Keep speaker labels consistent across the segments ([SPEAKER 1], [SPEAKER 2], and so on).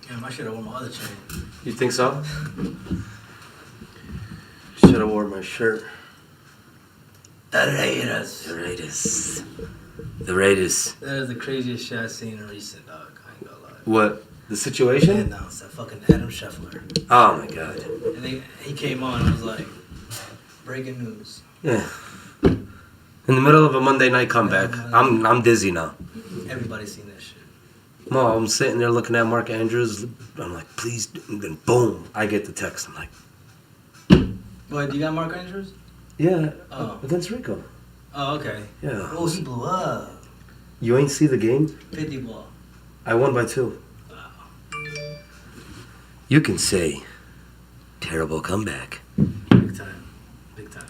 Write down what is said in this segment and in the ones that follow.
[SPEAKER 1] Damn, I should have worn my other chain.
[SPEAKER 2] You think so? Should have worn my shirt.
[SPEAKER 1] The Raiders.
[SPEAKER 2] The Raiders.
[SPEAKER 1] That is the craziest shit I've seen in recent, dog. I ain't gonna lie.
[SPEAKER 2] What? The situation?
[SPEAKER 1] And it's that fucking Adam Scheffler.
[SPEAKER 2] Oh my god.
[SPEAKER 1] And he came on and was like, breaking news.
[SPEAKER 2] Yeah. In the middle of a Monday night comeback. I'm dizzy now.
[SPEAKER 1] Everybody's seen that shit.
[SPEAKER 2] Mo, I'm sitting there looking at Mark Andrews. I'm like, please, and then boom, I get the text. I'm like,
[SPEAKER 1] What, you got Mark Andrews?
[SPEAKER 2] yeah,
[SPEAKER 1] Oh.
[SPEAKER 2] against Rico.
[SPEAKER 1] Oh, okay.
[SPEAKER 2] Yeah.
[SPEAKER 1] Oh, he blew up.
[SPEAKER 2] You ain't see the game?
[SPEAKER 1] 50 ball.
[SPEAKER 2] I won by 2.
[SPEAKER 1] Wow.
[SPEAKER 2] You can say, terrible comeback.
[SPEAKER 1] Big time. Big time.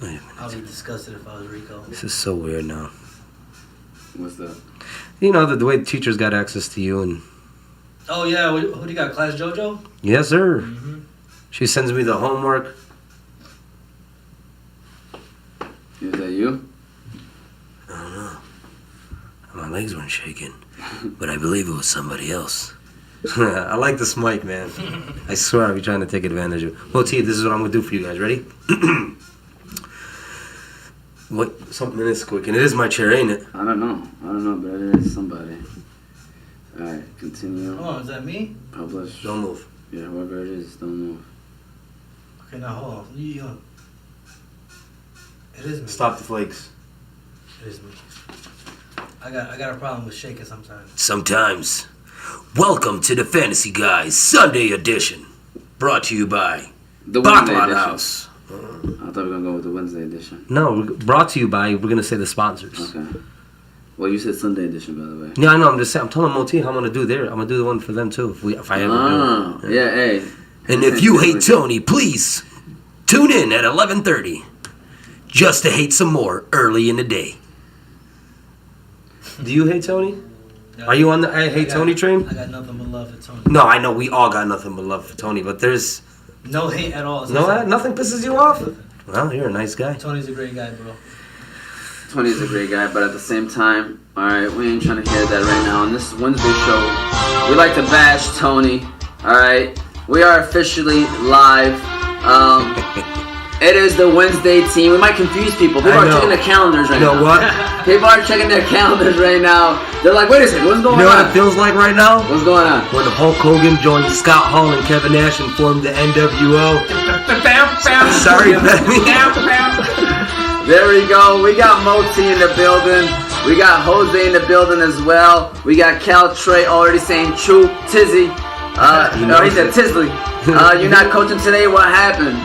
[SPEAKER 2] Wait a minute.
[SPEAKER 1] I'll be disgusted if I was Rico.
[SPEAKER 2] This is so weird now.
[SPEAKER 3] What's that?
[SPEAKER 2] You know, the way the teachers got access to you and...
[SPEAKER 1] Oh, yeah. Who do you got? Class JoJo?
[SPEAKER 2] Yes, sir.
[SPEAKER 1] Mm-hmm.
[SPEAKER 2] She sends me the homework.
[SPEAKER 3] Is that you?
[SPEAKER 2] I don't know. My legs weren't shaking, but I believe it was somebody else. I like this mic, man. I swear I'll be trying to take advantage of it. Well, T, this is what I'm going to do for you guys. Ready? What? Something is quick, and it is my chair, ain't it?
[SPEAKER 3] I don't know, but it is somebody. Alright, continue.
[SPEAKER 1] Hold on, is that me?
[SPEAKER 3] Publish.
[SPEAKER 2] Don't move.
[SPEAKER 3] Yeah, whoever it is, don't move.
[SPEAKER 1] Okay, now hold on. It is me.
[SPEAKER 2] Stop the flakes.
[SPEAKER 1] It is me. I got a problem with shaking sometimes.
[SPEAKER 2] Sometimes. Welcome to the Fantasy Guys Sunday Edition. Brought to you by
[SPEAKER 3] The Wednesday
[SPEAKER 2] Backlot
[SPEAKER 3] edition.
[SPEAKER 2] House.
[SPEAKER 3] I thought we were going to go with the Wednesday edition.
[SPEAKER 2] No, brought to you by, we're going to say the sponsors.
[SPEAKER 3] Okay. Well, you said Sunday edition, by the way.
[SPEAKER 2] Yeah, I know. I'm just saying. I'm telling Moti how I'm going to do there. I'm going to do the one for them, too, if I ever do it.
[SPEAKER 3] Yeah, hey.
[SPEAKER 2] And if you hate Tony, please tune in at 11:30 just to hate some more early in the day. Do you hate Tony?
[SPEAKER 1] Yeah,
[SPEAKER 2] Are you on the I hate Tony train?
[SPEAKER 1] I got nothing but love for Tony.
[SPEAKER 2] No, I know we all got nothing but love for Tony, but there's...
[SPEAKER 1] No hate at all.
[SPEAKER 2] Nothing pisses you off? Well, you're a nice guy.
[SPEAKER 1] Tony's a great guy, bro.
[SPEAKER 3] Tony's a great guy, but at the same time, alright, we ain't trying to hear that right now. On this Wednesday show, we like to bash Tony, alright? We are officially live. It is the Wednesday team. We might confuse people. People are checking their calendars right now.
[SPEAKER 2] You know what?
[SPEAKER 3] People are checking their calendars right now. They're like, wait a second, what's going
[SPEAKER 2] You know
[SPEAKER 3] on?
[SPEAKER 2] what it feels like right now?
[SPEAKER 3] What's going on?
[SPEAKER 2] When Hulk Hogan joined Scott Hall and Kevin Nash and formed the NWO. Sorry, Benny.
[SPEAKER 3] There we go. We got Moti in the building. We got Jose in the building as well. We got Cal Trey already saying true. Tizzy. No, he said Tisley. You're not coaching today. What happened?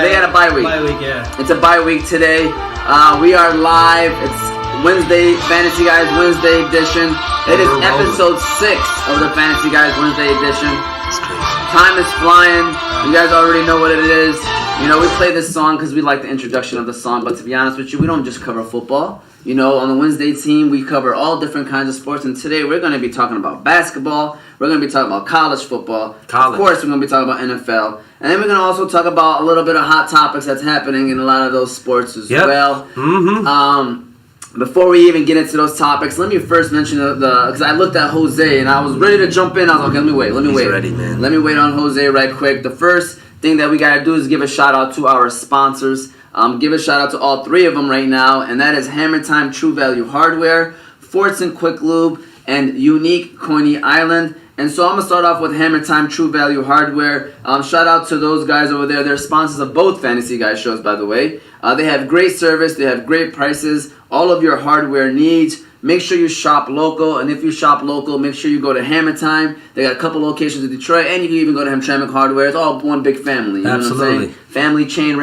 [SPEAKER 3] They had a bye week.
[SPEAKER 1] Bye week, yeah.
[SPEAKER 3] It's a bye week today. We are live. It's Wednesday, Fantasy Guys Wednesday edition. It is episode 6 of the Fantasy Guys Wednesday edition. Time is flying. You guys already know what it is. You know, we play this song because we like the introduction of the song, but to be honest with you, we don't just cover football. You know, on the Wednesday team, we cover all different kinds of sports, and today we're going to be talking about basketball. We're going to be talking about college football. Of course, we're going to be talking about NFL. And then we're going to also talk about a little bit of hot topics that's happening in a lot of those sports as well. Before we even get into those topics, let me first mention because I looked at Jose and I was ready to jump in. I was like, okay, let me wait.
[SPEAKER 2] He's ready, man.
[SPEAKER 3] Let me wait on Jose right quick. The first thing that we got to do is give a shout out to our sponsors. Give a shout out to all 3 of them right now, and that is Hammer Time True Value Hardware, Fortson Quick Lube, and Unique Coney Island. And so I'm going to start off with Hammer Time True Value Hardware. Shout out to those guys over there. They're sponsors of both Fantasy Guys shows, by the way. They have great service. They have great prices. All of your hardware needs. Make sure you shop local. And if you shop local, make sure you go to Hammer Time. They got a couple locations in Detroit. And you can even go to Hamtramck Hardware. It's all one big family. You know what I'm saying? Family chain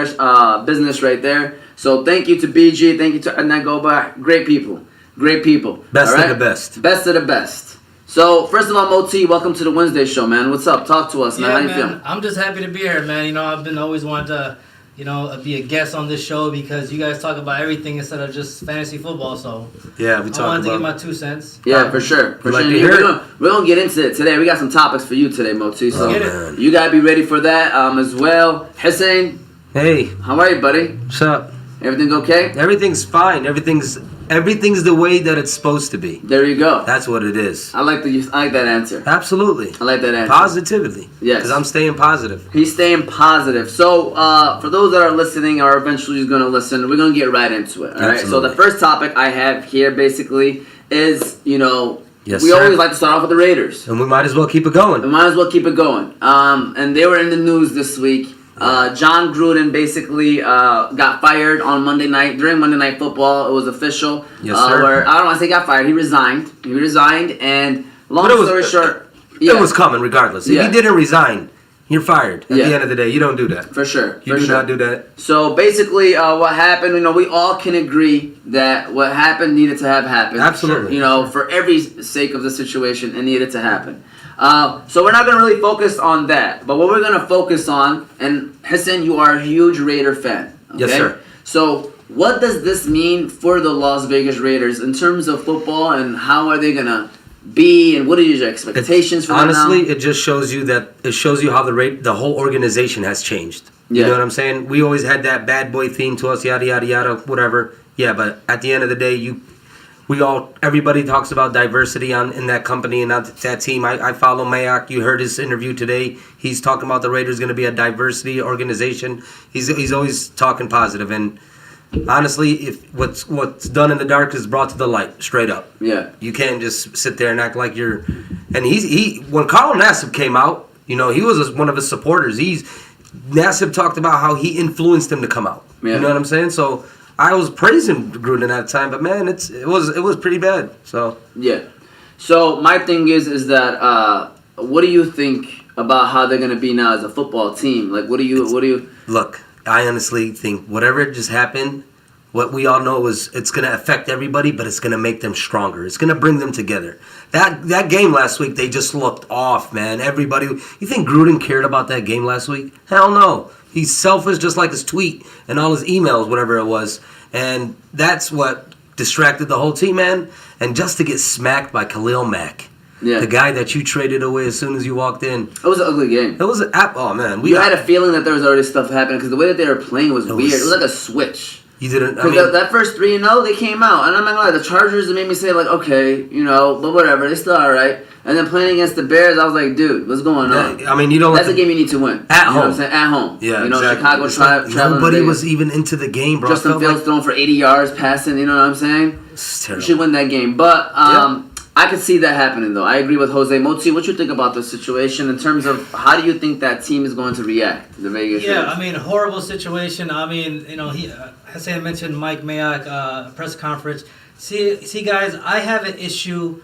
[SPEAKER 3] business right there. So thank you to BG. Thank you to Nagoba. Great people. Great people.
[SPEAKER 2] Best of the best.
[SPEAKER 3] Best of the best. So, first of all, Moti, welcome to the Wednesday show, man. What's up? Talk to us, man. How you feeling?
[SPEAKER 1] I'm just happy to be here, man. You know, I've been always wanted to, be a guest on this show because you guys talk about everything instead of just fantasy football. So,
[SPEAKER 2] yeah, we talk about.
[SPEAKER 1] I wanted to give my 2 cents.
[SPEAKER 3] Yeah, for sure.
[SPEAKER 2] We're gonna
[SPEAKER 3] get into it today. We got some topics for you today, Moti. So,
[SPEAKER 1] man.
[SPEAKER 3] You gotta be ready for that as well. Hussein.
[SPEAKER 2] Hey.
[SPEAKER 3] How are you, buddy?
[SPEAKER 2] What's up?
[SPEAKER 3] Everything okay?
[SPEAKER 2] Everything's fine. Everything's everything's the way that it's supposed to be.
[SPEAKER 3] There you go.
[SPEAKER 2] That's what it is.
[SPEAKER 3] I like that answer.
[SPEAKER 2] Absolutely.
[SPEAKER 3] I like that answer.
[SPEAKER 2] Positively.
[SPEAKER 3] Yes.
[SPEAKER 2] Because I'm staying positive.
[SPEAKER 3] He's staying positive. So, for those that are listening or eventually is going to listen, we're going to get right into it. All right. So the first topic I have here basically is,
[SPEAKER 2] Yes,
[SPEAKER 3] we
[SPEAKER 2] sir.
[SPEAKER 3] always like to start off with the Raiders.
[SPEAKER 2] And we might as well keep it going.
[SPEAKER 3] We might as well keep it going. And they were in the news this week. Jon Gruden basically got fired on Monday night during Monday Night Football. It was official.
[SPEAKER 2] Yes, sir.
[SPEAKER 3] Where, I don't want to say got fired. He resigned. And long story short,
[SPEAKER 2] it was coming regardless. If
[SPEAKER 3] Yeah.
[SPEAKER 2] you didn't resign, you're fired. At the end of the day, you don't do that.
[SPEAKER 3] For sure.
[SPEAKER 2] You do not do that.
[SPEAKER 3] So basically, what happened, we all can agree that what happened needed to have happened.
[SPEAKER 2] Absolutely.
[SPEAKER 3] For every sake of the situation, it needed to happen. So we're not going to really focus on that. But what we're going to focus on, and Hassan, you are a huge Raider fan. Okay?
[SPEAKER 2] Yes, sir.
[SPEAKER 3] So what does this mean for the Las Vegas Raiders in terms of football, and how are they going to be, and what are your expectations for them now?
[SPEAKER 2] Honestly, it just shows you how the whole organization has changed. You know what I'm saying? We always had that bad boy theme to us, yada yada yada, whatever. Yeah, but at the end of the day, everybody talks about diversity in that company and that team. I follow Mayock. You heard his interview today. He's talking about the Raiders going to be a diversity organization. He's always talking positive, and honestly, if what's done in the dark is brought to the light, straight up.
[SPEAKER 3] Yeah.
[SPEAKER 2] You can't just sit there and act like you're. And when Carl Nassib came out, he was one of his supporters. Nassib talked about how he influenced him to come out.
[SPEAKER 3] Yeah.
[SPEAKER 2] You know what I'm saying? So I was praising Gruden at that time, but man, it was pretty bad. So
[SPEAKER 3] yeah. So my thing is that what do you think about how they're gonna be now as a football team? Like, what do you
[SPEAKER 2] look? I honestly think whatever just happened, what we all know is it's going to affect everybody, but it's going to make them stronger. It's going to bring them together. That game last week, they just looked off, man. Everybody, you think Gruden cared about that game last week? Hell no. He's selfish, just like his tweet and all his emails, whatever it was. And that's what distracted the whole team, man. And just to get smacked by Khalil Mack.
[SPEAKER 3] Yeah.
[SPEAKER 2] The guy that you traded away as soon as you walked in.
[SPEAKER 3] It was an ugly game.
[SPEAKER 2] It was oh man.
[SPEAKER 3] You had a feeling that there was already stuff happening because the way that they were playing was weird. It was like a switch.
[SPEAKER 2] You didn't.
[SPEAKER 3] Because that first 3-0, they came out, and I'm not gonna lie, the Chargers, it made me say like, okay, but whatever, they still all right. And then playing against the Bears, I was like, dude, what's going on? That's a game you need to win.
[SPEAKER 2] At home.
[SPEAKER 3] You know what I'm saying? At home.
[SPEAKER 2] Yeah,
[SPEAKER 3] exactly. Chicago traveling.
[SPEAKER 2] Nobody was even into the game, bro.
[SPEAKER 3] Justin Fields throwing for 80 yards, passing. You know what I'm saying?
[SPEAKER 2] It's terrible.
[SPEAKER 3] You should win that game, but I could see that happening, though. I agree with Jose. Moti, what you think about this situation in terms of how do you think that team is going to react to the Vegas Raiders?
[SPEAKER 1] Horrible situation. Hassan mentioned Mike Mayock press conference. See, guys, I have an issue,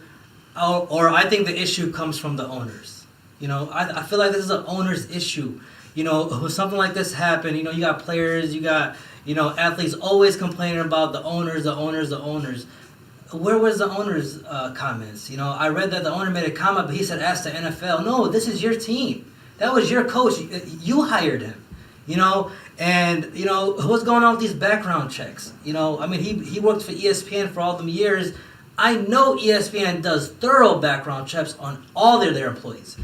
[SPEAKER 1] or I think the issue comes from the owners. I feel like this is an owner's issue. When something like this happen, you got players, you got, athletes always complaining about the owners. Where was the owner's comments? I read that the owner made a comment, but he said, ask the NFL. No, this is your team. That was your coach. You hired him. And, what's going on with these background checks? He worked for ESPN for all them years. I know ESPN does thorough background checks on all their employees.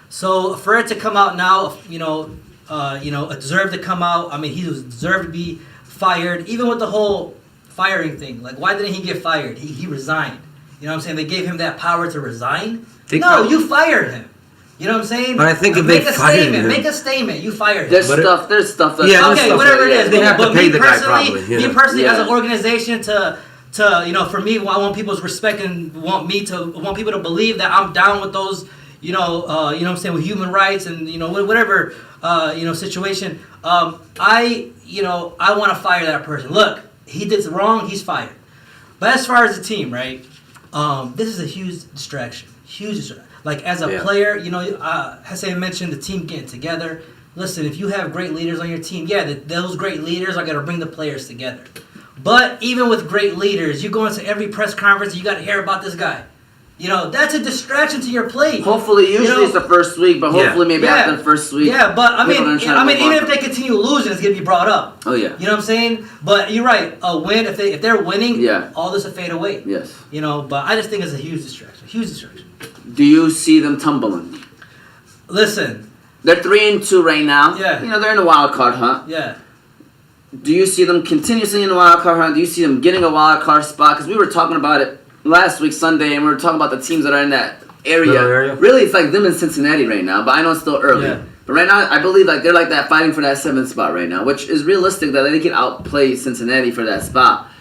[SPEAKER 1] So for it to come out now, it deserved to come out. He deserved to be fired, even with the whole firing thing. Like, why didn't he get fired? He resigned. You know what I'm saying? They gave him that power to resign. You fired him. You know what I'm saying?
[SPEAKER 2] But I think if they fired him,
[SPEAKER 1] make a statement. You fired him.
[SPEAKER 3] There's stuff.
[SPEAKER 1] Whatever it is.
[SPEAKER 2] They have to pay the guy probably.
[SPEAKER 1] Me personally, as an organization, for me, I want people's respect and want people to believe that I'm down with those. You know what I'm saying, with human rights and whatever situation. I want to fire that person. Look, he did wrong. He's fired. But as far as the team, right? This is a huge distraction. Like, as a player, Hassan mentioned the team getting together. Listen, if you have great leaders on your team, those great leaders are going to bring the players together. But even with great leaders, you go into every press conference, you got to hear about this guy. That's a distraction to your play.
[SPEAKER 3] Hopefully, usually it's the first week, but hopefully maybe after the first week.
[SPEAKER 1] Yeah, but even if they continue losing, it's gonna be brought up.
[SPEAKER 3] Oh yeah.
[SPEAKER 1] You know what I'm saying? But you're right. A win, if they're winning, all this will fade away.
[SPEAKER 3] Yes.
[SPEAKER 1] But I just think it's a huge distraction.
[SPEAKER 3] Do you see them tumbling?
[SPEAKER 1] Listen,
[SPEAKER 3] they're 3-2 right now.
[SPEAKER 1] Yeah.
[SPEAKER 3] They're in the wild card hunt.
[SPEAKER 1] Yeah.
[SPEAKER 3] do you see them continuously in the wild card hunt? Do you see them getting a wild card spot? Because we were talking about it last week Sunday, and we were talking about the teams that are in that area. Really, it's like them in Cincinnati right now, but I know it's still early. Yeah. But right now, I believe like they're like that fighting for that 7th spot right now, which is realistic that they can outplay Cincinnati for that spot.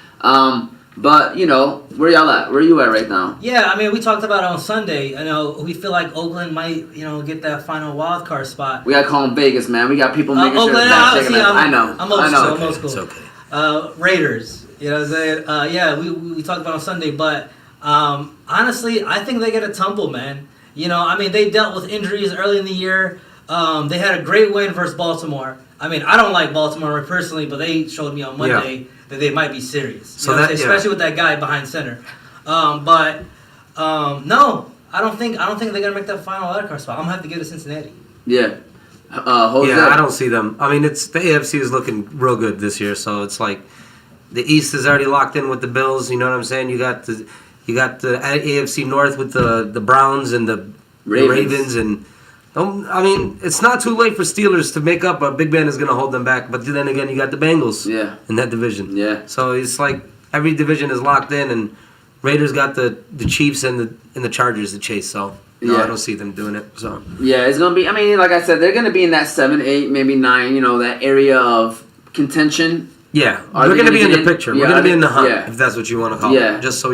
[SPEAKER 3] But, you know, where y'all at? Where you at right now?
[SPEAKER 1] Yeah, I mean, we talked about it on Sunday. You know, we feel like Oakland might, you know, get that final wild card spot.
[SPEAKER 3] We got to call them Vegas, man. We got people making
[SPEAKER 1] Oakland,
[SPEAKER 3] sure I know.
[SPEAKER 1] I'm old school. I'm old school.
[SPEAKER 2] It's okay.
[SPEAKER 1] Raiders. You know what I'm saying? Yeah, we talked about it on Sunday. But, honestly, I think they get a tumble, man. You know, I mean, they dealt with injuries early in the year. They had a great win versus Baltimore. I mean, I don't like Baltimore personally, but they showed me on Monday that they might be serious. So that, especially with that guy behind center. No, I don't think they're gonna make that final wild card spot. I'm gonna have to give it to Cincinnati.
[SPEAKER 3] Yeah.
[SPEAKER 2] I don't see them. I mean, it's the AFC is looking real good this year, so it's like the East is already locked in with the Bills. You know what I'm saying? You got the AFC North with the Browns and the Ravens and. I mean, it's not too late for Steelers to make up. Big Ben is going to hold them back. But then again, you got the Bengals in that division. Yeah. So it's like every division is locked in, and Raiders got the Chiefs and the Chargers to chase. So no, I don't see them doing it. So
[SPEAKER 3] yeah, it's going to be. I mean, like I said, they're going to be in that 7, 8, maybe 9. You know, that area of contention.
[SPEAKER 2] Yeah, we're going to be in the picture. We're going to be in the hunt, if that's what you want to call it. Just so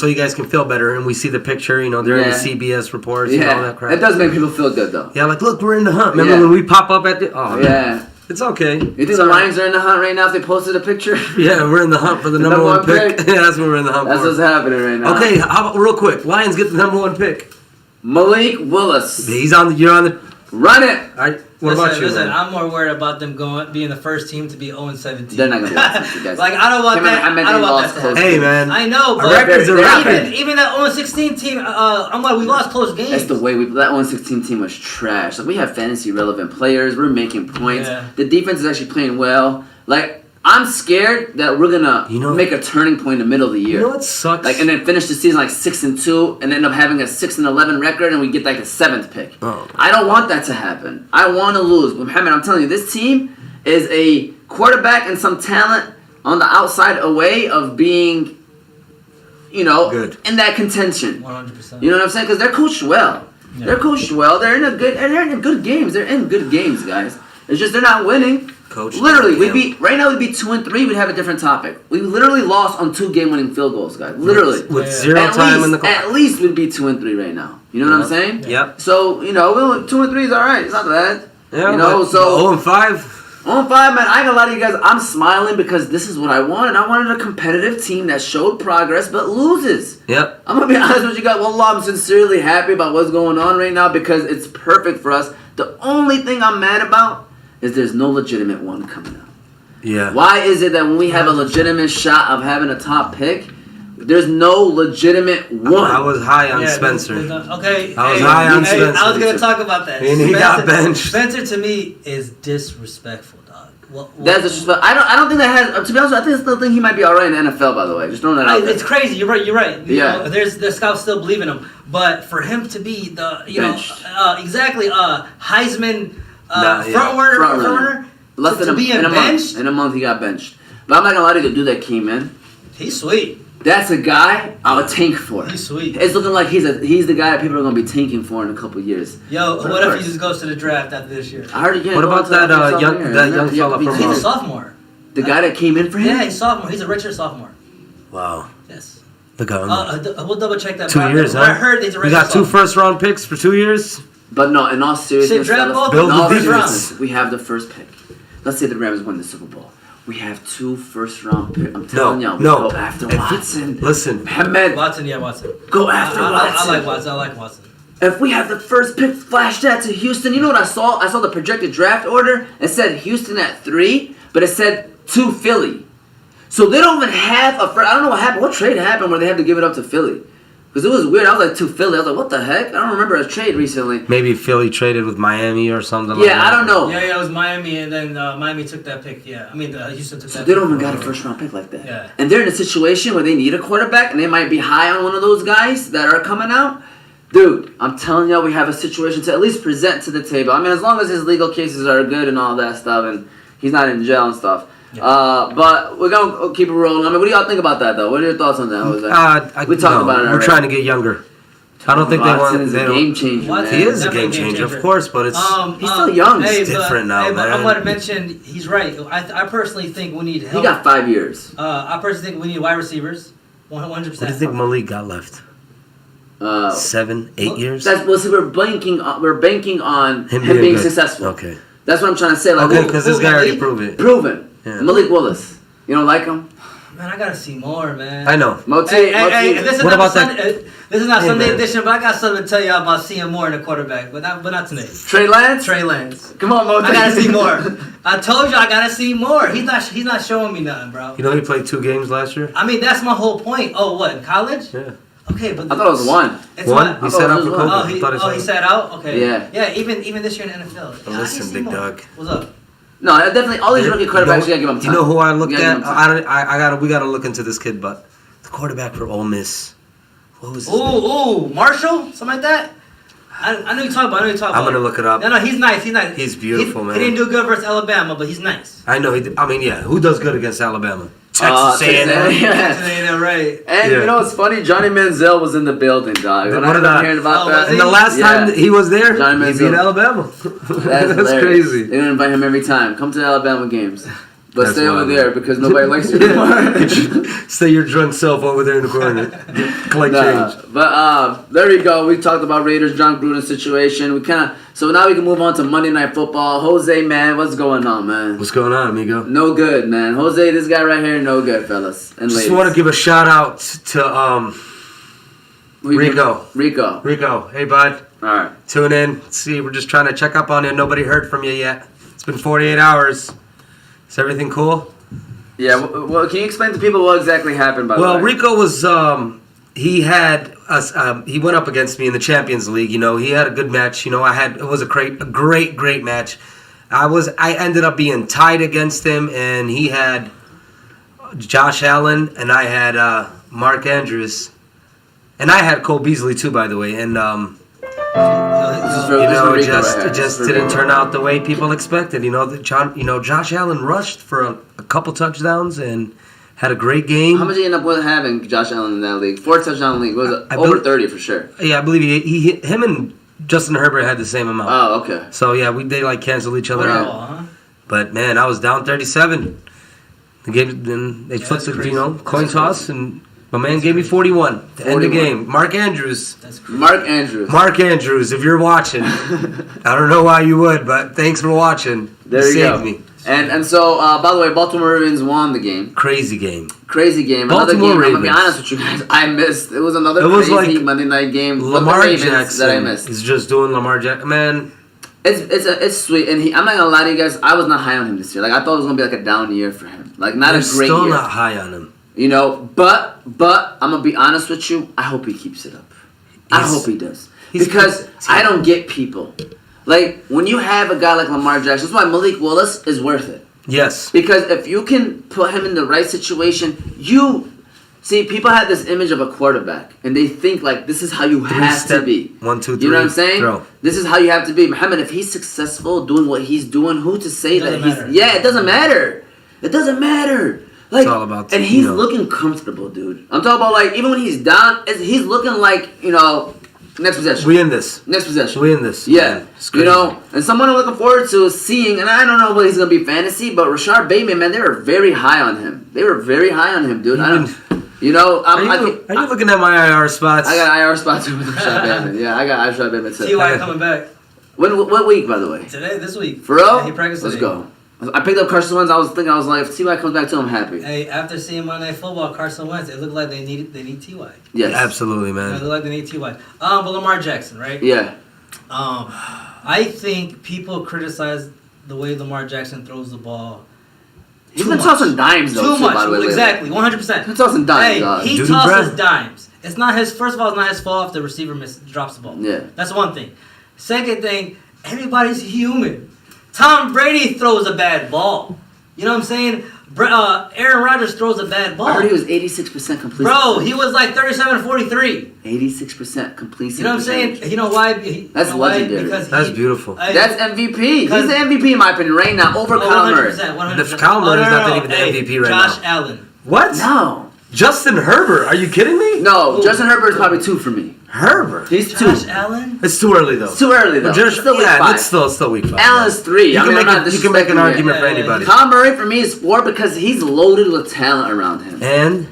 [SPEAKER 2] you guys can feel better, and we see the picture, you know, they're in the CBS reports and all that crap.
[SPEAKER 3] It does make people feel good, though.
[SPEAKER 2] Yeah, like, look, we're in the hunt. Remember when we pop up at the... Oh, man. It's okay.
[SPEAKER 3] You think the Lions are in the hunt right now if they posted a picture?
[SPEAKER 2] Yeah, we're in the hunt for the number one pick. Yeah, that's what we're in the hunt for.
[SPEAKER 3] That's what's happening right now.
[SPEAKER 2] Okay, how about, real quick, Lions get the number one pick.
[SPEAKER 3] Malik Willis.
[SPEAKER 2] You're on the...
[SPEAKER 3] Run it!
[SPEAKER 2] All right. What about you?
[SPEAKER 1] Listen, I'm more worried about them being the first team to be 0-17.
[SPEAKER 3] They're not gonna be guys.
[SPEAKER 1] Like I don't want that. I don't want that.
[SPEAKER 2] Hey man,
[SPEAKER 1] I know, but
[SPEAKER 2] records are record.
[SPEAKER 1] Even that 0-16 team, I'm like we lost close games.
[SPEAKER 3] That's the way that 1-16 team was trash. Like we have fantasy relevant players. We're making points. Yeah. The defense is actually playing well. Like I'm scared that we're gonna make a turning point in the middle of the year.
[SPEAKER 2] You know what sucks?
[SPEAKER 3] Like and then finish the season like 6-2 and end up having a 6-11 record and we get like the 7th pick.
[SPEAKER 2] Oh.
[SPEAKER 3] I don't want that to happen. I want to lose. But Mohammed, I'm telling you, this team is a quarterback and some talent on the outside away of being, you know,
[SPEAKER 2] good
[SPEAKER 3] in that contention.
[SPEAKER 1] 100%.
[SPEAKER 3] You know what I'm saying? Because they're coached well. Yeah. They're coached well. They're in good games. They're in good games, guys. It's just they're not winning.
[SPEAKER 2] Coach,
[SPEAKER 3] literally, we'd be 2-3. We'd have a different topic. We literally lost on 2 game-winning field goals, guys. Literally,
[SPEAKER 2] with zero time in the clock.
[SPEAKER 3] At least we'd be 2-3 right now. You know what I'm saying?
[SPEAKER 2] Yep.
[SPEAKER 3] So 2-3 is all right. It's not bad.
[SPEAKER 2] Yeah.
[SPEAKER 3] You know,
[SPEAKER 2] so 0-5.
[SPEAKER 3] 0-5, man. I got a lot of you guys. I'm smiling because this is what I wanted. I wanted a competitive team that showed progress but loses.
[SPEAKER 2] Yep.
[SPEAKER 3] I'm gonna be honest with you guys. Wallah, I'm sincerely happy about what's going on right now because it's perfect for us. The only thing I'm mad about is there's no legitimate one coming out.
[SPEAKER 2] Yeah.
[SPEAKER 3] Why is it that when we have a legitimate shot of having a top pick, there's no legitimate one?
[SPEAKER 2] I was high on Spencer.
[SPEAKER 1] Okay.
[SPEAKER 2] I was high on Spencer.
[SPEAKER 1] I was going to talk about that.
[SPEAKER 2] And he got benched.
[SPEAKER 1] Spencer to me is disrespectful, dog.
[SPEAKER 3] That's disrespectful. I don't think that has. To be honest, I still think he might be all right in the NFL. By the way, just throwing that out there.
[SPEAKER 1] It's crazy. You're right. You know, the scouts still believe in him, but for him to be the Heisman. Front runner.
[SPEAKER 3] Less than in a month he got benched. But I'm not gonna lie to you to do that, Key, man.
[SPEAKER 1] He's sweet.
[SPEAKER 3] That's a guy I would tank for.
[SPEAKER 1] He's sweet.
[SPEAKER 3] It's looking like he's the guy that people are gonna be tanking for in a couple years.
[SPEAKER 1] Yo, what if he just goes to the draft after this year?
[SPEAKER 3] I heard again.
[SPEAKER 2] What about that young fella from?
[SPEAKER 1] He's a sophomore.
[SPEAKER 3] The guy that came in for him.
[SPEAKER 1] Yeah, he's sophomore. He's a redshirt sophomore.
[SPEAKER 2] Wow.
[SPEAKER 1] Yes.
[SPEAKER 2] Look at him.
[SPEAKER 1] We'll double check that.
[SPEAKER 2] 2 years.
[SPEAKER 1] I heard he's a redshirt.
[SPEAKER 2] We got 2 first-round picks for 2 years.
[SPEAKER 3] But no, in all seriousness,
[SPEAKER 2] fellas,
[SPEAKER 3] we have the first pick. Let's say the Rams win the Super Bowl. We have 2 first-round picks. I'm telling y'all, go after Watson.
[SPEAKER 2] Listen.
[SPEAKER 3] Mohammed.
[SPEAKER 1] Watson.
[SPEAKER 3] Go after Watson.
[SPEAKER 1] I like Watson.
[SPEAKER 3] If we have the first pick, flash that to Houston. You know what I saw? I saw the projected draft order. It said Houston at 3, but it said 2 Philly. So they don't even have a first. I don't know what happened. What trade happened where they had to give it up to Philly? Because it was weird. I was like, 2 Philly. I was like, what the heck? I don't remember a trade recently.
[SPEAKER 2] Maybe Philly traded with Miami or something like that.
[SPEAKER 3] Yeah, I don't know.
[SPEAKER 1] Yeah, it was Miami, and then Miami took that pick. Yeah, I mean, Houston took that pick.
[SPEAKER 3] So they don't even got a first-round pick like that.
[SPEAKER 1] Yeah.
[SPEAKER 3] And they're in a situation where they need a quarterback, and they might be high on one of those guys that are coming out. Dude, I'm telling y'all, we have a situation to at least present to the table. I mean, as long as his legal cases are good and all that stuff, and he's not in jail and stuff.
[SPEAKER 1] Yeah.
[SPEAKER 3] But we're gonna keep it rolling. I mean, what do y'all think about that though? What are your thoughts on that, Jose? We talked about it already.
[SPEAKER 2] We're trying to get younger. I don't think
[SPEAKER 3] Watson's
[SPEAKER 2] they
[SPEAKER 3] a
[SPEAKER 2] want.
[SPEAKER 3] game changer.
[SPEAKER 1] Watson
[SPEAKER 2] He is a
[SPEAKER 1] Definitely
[SPEAKER 2] game changer, of course, but it's
[SPEAKER 3] He's still young.
[SPEAKER 2] It's different now,
[SPEAKER 1] but
[SPEAKER 2] man.
[SPEAKER 1] I want to mention he's right. I personally think we need help.
[SPEAKER 3] He got 5 years.
[SPEAKER 1] I personally think we need wide receivers. 100%.
[SPEAKER 2] what do you think Malik got left? 7, 8 years.
[SPEAKER 3] See, we're banking on him being
[SPEAKER 2] good.
[SPEAKER 3] successful.
[SPEAKER 2] Okay.
[SPEAKER 3] That's what I'm trying to say. Like,
[SPEAKER 2] Okay, because this guy already
[SPEAKER 1] Malik?
[SPEAKER 2] proved it.
[SPEAKER 3] proven.
[SPEAKER 2] Yeah.
[SPEAKER 3] Malik Willis. You don't like him?
[SPEAKER 1] Man, I gotta see more, man.
[SPEAKER 2] I know.
[SPEAKER 3] Moti.
[SPEAKER 1] Hey, this is
[SPEAKER 2] What
[SPEAKER 1] not
[SPEAKER 2] about
[SPEAKER 1] the Sunday, this is not
[SPEAKER 2] Hey,
[SPEAKER 1] Sunday
[SPEAKER 2] man.
[SPEAKER 1] edition, but I got something to tell you about seeing more in a quarterback, but not today.
[SPEAKER 3] Trey Lance?
[SPEAKER 1] Trey Lance.
[SPEAKER 3] Come on, Moti.
[SPEAKER 1] I gotta see more. I told you I gotta see more. He's not showing me nothing, bro.
[SPEAKER 2] You know he played 2 games last year.
[SPEAKER 1] I mean, that's my whole point. Oh, what, in college?
[SPEAKER 2] Yeah.
[SPEAKER 1] Okay, but
[SPEAKER 3] I thought it was one.
[SPEAKER 1] It's
[SPEAKER 2] One?
[SPEAKER 1] what?
[SPEAKER 2] He
[SPEAKER 3] I
[SPEAKER 2] sat
[SPEAKER 3] thought
[SPEAKER 2] out
[SPEAKER 3] it
[SPEAKER 2] for
[SPEAKER 3] was
[SPEAKER 2] COVID.
[SPEAKER 3] one.
[SPEAKER 1] Oh,
[SPEAKER 2] I thought
[SPEAKER 1] he sat out? Okay.
[SPEAKER 3] Yeah.
[SPEAKER 1] Even this year in the NFL.
[SPEAKER 2] But
[SPEAKER 1] Yeah, I
[SPEAKER 2] listen,
[SPEAKER 1] need to see
[SPEAKER 2] big
[SPEAKER 1] more.
[SPEAKER 2] dog.
[SPEAKER 1] What's up?
[SPEAKER 3] No, definitely all these rookie quarterbacks, you gotta give them time.
[SPEAKER 2] You know who I looked
[SPEAKER 3] You gotta
[SPEAKER 2] at?
[SPEAKER 3] give 'em time.
[SPEAKER 2] We gotta look into this kid, but the quarterback for Ole Miss. What was his name?
[SPEAKER 1] Ooh, Marshall? Something like that? I know you talking about.
[SPEAKER 2] I'm gonna look it up.
[SPEAKER 1] No, he's nice. He's nice.
[SPEAKER 2] He's beautiful, man.
[SPEAKER 1] He didn't do good versus Alabama, but he's nice.
[SPEAKER 2] I know. Who does good against Alabama? Texas A&M.
[SPEAKER 1] Yeah, right.
[SPEAKER 3] And
[SPEAKER 2] Yeah.
[SPEAKER 3] you know what's funny? Johnny Manziel was in the building, dog. When I
[SPEAKER 2] What
[SPEAKER 3] was hearing about
[SPEAKER 1] Oh,
[SPEAKER 3] that,
[SPEAKER 1] was
[SPEAKER 2] And the last
[SPEAKER 3] Yeah.
[SPEAKER 2] time he was there,
[SPEAKER 3] Johnny
[SPEAKER 2] he
[SPEAKER 3] Manziel.
[SPEAKER 2] beat Alabama.
[SPEAKER 3] That's hilarious.
[SPEAKER 2] crazy.
[SPEAKER 3] They don't invite him every time. Come to the Alabama games. But
[SPEAKER 2] That's
[SPEAKER 3] stay over
[SPEAKER 2] wild,
[SPEAKER 3] there
[SPEAKER 2] man.
[SPEAKER 3] because nobody likes you anymore.
[SPEAKER 2] Stay your drunk self over there in the corner. Collect change.
[SPEAKER 3] But there we go. We talked about Raiders, Jon Gruden situation. So now we can move on to Monday Night Football. Jose, man, what's going on, man?
[SPEAKER 2] What's going on, amigo?
[SPEAKER 3] No good, man. Jose, this guy right here, no good, fellas and ladies.
[SPEAKER 2] Just want to give a shout out to Rico.
[SPEAKER 3] Rico.
[SPEAKER 2] Hey, bud.
[SPEAKER 3] All right.
[SPEAKER 2] Tune in. See, we're just trying to check up on you. Nobody heard from you yet. It's been 48 hours. Is everything cool?
[SPEAKER 3] Yeah. Well, can you explain to people what exactly happened? By the way.
[SPEAKER 2] Well, Rico was he had us. He went up against me in the Champions League. You know, he had a good match. You know, it was a great match. I ended up being tied against him, and he had Josh Allen, and I had Mark Andrews, and I had Cole Beasley too, by the way. And it just didn't turn out the way people expected. You know, Josh Allen rushed for a couple touchdowns and had a great game.
[SPEAKER 3] How much did you end up with having Josh Allen in that league? 4 touchdown league. Was it over 30 for sure?
[SPEAKER 2] Yeah, I believe him and Justin Herbert had the same amount.
[SPEAKER 3] Oh, okay.
[SPEAKER 2] So yeah, they like canceled each other out.
[SPEAKER 1] Huh?
[SPEAKER 2] But man, I was down 37. Then they flipped
[SPEAKER 1] that's
[SPEAKER 2] the
[SPEAKER 1] crazy.
[SPEAKER 2] coin toss, and my man gave me 41 to end the
[SPEAKER 3] 41.
[SPEAKER 2] game. Mark Andrews.
[SPEAKER 1] That's crazy.
[SPEAKER 3] Mark Andrews.
[SPEAKER 2] If you're watching, I don't know why you would, but thanks for watching.
[SPEAKER 3] There you
[SPEAKER 2] saved
[SPEAKER 3] go.
[SPEAKER 2] me.
[SPEAKER 3] And so, by the way, Baltimore Ravens won the game.
[SPEAKER 2] Crazy game.
[SPEAKER 3] Crazy game.
[SPEAKER 2] Baltimore
[SPEAKER 3] Another game, I'm going to be
[SPEAKER 2] Ravens.
[SPEAKER 3] honest with you guys, I missed. It was another
[SPEAKER 2] It was
[SPEAKER 3] crazy
[SPEAKER 2] like
[SPEAKER 3] Monday night game. with the
[SPEAKER 2] Lamar
[SPEAKER 3] Ravens
[SPEAKER 2] Jackson
[SPEAKER 3] that I missed.
[SPEAKER 2] is just doing Lamar Jackson. Man,
[SPEAKER 3] It's sweet. And I'm not going to lie to you guys, I was not high on him this year. Like, I thought it was going to be like a down year for him. Like, not
[SPEAKER 2] I'm
[SPEAKER 3] a great
[SPEAKER 2] still
[SPEAKER 3] year.
[SPEAKER 2] not high on him.
[SPEAKER 3] You know, but I'm going to be honest with you, I hope he keeps it up. I hope he does. Because I don't get people. Like, when you have a guy like Lamar Jackson, that's why Malik Willis is worth it.
[SPEAKER 2] Yes.
[SPEAKER 3] Because if you can put him in the right situation, see, people have this image of a quarterback, and they think like this is how you have to be.
[SPEAKER 2] 1, 2, 3.
[SPEAKER 3] You know what I'm saying?
[SPEAKER 2] Throw.
[SPEAKER 3] This is how you have to be. Muhammad, if he's successful doing what he's doing, who to say that
[SPEAKER 1] Doesn't
[SPEAKER 3] he's?
[SPEAKER 1] matter.
[SPEAKER 3] Yeah, it doesn't matter. It doesn't matter. Like,
[SPEAKER 2] It's all about,
[SPEAKER 3] and he's
[SPEAKER 2] you know.
[SPEAKER 3] looking comfortable, dude. I'm talking about like even when he's down, he's looking like next possession.
[SPEAKER 2] We in this.
[SPEAKER 3] Next possession.
[SPEAKER 2] We in this.
[SPEAKER 3] Yeah,
[SPEAKER 2] man. It's crazy.
[SPEAKER 3] and someone I'm looking forward to is seeing, and I don't know what he's gonna be fantasy, but Rashard Bateman, man, they were very high on him. They were very high on him, dude.
[SPEAKER 2] Are you looking at my IR spots?
[SPEAKER 3] I got IR spots with Rashard Bateman. Yeah, I got Rashard Bateman too.
[SPEAKER 1] T.Y. coming back
[SPEAKER 3] What week, by the way?
[SPEAKER 1] today, this week.
[SPEAKER 3] For real?
[SPEAKER 1] Yeah, he practiced
[SPEAKER 3] Let's
[SPEAKER 1] today.
[SPEAKER 3] go. I picked up Carson Wentz. I was like, if T.Y. comes back too, I'm happy.
[SPEAKER 1] Hey, after seeing Monday Night Football, Carson Wentz, it looked like they need T.Y.
[SPEAKER 3] Yes.
[SPEAKER 2] Absolutely,
[SPEAKER 1] It
[SPEAKER 2] man.
[SPEAKER 1] looked like they need T.Y. But Lamar Jackson, right?
[SPEAKER 3] Yeah.
[SPEAKER 1] I think people criticize the way Lamar Jackson throws the ball.
[SPEAKER 3] He's
[SPEAKER 1] Too
[SPEAKER 3] been
[SPEAKER 1] much.
[SPEAKER 3] tossing dimes though,
[SPEAKER 1] Too
[SPEAKER 3] too,
[SPEAKER 1] much,
[SPEAKER 3] by the way. lately.
[SPEAKER 1] exactly, 100%.
[SPEAKER 3] He's been tossing dimes,
[SPEAKER 1] Hey,
[SPEAKER 3] dog.
[SPEAKER 1] he
[SPEAKER 2] Dude,
[SPEAKER 1] tosses
[SPEAKER 2] bruh.
[SPEAKER 1] dimes. It's not his. First of all, it's not his fault if the receiver drops the ball.
[SPEAKER 3] Yeah.
[SPEAKER 1] That's one thing. Second thing, everybody's human. Tom Brady throws a bad ball. You know what I'm saying? Aaron Rodgers throws a bad ball.
[SPEAKER 3] I heard he was 86% completion.
[SPEAKER 1] Bro, he was like 37-43.
[SPEAKER 3] 86% completion.
[SPEAKER 1] You know what I'm saying? You know why?
[SPEAKER 3] That's legendary.
[SPEAKER 1] Because
[SPEAKER 2] That's beautiful.
[SPEAKER 3] That's MVP. He's the MVP in my opinion right now over Kyler Murray.
[SPEAKER 1] 100%.
[SPEAKER 2] Kyler Murray's not even the MVP right now.
[SPEAKER 1] Josh Allen.
[SPEAKER 2] What?
[SPEAKER 3] No.
[SPEAKER 2] Justin Herbert? Are you kidding me?
[SPEAKER 3] No,
[SPEAKER 1] Ooh.
[SPEAKER 3] Justin Herbert is probably 2 for me.
[SPEAKER 2] Herbert.
[SPEAKER 3] He's 2.
[SPEAKER 1] Josh Allen?
[SPEAKER 2] It's too early though.
[SPEAKER 3] It's too early though.
[SPEAKER 2] Just,
[SPEAKER 3] Still week
[SPEAKER 2] yeah,
[SPEAKER 3] 5.
[SPEAKER 2] it's still week 5.
[SPEAKER 3] Allen is 3.
[SPEAKER 2] You can make an argument for
[SPEAKER 1] Yeah,
[SPEAKER 2] anybody.
[SPEAKER 3] Kyler Murray for me is 4 because he's loaded with talent around him.
[SPEAKER 2] And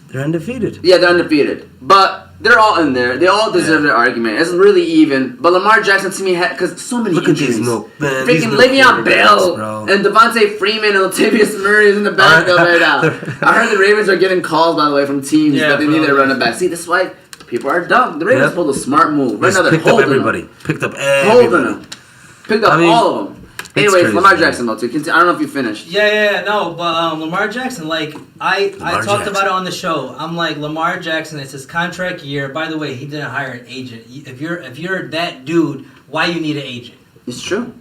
[SPEAKER 2] they're undefeated.
[SPEAKER 3] Yeah, they're undefeated. But they're all in there. They all deserve their argument. It's really even. But Lamar Jackson to me because so many
[SPEAKER 2] Look at
[SPEAKER 3] injuries.
[SPEAKER 2] these
[SPEAKER 3] Freaking Le'Veon Bell and Devontae Freeman and Latavius Murray is in the backfield right now. I heard the Ravens are getting calls, by the way, from teams that they need their running back. See, this is why people are dumb. The Ravens pulled a smart move. Right now they're
[SPEAKER 2] picked up
[SPEAKER 3] holding
[SPEAKER 2] everybody.
[SPEAKER 3] them.
[SPEAKER 2] Picked up
[SPEAKER 3] Holding
[SPEAKER 2] everybody.
[SPEAKER 3] them. Picked up all of them. Anyways,
[SPEAKER 2] crazy,
[SPEAKER 3] Lamar
[SPEAKER 2] man.
[SPEAKER 3] Jackson, though, too. I don't know if you finished.
[SPEAKER 1] No, but Lamar Jackson, like, I talked
[SPEAKER 2] Jackson.
[SPEAKER 1] about it on the show. I'm like, Lamar Jackson, it's his contract year. By the way, he didn't hire an agent. If you're that dude, why you need an agent?
[SPEAKER 3] It's true.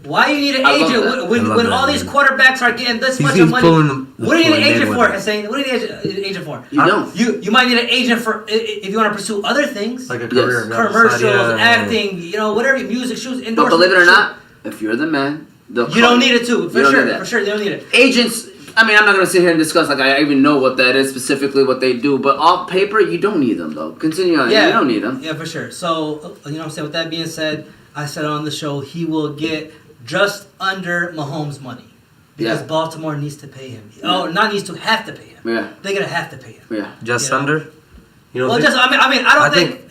[SPEAKER 1] Why you need an
[SPEAKER 3] I love
[SPEAKER 1] agent
[SPEAKER 3] that.
[SPEAKER 1] when all these quarterbacks are getting this much
[SPEAKER 2] He's
[SPEAKER 1] money?
[SPEAKER 2] pulling
[SPEAKER 1] What do you need an
[SPEAKER 2] Floyd
[SPEAKER 1] agent for,
[SPEAKER 2] Mayweather.
[SPEAKER 1] Hussein? What do you need an agent for?
[SPEAKER 3] You don't.
[SPEAKER 1] You might need an agent for if you want to pursue other things,
[SPEAKER 2] Like a career.
[SPEAKER 1] commercials, acting, whatever, music, shoes,
[SPEAKER 3] But
[SPEAKER 1] endorsements.
[SPEAKER 3] believe it or not, if you're the man, they'll
[SPEAKER 1] you
[SPEAKER 3] call
[SPEAKER 1] don't need it too.
[SPEAKER 3] You
[SPEAKER 1] For
[SPEAKER 3] don't
[SPEAKER 1] sure,
[SPEAKER 3] need that.
[SPEAKER 1] for sure, they don't need it.
[SPEAKER 3] Agents, I mean, I'm not going to sit here and discuss, like, I even know what that is, specifically what they do, but off paper, you don't need them, though. Continue on.
[SPEAKER 1] Yeah.
[SPEAKER 3] You don't need them.
[SPEAKER 1] Yeah, for sure. So, you know what I'm saying? With that being said, I said on the show, he will get just under Mahomes' money. Because
[SPEAKER 3] Yeah.
[SPEAKER 1] Baltimore needs to pay him. Oh, not needs to, have to pay him.
[SPEAKER 3] Yeah.
[SPEAKER 1] They're going to have to pay him.
[SPEAKER 3] Yeah.
[SPEAKER 2] Just
[SPEAKER 1] You know?
[SPEAKER 2] under? You know,
[SPEAKER 1] Well, just, I mean, I don't
[SPEAKER 2] I
[SPEAKER 1] think.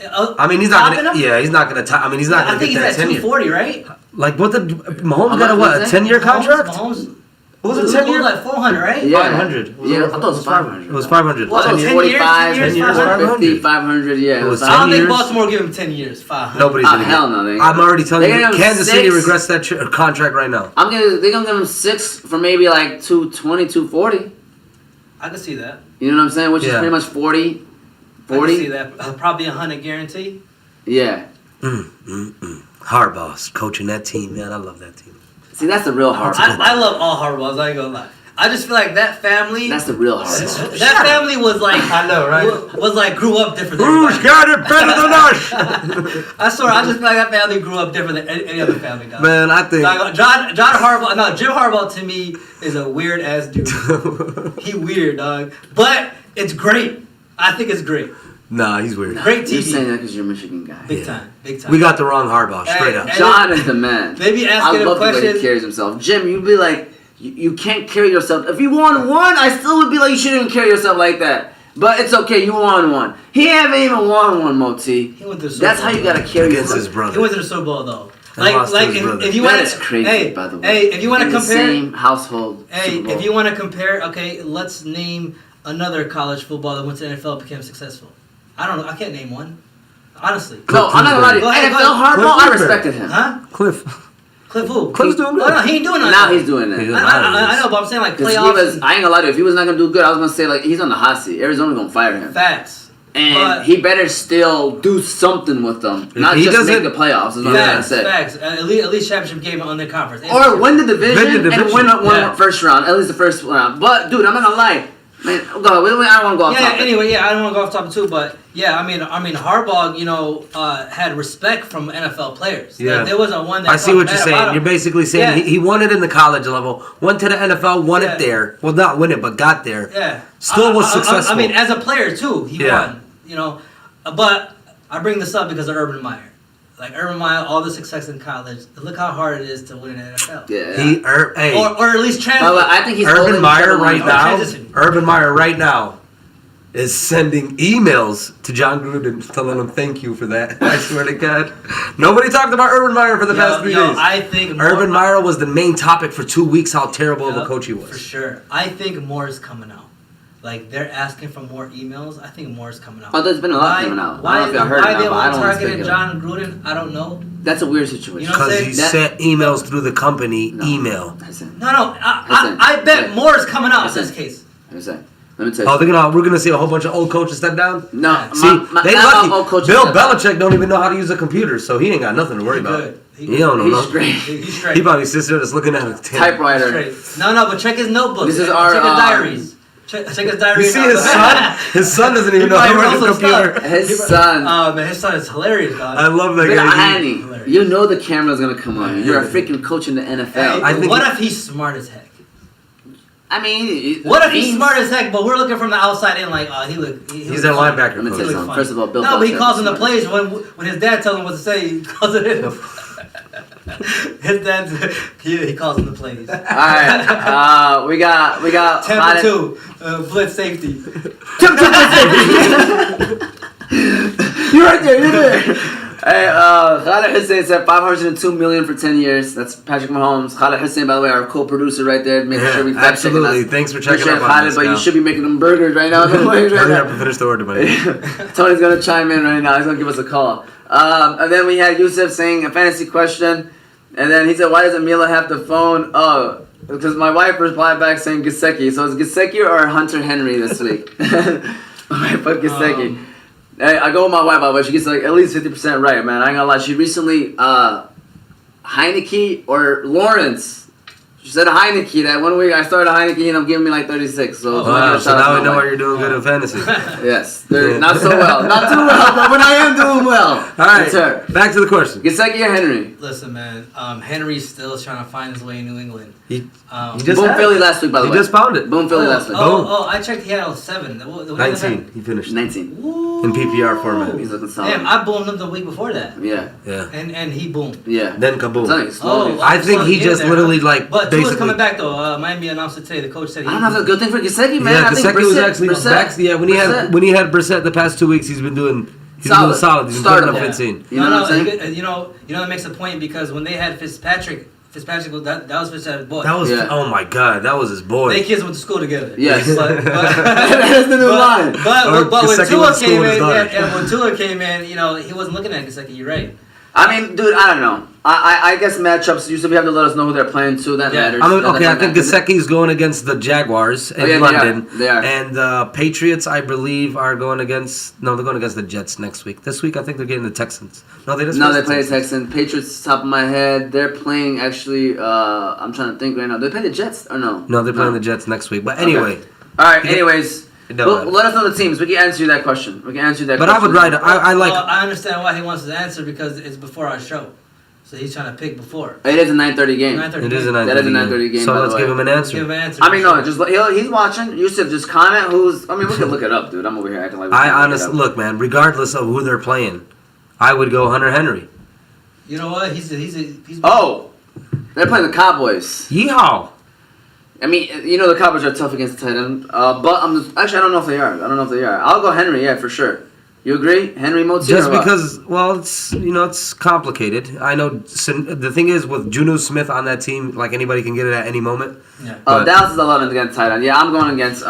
[SPEAKER 2] I mean, he's not
[SPEAKER 1] topping
[SPEAKER 2] gonna.
[SPEAKER 1] him?
[SPEAKER 2] Yeah, he's not gonna. I mean, he's not
[SPEAKER 1] I
[SPEAKER 2] gonna
[SPEAKER 1] think
[SPEAKER 2] get
[SPEAKER 1] he's
[SPEAKER 2] that
[SPEAKER 1] at
[SPEAKER 2] 10 year.
[SPEAKER 1] 240, right?
[SPEAKER 2] Like what? Mahomes
[SPEAKER 3] How
[SPEAKER 2] got a
[SPEAKER 3] much
[SPEAKER 2] what? A
[SPEAKER 3] is that?
[SPEAKER 2] 10-year contract?
[SPEAKER 1] Mahomes.
[SPEAKER 2] What was
[SPEAKER 1] It
[SPEAKER 2] it? 10
[SPEAKER 1] was
[SPEAKER 2] year?
[SPEAKER 1] like 400, right?
[SPEAKER 3] Yeah.
[SPEAKER 2] 500.
[SPEAKER 3] Yeah, I thought it was 500.
[SPEAKER 2] It was 500.
[SPEAKER 1] What?
[SPEAKER 3] I thought it was
[SPEAKER 1] 10 years,
[SPEAKER 3] 45,
[SPEAKER 1] 10 years,
[SPEAKER 3] 450, 500, yeah.
[SPEAKER 2] It was
[SPEAKER 1] I don't
[SPEAKER 2] 10
[SPEAKER 1] think
[SPEAKER 2] years?
[SPEAKER 1] Baltimore will give him 10 years. 500.
[SPEAKER 2] Nobody's gonna
[SPEAKER 3] hell
[SPEAKER 2] get.
[SPEAKER 3] no, they-
[SPEAKER 2] I'm already telling
[SPEAKER 3] They're
[SPEAKER 2] you,
[SPEAKER 3] gonna give him
[SPEAKER 2] Kansas City
[SPEAKER 3] 6.
[SPEAKER 2] regrets that contract right now.
[SPEAKER 3] They're going to give him 6 for maybe like 220, 240.
[SPEAKER 1] I can see that.
[SPEAKER 3] You know what I'm saying? Which is
[SPEAKER 2] Yeah.
[SPEAKER 3] pretty much 40.
[SPEAKER 1] I can
[SPEAKER 3] 40?
[SPEAKER 1] see that. Probably 100 guarantee.
[SPEAKER 3] Yeah.
[SPEAKER 2] Harbaugh's coaching that team, man. I love that team.
[SPEAKER 3] See, that's the real hard part.
[SPEAKER 1] I love all hardballs. I ain't gonna lie. I just feel like that family.
[SPEAKER 3] That's the real hard part.
[SPEAKER 1] That family was like.
[SPEAKER 2] I know, right?
[SPEAKER 1] Was like grew up different. Than
[SPEAKER 2] Who's
[SPEAKER 1] everybody.
[SPEAKER 2] got it better than us?
[SPEAKER 1] I swear, I just feel like that family grew up different than any other family. Guys.
[SPEAKER 2] Man, I think.
[SPEAKER 1] Like, John Harbaugh. No, Jim Harbaugh to me is a weird ass dude. He weird, dog. But it's great. I think it's great.
[SPEAKER 2] Nah, he's weird.
[SPEAKER 1] Great
[SPEAKER 3] You're
[SPEAKER 1] TV.
[SPEAKER 3] saying that because you're a Michigan guy.
[SPEAKER 1] Big time. Big time.
[SPEAKER 2] We got the wrong Harbaugh, straight up.
[SPEAKER 1] Hey,
[SPEAKER 3] John is the man.
[SPEAKER 1] They be
[SPEAKER 3] I
[SPEAKER 1] asking him
[SPEAKER 3] love the way he
[SPEAKER 1] questions.
[SPEAKER 3] carries himself. Jim, you'd be like, you can't carry yourself. If you won one, I still would be like, you shouldn't even carry yourself like that. But it's okay, you won one. He haven't even won one, Moti.
[SPEAKER 1] He went to the Super
[SPEAKER 3] That's how
[SPEAKER 1] Bowl.
[SPEAKER 3] you gotta carry
[SPEAKER 2] Against his
[SPEAKER 3] yourself.
[SPEAKER 2] brother.
[SPEAKER 1] He went to the Super Bowl though.
[SPEAKER 2] And lost to his brother.
[SPEAKER 1] If you
[SPEAKER 3] That
[SPEAKER 1] want
[SPEAKER 3] is crazy,
[SPEAKER 1] hey,
[SPEAKER 3] by the way.
[SPEAKER 1] Hey, if you want to
[SPEAKER 3] In the
[SPEAKER 1] compare,
[SPEAKER 3] same household.
[SPEAKER 1] hey,
[SPEAKER 3] Super Bowl.
[SPEAKER 1] if you want to compare, okay, let's name another college football that went to the NFL and became successful. I don't know. I can't name one. Honestly.
[SPEAKER 3] No, I'm not gonna lie to you.
[SPEAKER 1] Go ahead,
[SPEAKER 3] NFL
[SPEAKER 1] go ahead.
[SPEAKER 3] Harbaugh, I
[SPEAKER 2] Cliff
[SPEAKER 3] respected him.
[SPEAKER 1] Huh?
[SPEAKER 2] Cliff.
[SPEAKER 1] Cliff who?
[SPEAKER 2] Cliff's doing good.
[SPEAKER 1] Oh, no, he ain't doing nothing.
[SPEAKER 3] Now he's doing that.
[SPEAKER 2] He's-
[SPEAKER 1] I know, but I'm saying like
[SPEAKER 3] Because
[SPEAKER 1] playoffs.
[SPEAKER 3] I ain't gonna lie to you, if he was not gonna do good, I was gonna say like he's on the hot seat. Arizona gonna fire him.
[SPEAKER 1] Facts.
[SPEAKER 3] And
[SPEAKER 1] But-
[SPEAKER 3] he better still do something with them. Not
[SPEAKER 2] he
[SPEAKER 3] just make
[SPEAKER 2] doesn't-
[SPEAKER 3] the playoffs, is what I'm trying to
[SPEAKER 1] Facts.
[SPEAKER 3] say.
[SPEAKER 1] Facts. At least championship game on their conference.
[SPEAKER 3] Or win the division,
[SPEAKER 2] Win the
[SPEAKER 3] and
[SPEAKER 2] division.
[SPEAKER 3] win one
[SPEAKER 1] Yeah.
[SPEAKER 3] first round. At least the first round. But, dude, I'm not gonna lie. Man, go ahead. I don't want to go off
[SPEAKER 1] Yeah.
[SPEAKER 3] topic.
[SPEAKER 1] Anyway, I don't want to go off topic too, but yeah, I mean, Harbaugh, had respect from NFL players.
[SPEAKER 2] Yeah.
[SPEAKER 1] Like, there wasn't one that.
[SPEAKER 2] I see
[SPEAKER 1] talked
[SPEAKER 2] what you're
[SPEAKER 1] bad
[SPEAKER 2] saying.
[SPEAKER 1] about him.
[SPEAKER 2] You're basically saying
[SPEAKER 1] Yeah.
[SPEAKER 2] he won it in the college level, went to the NFL, won
[SPEAKER 1] Yeah.
[SPEAKER 2] it there. Well, not win it, but got there.
[SPEAKER 1] Yeah.
[SPEAKER 2] Still was successful.
[SPEAKER 1] I mean, as a player too, he
[SPEAKER 2] Yeah.
[SPEAKER 1] won. But I bring this up because of Urban Meyer. Like Urban Meyer, all the success in college. Look how hard it is to win in the NFL.
[SPEAKER 3] Yeah.
[SPEAKER 2] Hey,
[SPEAKER 1] Or at least
[SPEAKER 3] By the
[SPEAKER 1] translate.
[SPEAKER 3] way, I think he's
[SPEAKER 2] Urban
[SPEAKER 3] holding
[SPEAKER 2] Meyer
[SPEAKER 3] several
[SPEAKER 2] right
[SPEAKER 3] wins.
[SPEAKER 2] now.
[SPEAKER 1] transition.
[SPEAKER 2] Urban Meyer right now is sending emails to Jon Gruden telling him thank you for that. I swear to God, nobody talked about Urban Meyer for the past 3 days.
[SPEAKER 1] I think
[SPEAKER 2] Urban Meyer was the main topic for 2 weeks. How terrible of a coach he
[SPEAKER 1] For
[SPEAKER 2] was.
[SPEAKER 1] sure. I think more is coming out. Like they're asking for more emails. I think more is coming out.
[SPEAKER 3] Oh, there's been a lot coming out. I
[SPEAKER 1] Why,
[SPEAKER 3] don't know if y'all heard
[SPEAKER 1] why
[SPEAKER 3] it now,
[SPEAKER 1] they
[SPEAKER 3] but I
[SPEAKER 1] want
[SPEAKER 3] don't want to
[SPEAKER 1] targeted
[SPEAKER 3] speculate.
[SPEAKER 1] Jon Gruden? I don't know.
[SPEAKER 3] That's a weird situation.
[SPEAKER 1] You know what I'm
[SPEAKER 2] Because
[SPEAKER 1] saying?
[SPEAKER 2] he
[SPEAKER 3] That-
[SPEAKER 2] sent emails through the company
[SPEAKER 3] No.
[SPEAKER 2] email.
[SPEAKER 3] Listen.
[SPEAKER 1] No.
[SPEAKER 3] Listen.
[SPEAKER 1] I bet
[SPEAKER 3] Listen.
[SPEAKER 1] more is coming out in
[SPEAKER 3] Listen.
[SPEAKER 1] this case.
[SPEAKER 3] Listen. Let me tell you.
[SPEAKER 2] We're gonna see a whole bunch of old coaches step down.
[SPEAKER 3] No,
[SPEAKER 2] see, they
[SPEAKER 3] not
[SPEAKER 2] lucky.
[SPEAKER 3] old coaches
[SPEAKER 2] Bill
[SPEAKER 3] step down.
[SPEAKER 2] Belichick don't even know how to use a computer, so he ain't got nothing to worry about. He don't know.
[SPEAKER 3] He's straight.
[SPEAKER 1] He's straight.
[SPEAKER 2] He probably sits there just looking at a
[SPEAKER 3] Typewriter.
[SPEAKER 1] No, but check his notebook.
[SPEAKER 3] This is
[SPEAKER 1] check
[SPEAKER 3] our
[SPEAKER 1] his diaries. Check his diary.
[SPEAKER 2] You see his son? His son doesn't even know how to work a computer.
[SPEAKER 3] His son.
[SPEAKER 1] Oh man, his son is hilarious, dog.
[SPEAKER 2] I love that guy.
[SPEAKER 3] Annie, you know the camera's gonna come on you. You're a freaking coach in the NFL.
[SPEAKER 1] Hey, what if he's smart as heck?
[SPEAKER 3] I mean,
[SPEAKER 1] what if he's smart as heck, but we're looking from the outside in like,
[SPEAKER 2] he's their linebacker.
[SPEAKER 3] Let me tell you something. First of all, Bill.
[SPEAKER 1] No, but he calls in the plays when his dad tells him what to say. He calls it in. His dad, he calls in the plays.
[SPEAKER 3] All right, we got
[SPEAKER 1] 10-2, blitz safety.
[SPEAKER 3] You're right there. You're there. Hey, Khaled Hussein said $502 million for 10 years. That's Patrick Mahomes. Khaled Hussein, by the way, our co-producer right there, making sure we fact checking us.
[SPEAKER 2] Absolutely. Thanks for checking up on
[SPEAKER 3] Khaled,
[SPEAKER 2] this,
[SPEAKER 3] but you should be making them burgers right now.
[SPEAKER 2] Hurry up and finish the order, buddy.
[SPEAKER 3] Tony's gonna chime in right now. He's gonna give us a call. And then we had Yusuf saying a fantasy question, and then he said, "Why doesn't Mila have the phone?" Oh, because my wife replied back saying Gesicki. So is Gesicki or Hunter Henry this week? My wife put Gesicki. Hey, I go with my wife, by the way. She gets like at least 50% right, man. I ain't gonna lie. She recently, Heineke or Lawrence. She said Heineke. That 1 week I started Heineke and I'm giving me like 36. So,
[SPEAKER 2] so now we know why you're doing good in fantasy.
[SPEAKER 3] Yes, not so well. Not too well, but when I am doing well.
[SPEAKER 2] All right, back to the question.
[SPEAKER 3] Gesicki or Henry?
[SPEAKER 1] Listen, man. Henry's still trying to find his way in New England.
[SPEAKER 2] He just
[SPEAKER 3] boom Philly last week, by the way.
[SPEAKER 2] He just found it.
[SPEAKER 3] Boom Philly last week.
[SPEAKER 1] Oh, I checked. He had 7.
[SPEAKER 2] 19. He finished
[SPEAKER 3] 19
[SPEAKER 1] Woo.
[SPEAKER 2] in PPR format.
[SPEAKER 3] He's looking solid.
[SPEAKER 1] Damn, I boomed him the week before that.
[SPEAKER 3] Yeah.
[SPEAKER 1] And he boomed.
[SPEAKER 3] Yeah.
[SPEAKER 2] Then kaboom.
[SPEAKER 3] I
[SPEAKER 2] think he just literally like.
[SPEAKER 1] But
[SPEAKER 2] basically
[SPEAKER 1] Tua's coming back though. Miami announced it today. The coach said.
[SPEAKER 3] I don't know if that's a good thing for Gesicki, man.
[SPEAKER 2] Yeah,
[SPEAKER 3] I think
[SPEAKER 2] Gesicki was actually
[SPEAKER 3] Brissett.
[SPEAKER 2] Yeah, when he had Brissett the past 2 weeks, he's been doing solid. He's been putting up 15.
[SPEAKER 3] You know what I'm saying?
[SPEAKER 1] You know that makes a point because when they had Fitzpatrick that was Fitzpatrick's boy.
[SPEAKER 2] That was oh my god, that was his boy.
[SPEAKER 1] They kids went to school together.
[SPEAKER 3] Yes,
[SPEAKER 1] but
[SPEAKER 3] that's the new line.
[SPEAKER 1] But when Tua came in,
[SPEAKER 2] and
[SPEAKER 1] when Tua came in, he wasn't looking at Gesicki. You're right.
[SPEAKER 3] I mean, dude, I don't know. I guess matchups usually have to let us know who they're playing too. That matters.
[SPEAKER 2] I think Gesicki's going against the Jaguars in London.
[SPEAKER 3] They are.
[SPEAKER 2] And the Patriots, I believe, are going against. No, they're going against the Jets next week. This week, I think they're getting the Texans. No, they play
[SPEAKER 3] the Texans. Patriots, top of my head, they're playing actually. I'm trying to think right now. They play the Jets or no?
[SPEAKER 2] No, they're playing the Jets next week. But anyway.
[SPEAKER 3] Okay. All right. Anyways. Let us know the teams. We can answer you that question. But
[SPEAKER 2] I would write. I like.
[SPEAKER 1] I understand why he wants to answer because it's before our show, so he's trying to pick before.
[SPEAKER 3] It is a 9:30 game.
[SPEAKER 2] It is a 9:30 game. So let's give him an answer.
[SPEAKER 3] I mean, no, he's watching. Yusuf, just comment who's. I mean, we can look it up, dude. I'm over here acting like.
[SPEAKER 2] I honestly look, man. Regardless of who they're playing, I would go Hunter Henry.
[SPEAKER 1] You know what? He's.
[SPEAKER 3] Oh, they're playing the Cowboys.
[SPEAKER 2] Yeehaw.
[SPEAKER 3] I mean, the Cowboys are tough against the tight end. But I don't know if they are. I'll go Henry, yeah, for sure. You agree? Henry Moti?
[SPEAKER 2] Just because, well, it's complicated. I know the thing is with Juno Smith on that team, like anybody can get it at any moment.
[SPEAKER 3] Yeah. Dallas is 11th against tight end. Yeah, I'm going with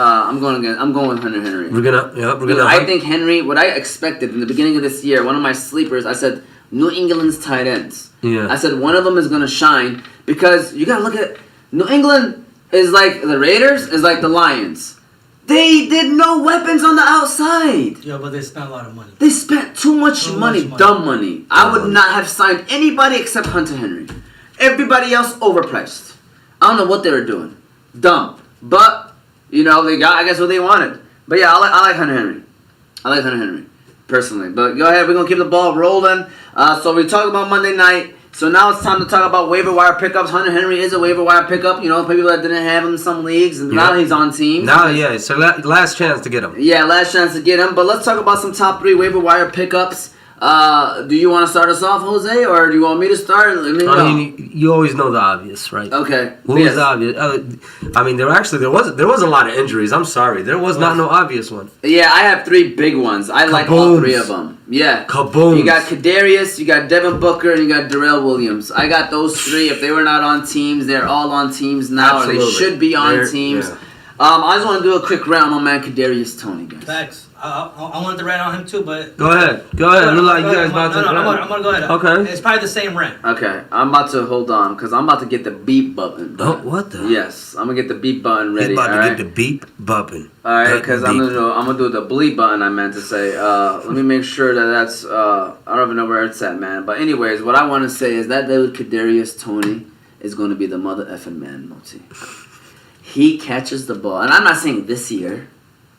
[SPEAKER 3] Hunter Henry.
[SPEAKER 2] We're gonna.
[SPEAKER 3] I think Henry. What I expected in the beginning of this year, one of my sleepers, I said New England's tight ends.
[SPEAKER 2] Yeah.
[SPEAKER 3] I said one of them is gonna shine because you gotta look at New England. Is like the Raiders, is like the Lions. They did no weapons on the outside.
[SPEAKER 1] Yeah, but they spent a lot of money.
[SPEAKER 3] They spent too much money, dumb money. I would not have signed anybody except Hunter Henry. Everybody else overpriced. I don't know what they were doing. Dumb. But, they got, I guess, what they wanted. But yeah, I like Hunter Henry. I like Hunter Henry, personally. But go ahead, we're going to keep the ball rolling. So we talked about Monday night. So now it's time to talk about waiver wire pickups. Hunter Henry is a waiver wire pickup. People that didn't have him in some leagues, and now he's on teams.
[SPEAKER 2] Now, yeah. So last chance to get him.
[SPEAKER 3] Yeah, last chance to get him. But let's talk about some top 3 waiver wire pickups. Do you want to start us off, Jose, or do you want me to start? Let me know.
[SPEAKER 2] I mean, you always know the obvious, right?
[SPEAKER 3] Okay.
[SPEAKER 2] What was the obvious? I mean, there was a lot of injuries. I'm sorry, there was not no obvious one.
[SPEAKER 3] Yeah, I have 3 big ones. I like all 3 of them. Yeah.
[SPEAKER 2] Kaboom.
[SPEAKER 3] You got Kadarius, you got Devin Booker, and you got Darrell Williams. I got those 3. If they were not on teams, they're all on teams now. Absolutely. Or they should be on teams. Yeah. I just want to do a quick round on man Kadarius Toney, guys.
[SPEAKER 1] Facts. I wanted to rant on him too, but
[SPEAKER 2] Go ahead. Look like you guys about to.
[SPEAKER 1] I'm gonna go ahead.
[SPEAKER 2] Okay.
[SPEAKER 1] It's probably the same rant.
[SPEAKER 3] Okay, I'm about to hold on because I'm about to get the beep button.
[SPEAKER 2] Oh, what the?
[SPEAKER 3] Yes, I'm gonna get the beep button ready.
[SPEAKER 2] He's about to
[SPEAKER 3] alright?
[SPEAKER 2] get the beep bumping.
[SPEAKER 3] All right, because I'm gonna do the bleep button. I meant to say. Let me make sure that's. I don't even know where it's at, man. But anyways, what I want to say is that dude Kadarius Toney is going to be the mother effing man, Moti. He catches the ball, and I'm not saying this year.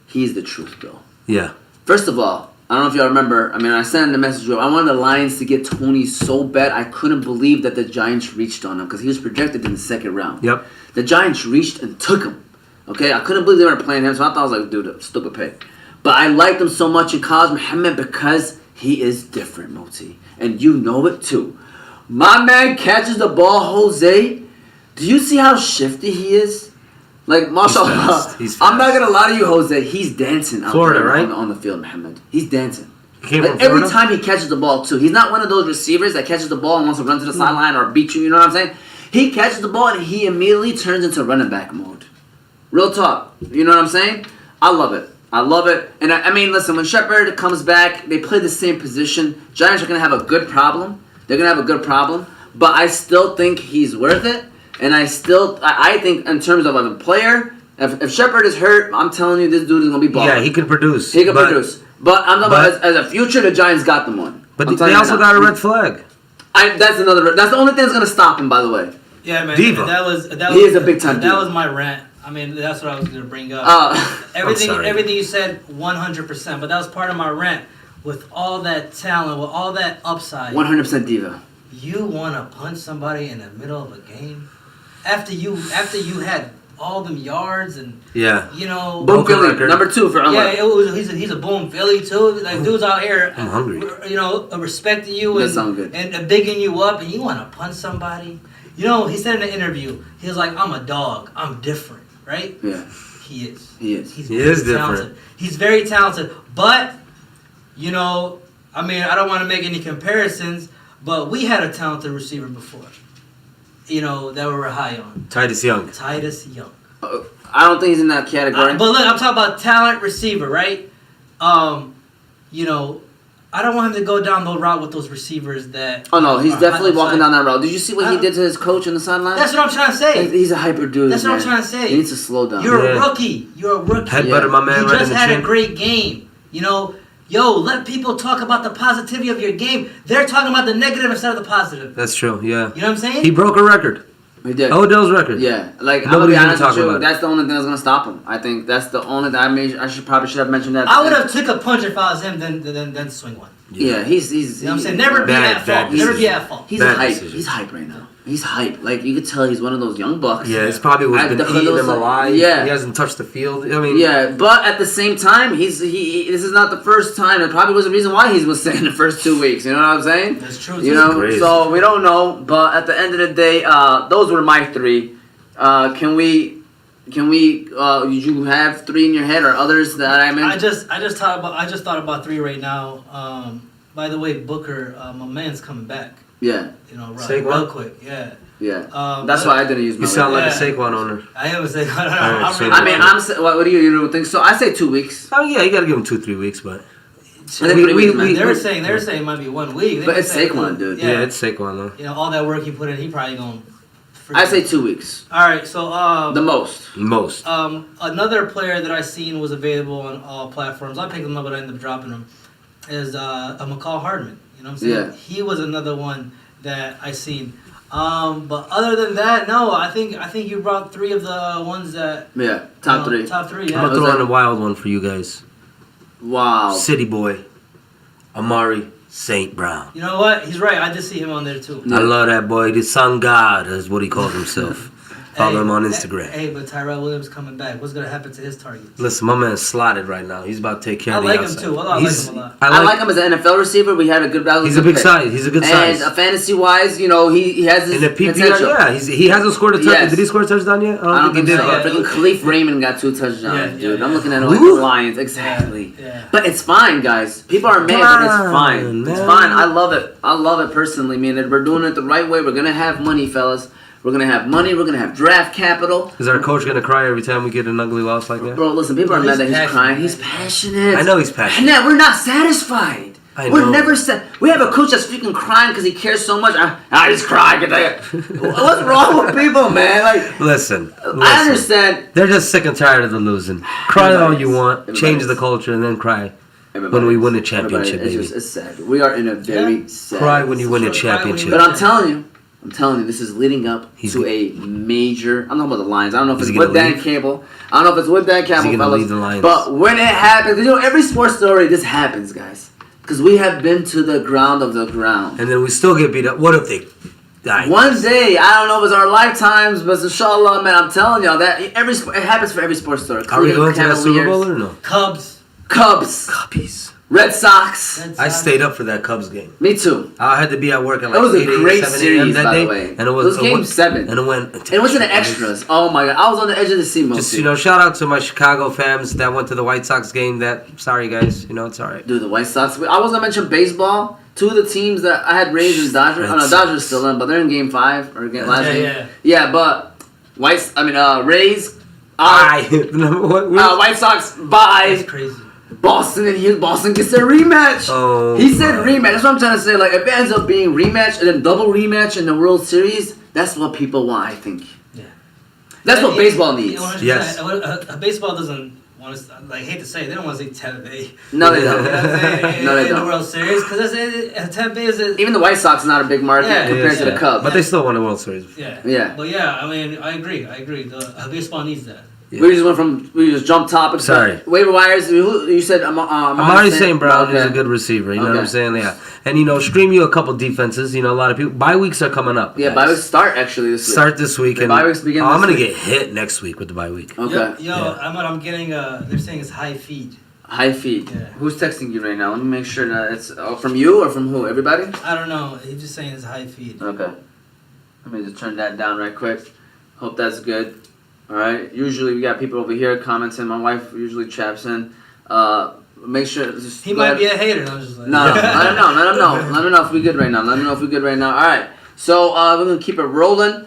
[SPEAKER 3] He's the truth, though.
[SPEAKER 2] Yeah.
[SPEAKER 3] First of all, I don't know if y'all remember. I mean, I sent the message. I wanted the Lions to get Toney so bad. I couldn't believe that the Giants reached on him because he was projected in the second round.
[SPEAKER 2] Yep.
[SPEAKER 3] The Giants reached and took him. Okay, I couldn't believe they weren't playing him, so I thought I was like, dude, a stupid pick. But I liked him so much in college, Muhammad, because he is different, Moti. And you know it too. My man catches the ball, Jose. Do you see how shifty he is? Like, mashallah.
[SPEAKER 2] He's fast.
[SPEAKER 3] I'm not going to lie to you, Jose. He's dancing out
[SPEAKER 2] Florida,
[SPEAKER 3] there
[SPEAKER 2] right?
[SPEAKER 3] on the field, Muhammad. He's dancing.
[SPEAKER 2] He came
[SPEAKER 3] Like,
[SPEAKER 2] from
[SPEAKER 3] every
[SPEAKER 2] Florida?
[SPEAKER 3] time he catches the ball, too. He's not one of those receivers that catches the ball and wants to run to the sideline or beat you, you know what I'm saying? He catches the ball and he immediately turns into running back mode. Real talk. You know what I'm saying? I love it. And I mean, listen, when Shepard comes back, they play the same position. Giants are going to have a good problem. But I still think he's worth it. And I think in terms of a player, if Shepard is hurt, I'm telling you, this dude is going to be balling.
[SPEAKER 2] Yeah, he can produce.
[SPEAKER 3] But I'm talking about as a future, the Giants got them one.
[SPEAKER 2] But they also got a red flag.
[SPEAKER 3] That's the only thing that's going to stop him, by the way.
[SPEAKER 1] Yeah, man.
[SPEAKER 2] Diva.
[SPEAKER 1] That
[SPEAKER 3] He is a big time
[SPEAKER 1] That
[SPEAKER 3] diva.
[SPEAKER 1] was my rant. I mean, that's what I was gonna bring up. Everything you said, 100%. But that was part of my rant. With all that talent, with all that upside,
[SPEAKER 3] 100% diva.
[SPEAKER 1] You want to punch somebody in the middle of a game after you had all them yards and you know.
[SPEAKER 3] Boom Philly, number 2 for Unlock.
[SPEAKER 1] Yeah, he's a boom Philly too. Like dudes out here,
[SPEAKER 2] I'm hungry.
[SPEAKER 1] You know, respecting you
[SPEAKER 3] That sound good.
[SPEAKER 1] and bigging you up, and you want to punch somebody. You know, he said in the interview, he was like, "I'm a dog. I'm different." Right?
[SPEAKER 3] Yeah.
[SPEAKER 1] He is.
[SPEAKER 3] He is.
[SPEAKER 1] He's
[SPEAKER 2] He is
[SPEAKER 1] talented.
[SPEAKER 2] different.
[SPEAKER 1] He's very talented. But, you know, I mean, I don't want to make any comparisons, but we had a talented receiver before. You know, that we were high on.
[SPEAKER 2] Titus Young.
[SPEAKER 3] I don't think he's in that category.
[SPEAKER 1] But look, I'm talking about talent receiver, right? You know, I don't want him to go down the route with those receivers that...
[SPEAKER 3] Oh, no, he's
[SPEAKER 1] are
[SPEAKER 3] definitely
[SPEAKER 1] high
[SPEAKER 3] walking
[SPEAKER 1] upside.
[SPEAKER 3] down that route. Did you see what he did to his coach on the sideline?
[SPEAKER 1] That's what I'm trying to say.
[SPEAKER 3] He's a hyper dude.
[SPEAKER 1] That's what I'm trying to say.
[SPEAKER 3] He needs to slow down.
[SPEAKER 1] You're a rookie.
[SPEAKER 2] Headbutted my man
[SPEAKER 1] You
[SPEAKER 2] right in
[SPEAKER 1] just
[SPEAKER 2] the
[SPEAKER 1] had
[SPEAKER 2] chin.
[SPEAKER 1] a great game. You know, yo, let people talk about the positivity of your game. They're talking about the negative instead of the positive.
[SPEAKER 2] That's true, yeah.
[SPEAKER 1] You know what I'm saying?
[SPEAKER 2] He broke a record.
[SPEAKER 3] He did.
[SPEAKER 2] Odell's record.
[SPEAKER 3] Yeah, like I'm gonna
[SPEAKER 2] Nobody's
[SPEAKER 3] be
[SPEAKER 2] gonna
[SPEAKER 3] honest
[SPEAKER 2] talk
[SPEAKER 3] with you,
[SPEAKER 2] about it.
[SPEAKER 3] that's the only thing that's gonna stop him. I think that's the only thing. I should have mentioned that.
[SPEAKER 1] I would have took a punch if I was him, then swing one.
[SPEAKER 3] Yeah, he's.
[SPEAKER 1] You know what I'm saying? Never be at fault. Never be at fault.
[SPEAKER 3] He's
[SPEAKER 2] Bad
[SPEAKER 3] hype.
[SPEAKER 2] decision.
[SPEAKER 3] He's hype right now. He's hype. Like you could tell, he's one of those young bucks.
[SPEAKER 2] Yeah, it's probably what's been eating him alive.
[SPEAKER 3] Yeah.
[SPEAKER 2] He hasn't touched the field. I mean,
[SPEAKER 3] Yeah, but at the same time, this is not the first time. It probably was the reason why he was sick in the first 2 weeks. You know what I'm saying?
[SPEAKER 1] That's true.
[SPEAKER 3] You know,
[SPEAKER 2] crazy.
[SPEAKER 3] so we don't know. But at the end of the day, those were my 3. Can we? Did you have 3 in your head or others that I mentioned?
[SPEAKER 1] I just thought about 3 right now. By the way, Booker, my man's coming back.
[SPEAKER 3] Yeah.
[SPEAKER 1] You know,
[SPEAKER 2] Saquon?
[SPEAKER 1] real quick. Yeah.
[SPEAKER 3] Yeah. That's why I didn't use my.
[SPEAKER 2] you sound like a
[SPEAKER 1] Yeah.
[SPEAKER 2] Saquon owner.
[SPEAKER 1] I am a Saquon.
[SPEAKER 2] I mean,
[SPEAKER 3] what do you think? So I say 2 weeks.
[SPEAKER 2] Oh yeah, you gotta give him 2-3 weeks, but
[SPEAKER 3] I think 3 weeks, man.
[SPEAKER 1] They were saying it might be 1 week. They
[SPEAKER 3] But
[SPEAKER 1] were
[SPEAKER 3] it's
[SPEAKER 1] saying,
[SPEAKER 3] Saquon, dude.
[SPEAKER 2] yeah, it's Saquon though.
[SPEAKER 1] You know, all that work he put in, he probably gonna.
[SPEAKER 3] I say 2 weeks.
[SPEAKER 1] All right, so
[SPEAKER 3] The most.
[SPEAKER 2] Most.
[SPEAKER 1] another player that I seen was available on all platforms. I picked him up, but I ended up dropping him. Is a McCall Hardman. You know what I'm saying?
[SPEAKER 3] Yeah.
[SPEAKER 1] He was another one that I seen. But other than that, no. I think you brought 3 of the ones that.
[SPEAKER 3] Yeah. Top 3.
[SPEAKER 1] Top 3.
[SPEAKER 2] I'm
[SPEAKER 1] Yeah.
[SPEAKER 2] gonna throw in a wild one for you guys.
[SPEAKER 3] Wow.
[SPEAKER 2] City boy, Amari St. Brown.
[SPEAKER 1] You know what? He's right. I did see him on there too.
[SPEAKER 3] Yeah.
[SPEAKER 2] I love that boy. The sun god is what he calls himself. Follow him on Instagram.
[SPEAKER 1] Hey, but Tyrell Williams coming back. What's gonna happen to his targets?
[SPEAKER 2] Listen, my man's slotted right now. He's about to take care
[SPEAKER 1] I
[SPEAKER 2] of the
[SPEAKER 1] like him
[SPEAKER 2] outside.
[SPEAKER 1] too. I like him a lot.
[SPEAKER 3] I like him as an NFL receiver. We had a good balance.
[SPEAKER 2] He's a big size. He's a good size.
[SPEAKER 3] And fantasy wise, you know, he has his
[SPEAKER 2] In the PPR,
[SPEAKER 3] potential.
[SPEAKER 2] yeah, he hasn't scored a touchdown.
[SPEAKER 3] Yes.
[SPEAKER 2] Did he score a touchdown yet? I don't think he did.
[SPEAKER 3] so.
[SPEAKER 2] but-
[SPEAKER 3] Freaking Khalif Raymond got 2 touchdowns,
[SPEAKER 1] Yeah,
[SPEAKER 3] dude.
[SPEAKER 1] yeah,
[SPEAKER 3] I'm
[SPEAKER 1] yeah.
[SPEAKER 3] looking at it like
[SPEAKER 2] Who?
[SPEAKER 3] the Lions. Exactly.
[SPEAKER 1] Yeah.
[SPEAKER 3] But it's fine, guys. People are mad,
[SPEAKER 2] Come
[SPEAKER 3] but it's
[SPEAKER 2] on,
[SPEAKER 3] fine. It's
[SPEAKER 2] man.
[SPEAKER 3] fine. I love it. I love it personally, man. We're doing it the right way. We're going to have money, fellas. We're going to have money. We're going to have draft capital.
[SPEAKER 2] Is our coach gonna cry every time we get an ugly loss like that?
[SPEAKER 3] Bro, listen, people are mad that he's
[SPEAKER 1] passionate.
[SPEAKER 3] crying. He's passionate.
[SPEAKER 2] I know he's passionate.
[SPEAKER 3] And we're not satisfied.
[SPEAKER 2] I
[SPEAKER 3] We're
[SPEAKER 2] know.
[SPEAKER 3] never We have a coach that's freaking crying because he cares so much. I just cry. What's wrong with people, man? Like,
[SPEAKER 2] Listen.
[SPEAKER 3] I understand.
[SPEAKER 2] They're just sick and tired of the losing. Cry all you want,
[SPEAKER 3] Everybody
[SPEAKER 2] change
[SPEAKER 3] is.
[SPEAKER 2] the culture, and then cry
[SPEAKER 3] Everybody
[SPEAKER 2] when we
[SPEAKER 3] is.
[SPEAKER 2] win a championship,
[SPEAKER 3] Everybody
[SPEAKER 2] baby.
[SPEAKER 3] is. It's sad. We are in a very sad.
[SPEAKER 2] Cry when you win a
[SPEAKER 1] Sure, cry when you
[SPEAKER 2] championship.
[SPEAKER 3] But I'm telling you, this is leading up
[SPEAKER 2] He's
[SPEAKER 3] to
[SPEAKER 2] go-
[SPEAKER 3] a major. I'm talking about the Lions. I don't know if
[SPEAKER 2] Is
[SPEAKER 3] it's
[SPEAKER 2] he
[SPEAKER 3] with
[SPEAKER 2] gonna
[SPEAKER 3] Dan
[SPEAKER 2] leave?
[SPEAKER 3] Cable. I don't know if it's with Dan Cable,
[SPEAKER 2] he gonna
[SPEAKER 3] fellas.
[SPEAKER 2] leave the Lions?
[SPEAKER 3] But when it happens, every sports story, this happens, guys. Because we have been to the ground of the ground.
[SPEAKER 2] And then we still get beat up. What if they die?
[SPEAKER 3] One day, I don't know if it's our lifetimes, but inshallah, man, I'm telling y'all that it happens for every sports story.
[SPEAKER 2] Are we going to that Super Bowl
[SPEAKER 3] Cavaliers,
[SPEAKER 2] or no?
[SPEAKER 1] Cubs.
[SPEAKER 3] Cubs,
[SPEAKER 2] Cubbies.
[SPEAKER 3] Red Sox.
[SPEAKER 1] Red
[SPEAKER 2] I
[SPEAKER 1] Sox.
[SPEAKER 2] stayed up for that Cubs game.
[SPEAKER 3] Me too.
[SPEAKER 2] I had to be at work at
[SPEAKER 3] That
[SPEAKER 2] like
[SPEAKER 3] was a
[SPEAKER 2] 8
[SPEAKER 3] great
[SPEAKER 2] 7
[SPEAKER 3] series,
[SPEAKER 2] that
[SPEAKER 3] by
[SPEAKER 2] day.
[SPEAKER 3] the way.
[SPEAKER 2] And it
[SPEAKER 3] was game
[SPEAKER 2] went-
[SPEAKER 3] 7.
[SPEAKER 2] And it went.
[SPEAKER 3] And it was in the extras. Oh my god, I was on the edge of the seat most.
[SPEAKER 2] Just shout out to my Chicago fans that went to the White Sox game. Sorry guys, it's all right.
[SPEAKER 3] Dude, the White Sox. I was gonna mention baseball. Two of the teams that I had Rays and Dodgers. Oh no,
[SPEAKER 2] Red
[SPEAKER 3] Dodgers
[SPEAKER 2] Sox.
[SPEAKER 3] still in, but they're in Game 5 or last
[SPEAKER 1] Yeah,
[SPEAKER 3] game.
[SPEAKER 1] yeah.
[SPEAKER 3] Yeah, but Rays.
[SPEAKER 2] Bye. What?
[SPEAKER 3] White Sox.
[SPEAKER 1] That's
[SPEAKER 3] Bye.
[SPEAKER 1] crazy.
[SPEAKER 3] Boston gets their rematch.
[SPEAKER 2] Oh,
[SPEAKER 3] He said
[SPEAKER 2] my.
[SPEAKER 3] rematch. That's what I'm trying to say. Like, if it ends up being rematch and then double rematch in the World Series, that's what people want, I think.
[SPEAKER 1] Yeah.
[SPEAKER 3] That's what baseball needs.
[SPEAKER 1] 100%.
[SPEAKER 2] Yes.
[SPEAKER 1] Baseball doesn't want to. I hate to say it, they don't want to say Tampa Bay.
[SPEAKER 3] No, they
[SPEAKER 1] You know
[SPEAKER 3] don't.
[SPEAKER 1] what I'm saying?
[SPEAKER 3] No, they
[SPEAKER 1] in the
[SPEAKER 3] don't.
[SPEAKER 1] World Series because Tampa Bay is a,
[SPEAKER 3] Even the White Sox is not a big market
[SPEAKER 1] Yeah,
[SPEAKER 3] compared to the
[SPEAKER 2] yeah.
[SPEAKER 3] Cubs.
[SPEAKER 2] But they still won the World Series.
[SPEAKER 1] yeah.
[SPEAKER 3] Yeah.
[SPEAKER 1] But yeah, I mean, I agree. Baseball needs that.
[SPEAKER 2] Yeah.
[SPEAKER 3] We just jumped topics.
[SPEAKER 2] Sorry.
[SPEAKER 3] Waiver wires. You said
[SPEAKER 2] Amari St. Brown is a
[SPEAKER 3] Okay.
[SPEAKER 2] good receiver. You know what I'm
[SPEAKER 3] Okay.
[SPEAKER 2] saying? Yeah. And stream you a couple defenses. A lot of people. Bye weeks are coming up.
[SPEAKER 3] Yeah,
[SPEAKER 2] guys.
[SPEAKER 3] bye weeks start actually this week.
[SPEAKER 2] Start this week.
[SPEAKER 3] The
[SPEAKER 2] And
[SPEAKER 3] bye weeks begin
[SPEAKER 2] I'm
[SPEAKER 3] this
[SPEAKER 2] gonna
[SPEAKER 3] week.
[SPEAKER 2] get hit next week with the bye week.
[SPEAKER 3] Okay.
[SPEAKER 1] Yo,
[SPEAKER 2] Yeah.
[SPEAKER 1] I'm getting they're saying it's high feed.
[SPEAKER 3] High feed.
[SPEAKER 1] Yeah.
[SPEAKER 3] Who's texting you right now? Let me make sure that it's from you or from who? Everybody?
[SPEAKER 1] I don't know. He's just saying it's high feed.
[SPEAKER 3] Okay. Let me just turn that down right quick. Hope that's good. All right. Usually we got people over here commenting. My wife usually chaps in. Make sure. Just
[SPEAKER 1] He
[SPEAKER 3] go
[SPEAKER 1] might
[SPEAKER 3] ahead.
[SPEAKER 1] be a hater. I'm just like,
[SPEAKER 3] No, let him know. Let him know if we're good right now. All right. So we're gonna keep it rolling.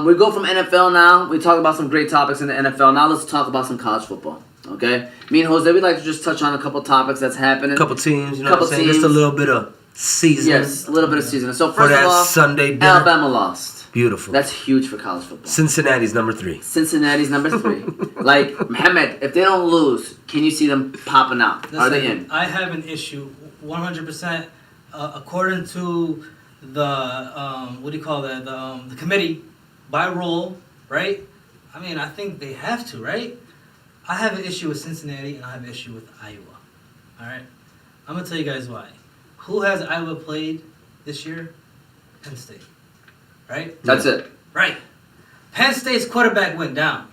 [SPEAKER 3] We go from NFL now. We talk about some great topics in the NFL. Now let's talk about some college football. Okay. Me and Jose, we'd like to just touch on a couple topics that's happening.
[SPEAKER 2] Couple teams.
[SPEAKER 3] Couple
[SPEAKER 2] what I'm saying?
[SPEAKER 3] teams.
[SPEAKER 2] Just a little bit of season.
[SPEAKER 3] Yes, a little bit of season. So
[SPEAKER 2] For
[SPEAKER 3] first
[SPEAKER 2] that
[SPEAKER 3] of all,
[SPEAKER 2] Sunday dinner.
[SPEAKER 3] Alabama lost.
[SPEAKER 2] Beautiful.
[SPEAKER 3] That's huge for college football.
[SPEAKER 2] Cincinnati's number 3.
[SPEAKER 3] Cincinnati's number 3. Like, Mohammed, if they don't lose, can you see them popping out? Are they
[SPEAKER 1] Listen,
[SPEAKER 3] in?
[SPEAKER 1] I have an issue, 100%. According to the what do you call that? The committee, by rule, right? I mean, I think they have to, right? I have an issue with Cincinnati and I have an issue with Iowa. All right, I'm gonna tell you guys why. Who has Iowa played this year? Penn State, right?
[SPEAKER 3] That's it.
[SPEAKER 1] Right. Penn State's quarterback went down.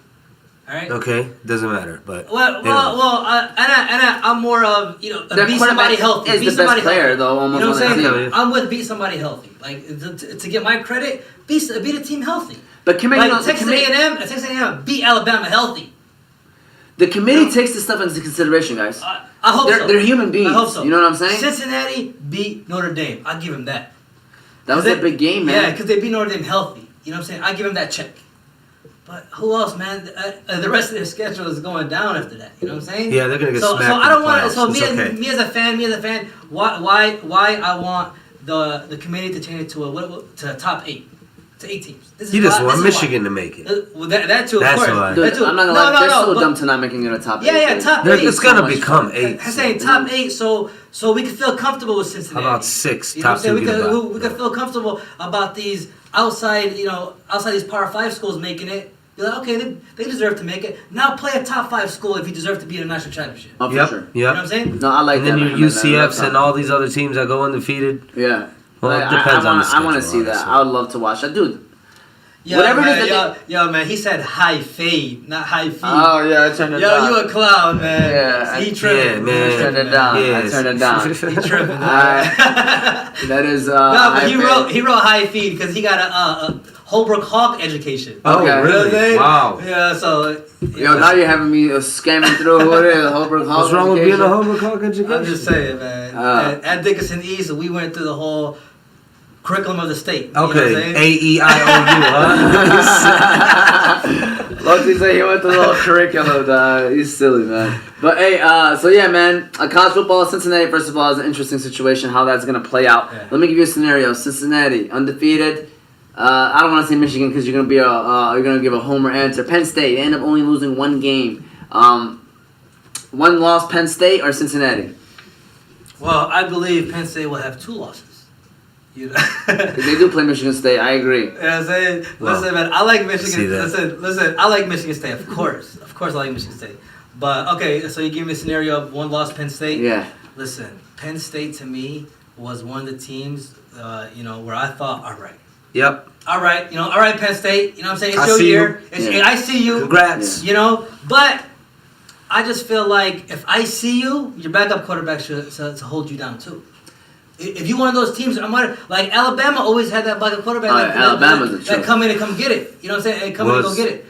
[SPEAKER 1] All right.
[SPEAKER 2] Okay, doesn't matter, but
[SPEAKER 1] I'm more of
[SPEAKER 3] Their
[SPEAKER 1] beat
[SPEAKER 3] quarterback
[SPEAKER 1] somebody healthy.
[SPEAKER 3] is
[SPEAKER 1] beat
[SPEAKER 3] the
[SPEAKER 1] somebody
[SPEAKER 3] best player,
[SPEAKER 1] healthy.
[SPEAKER 3] though, almost
[SPEAKER 1] You know what
[SPEAKER 3] on
[SPEAKER 1] I'm
[SPEAKER 3] that
[SPEAKER 1] saying?
[SPEAKER 2] team.
[SPEAKER 1] I'm with beat somebody healthy. Like to get my credit, beat a team healthy.
[SPEAKER 3] But committee,
[SPEAKER 1] Like Texas A&M beat Alabama healthy.
[SPEAKER 3] the committee takes this stuff into consideration, guys.
[SPEAKER 1] I hope so.
[SPEAKER 3] They're human beings.
[SPEAKER 1] I hope so.
[SPEAKER 3] You know what I'm saying?
[SPEAKER 1] Cincinnati beat Notre Dame. I'll give him that.
[SPEAKER 3] That was a big game,
[SPEAKER 1] Yeah,
[SPEAKER 3] man.
[SPEAKER 1] because they beat Notre Dame healthy. You know what I'm saying? I give him that check. But who else, man? The rest of their schedule is going down after that. You know what I'm saying?
[SPEAKER 2] Yeah, they're gonna get
[SPEAKER 1] so
[SPEAKER 2] smacked
[SPEAKER 1] I
[SPEAKER 2] in
[SPEAKER 1] don't
[SPEAKER 2] the
[SPEAKER 1] want
[SPEAKER 2] playoffs.
[SPEAKER 1] to. So
[SPEAKER 2] It's okay.
[SPEAKER 1] me as a fan, why I want the committee to change it to a top 8, to 8 teams. This is
[SPEAKER 2] You just
[SPEAKER 1] why-
[SPEAKER 2] want
[SPEAKER 1] this is why.
[SPEAKER 2] Michigan to make it.
[SPEAKER 1] Well, that too, of
[SPEAKER 2] That's
[SPEAKER 1] course.
[SPEAKER 2] why.
[SPEAKER 3] Dude,
[SPEAKER 1] That too.
[SPEAKER 3] I'm not gonna lie. They're so
[SPEAKER 1] but-
[SPEAKER 3] dumb to not making it a top 8.
[SPEAKER 1] Yeah,
[SPEAKER 3] dude.
[SPEAKER 1] top
[SPEAKER 2] They're-
[SPEAKER 1] 8.
[SPEAKER 2] It's gonna
[SPEAKER 3] so much
[SPEAKER 2] become
[SPEAKER 3] fun.
[SPEAKER 2] 8.
[SPEAKER 1] I'm saying top 8, so we can feel comfortable with
[SPEAKER 2] How
[SPEAKER 1] Cincinnati.
[SPEAKER 2] about 6?
[SPEAKER 1] You know what I'm
[SPEAKER 2] Top
[SPEAKER 1] saying?
[SPEAKER 2] 2
[SPEAKER 1] We
[SPEAKER 2] get
[SPEAKER 1] could,
[SPEAKER 2] about.
[SPEAKER 1] we could feel comfortable about these outside these Power 5 schools making it. Be like, okay, they deserve to make it. Now play a top 5 school if you deserve to be in a national championship.
[SPEAKER 3] Oh, for
[SPEAKER 2] Yep,
[SPEAKER 3] sure.
[SPEAKER 1] You know what
[SPEAKER 2] yep.
[SPEAKER 1] I'm saying?
[SPEAKER 3] No, I like
[SPEAKER 2] And
[SPEAKER 3] that.
[SPEAKER 2] then your
[SPEAKER 3] Mohammed.
[SPEAKER 2] UCFs
[SPEAKER 3] That's
[SPEAKER 2] and all these other teams that go undefeated.
[SPEAKER 3] Yeah.
[SPEAKER 2] Well, it
[SPEAKER 3] Like,
[SPEAKER 2] depends on the
[SPEAKER 3] I want to
[SPEAKER 2] schedule,
[SPEAKER 3] see that.
[SPEAKER 2] honestly.
[SPEAKER 3] I would love to watch that. Dude,
[SPEAKER 1] Yo,
[SPEAKER 3] Whatever it
[SPEAKER 1] man,
[SPEAKER 3] is that
[SPEAKER 1] yo, man, he said high fade, not high feed.
[SPEAKER 3] oh, yeah, I turned it
[SPEAKER 1] Yo,
[SPEAKER 3] down.
[SPEAKER 1] you a clown, man.
[SPEAKER 3] Yeah,
[SPEAKER 1] He tripping.
[SPEAKER 2] yeah, man.
[SPEAKER 3] I turned it down.
[SPEAKER 2] Yes.
[SPEAKER 3] I turned it down.
[SPEAKER 1] He tripping. man.
[SPEAKER 3] That is,
[SPEAKER 1] No, but
[SPEAKER 3] high
[SPEAKER 1] he
[SPEAKER 3] fade.
[SPEAKER 1] wrote high feed because he got a Holbrook Hawk education.
[SPEAKER 2] Oh,
[SPEAKER 3] Okay.
[SPEAKER 1] You know what I'm
[SPEAKER 2] really?
[SPEAKER 1] saying?
[SPEAKER 2] Wow.
[SPEAKER 1] Yeah, so.
[SPEAKER 3] Yo, now you're having me scamming through who it is. Holbrook Hall.
[SPEAKER 2] What's wrong with being a Holbrook Hawk education?
[SPEAKER 1] I'm just saying, man.
[SPEAKER 3] Uh.
[SPEAKER 1] At Dickinson East, we went through the whole curriculum of the state. You know what I'm
[SPEAKER 2] Okay,
[SPEAKER 1] saying?
[SPEAKER 2] AEIOU, huh?
[SPEAKER 3] Loki said he went to the little curriculum. He's silly, man. But hey, so yeah, man. College football, Cincinnati. First of all, is an interesting situation. How that's gonna play out.
[SPEAKER 1] Yeah.
[SPEAKER 3] Let me give you a scenario. Cincinnati undefeated. I don't want to say Michigan because you're gonna be you're gonna give a homer answer. Penn State. They end up only losing one game. One loss. Penn State or Cincinnati.
[SPEAKER 1] Well, I believe Penn State will have 2 losses. You know?
[SPEAKER 3] They do play Michigan State. I agree.
[SPEAKER 1] You know what I'm saying?
[SPEAKER 2] Well,
[SPEAKER 1] listen, man, I like
[SPEAKER 2] see
[SPEAKER 1] Michigan.
[SPEAKER 2] that.
[SPEAKER 1] Listen, I like Michigan State, of course. Of course I like Michigan State. But, okay, so you give me a scenario of 1 loss Penn State.
[SPEAKER 3] Yeah.
[SPEAKER 1] Listen, Penn State to me was one of the teams, where I thought, all right.
[SPEAKER 2] Yep.
[SPEAKER 1] All right, all right, Penn State. You know what I'm saying? It's
[SPEAKER 2] I
[SPEAKER 1] your
[SPEAKER 2] see
[SPEAKER 1] year.
[SPEAKER 3] you.
[SPEAKER 1] I see you.
[SPEAKER 2] Congrats.
[SPEAKER 1] But I just feel like if I see you, your backup quarterback should to hold you down too. If you one of those teams, like Alabama always had that backup quarterback that come in and come get it. You know what I'm saying? And come in and go get it.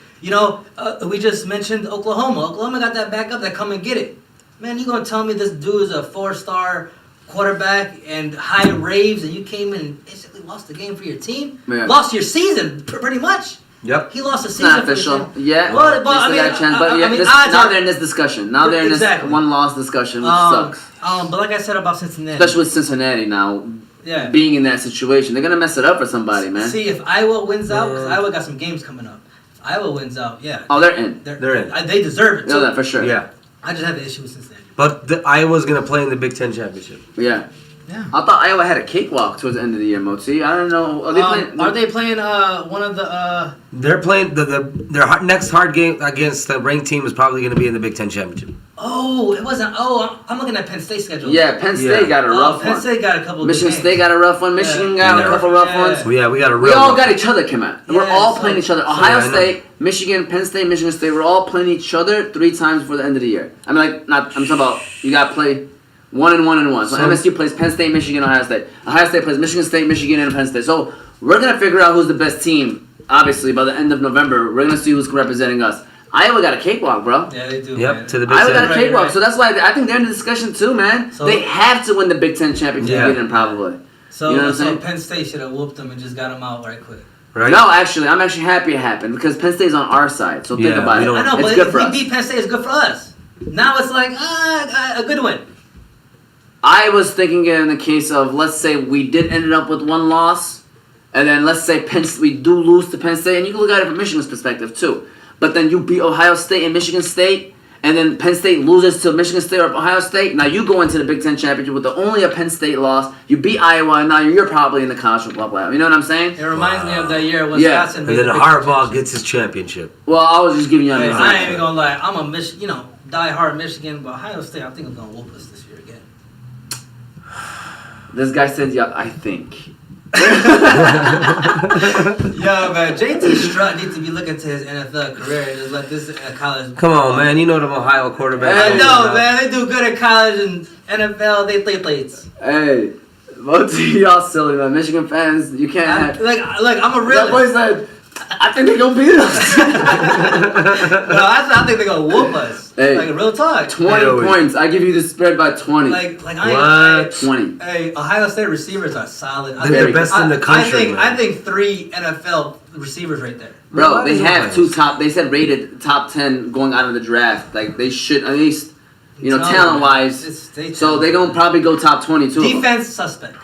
[SPEAKER 1] We just mentioned Oklahoma. Oklahoma got that backup that come and get it. Man, you gonna tell me this dude is a 4-star quarterback and high raves, and you came in and basically lost the game for your team?
[SPEAKER 3] Yeah.
[SPEAKER 1] Lost your season, pretty much.
[SPEAKER 2] Yep.
[SPEAKER 1] He lost the
[SPEAKER 3] It's
[SPEAKER 1] season.
[SPEAKER 3] not official. Yeah.
[SPEAKER 1] Well, but,
[SPEAKER 3] they still got a chance. But now they're in this discussion. Now they're in this one-loss discussion, which sucks.
[SPEAKER 1] But like I said about Cincinnati.
[SPEAKER 3] Especially with Cincinnati now being in that situation. They're going to mess it up for somebody, man.
[SPEAKER 1] See, if Iowa wins out, because Iowa got some games coming up. If Iowa wins out, yeah.
[SPEAKER 3] Oh, they're in.
[SPEAKER 2] They're in.
[SPEAKER 1] They deserve it, too.
[SPEAKER 3] You know that for sure.
[SPEAKER 2] Yeah.
[SPEAKER 1] I just have an issue with Cincinnati.
[SPEAKER 2] But Iowa's going to play in the Big Ten Championship.
[SPEAKER 3] Yeah.
[SPEAKER 1] Yeah.
[SPEAKER 3] I thought Iowa had a cakewalk towards the end of the year, Moti. I don't know.
[SPEAKER 1] Are they playing one of the...
[SPEAKER 2] They're playing their next hard game against the ranked team is probably going to be in the Big Ten Championship.
[SPEAKER 1] Oh, it wasn't... Oh, I'm looking at Penn State schedule.
[SPEAKER 3] Yeah, Penn State got a rough one.
[SPEAKER 1] Penn State got a couple
[SPEAKER 3] Michigan
[SPEAKER 1] good
[SPEAKER 3] State got a rough one. Michigan got a couple rough ones.
[SPEAKER 2] Well, yeah, we got a real
[SPEAKER 3] We all
[SPEAKER 2] rough
[SPEAKER 3] got
[SPEAKER 2] one.
[SPEAKER 3] each other, Kim. We're all playing each other. Ohio
[SPEAKER 2] I know.
[SPEAKER 3] State, Michigan, Penn State, Michigan State. We're all playing each other 3 times before the end of the year. I'm talking about you got to play 1 and 1 and 1. So MSU plays Penn State, Michigan, Ohio State. Ohio State plays Michigan State, Michigan, and Penn State. So we're going to figure out who's the best team, obviously, by the end of November. We're going to see who's representing us. Iowa got a cakewalk, bro.
[SPEAKER 1] Yeah, they do,
[SPEAKER 2] Yep,
[SPEAKER 1] man.
[SPEAKER 2] to the Big
[SPEAKER 3] Iowa
[SPEAKER 2] Ten.
[SPEAKER 3] got a cakewalk.
[SPEAKER 1] Right.
[SPEAKER 3] So that's why I think they're in the discussion too, man.
[SPEAKER 1] So-
[SPEAKER 3] they have to win the Big Ten championship again, probably.
[SPEAKER 1] So,
[SPEAKER 3] you know what I'm saying?
[SPEAKER 1] Penn State should have whooped them and just got them out right quick.
[SPEAKER 2] Right?
[SPEAKER 3] No, actually, I'm actually happy it happened because Penn State's on our side. So think
[SPEAKER 2] Yeah,
[SPEAKER 3] about
[SPEAKER 2] we
[SPEAKER 3] it.
[SPEAKER 2] don't-
[SPEAKER 1] I know,
[SPEAKER 3] It's
[SPEAKER 1] but
[SPEAKER 3] good
[SPEAKER 1] if
[SPEAKER 3] for
[SPEAKER 1] we
[SPEAKER 3] us.
[SPEAKER 1] beat Penn State, it's good for us. Now it's like, a good win.
[SPEAKER 3] I was thinking in the case of, let's say we did end up with 1 loss, and then let's say we do lose to Penn State, and you can look at it from Michigan's perspective too. But then you beat Ohio State and Michigan State, and then Penn State loses to Michigan State or Ohio State. Now you go into the Big Ten championship with only a Penn State loss. You beat Iowa, and now you're probably in the college football playoff. You know what I'm saying?
[SPEAKER 1] It reminds me of that year when
[SPEAKER 3] Yeah.
[SPEAKER 1] Wisconsin
[SPEAKER 2] And
[SPEAKER 1] beat
[SPEAKER 2] then
[SPEAKER 1] the Big
[SPEAKER 2] Harbaugh
[SPEAKER 1] Ten
[SPEAKER 2] gets his championship.
[SPEAKER 3] Well, I was just giving you an
[SPEAKER 1] Hey,
[SPEAKER 3] example.
[SPEAKER 1] I ain't even gonna lie. I'm a die-hard Michigan, but Ohio State, I think I'm gonna whoop us this year again.
[SPEAKER 3] This guy said, yeah, I think.
[SPEAKER 1] Yo, man, JT Strut needs to be looking to his NFL career and just let this college.
[SPEAKER 2] Come on, man. You know them Ohio quarterbacks.
[SPEAKER 1] I know, man. They do good at college and NFL. They play plates.
[SPEAKER 3] Hey, both of y'all silly, man. Michigan fans, you can't have...
[SPEAKER 1] Look, I'm a
[SPEAKER 3] That boy
[SPEAKER 1] realist.
[SPEAKER 3] said, I think they're going to beat us.
[SPEAKER 1] No, I think they're gonna whoop us.
[SPEAKER 3] Hey.
[SPEAKER 1] Like real talk.
[SPEAKER 3] 20 points. I give you the spread by 20.
[SPEAKER 1] Like
[SPEAKER 3] 20.
[SPEAKER 1] Hey, Ohio State receivers are solid.
[SPEAKER 2] They're the best in the country,
[SPEAKER 1] I think 3 NFL receivers right there.
[SPEAKER 3] Bro, they have 2 top... They said rated top 10 going out of the draft. Like, they should at least... talent-wise. So they're going to probably go top 22.
[SPEAKER 1] Defense suspect.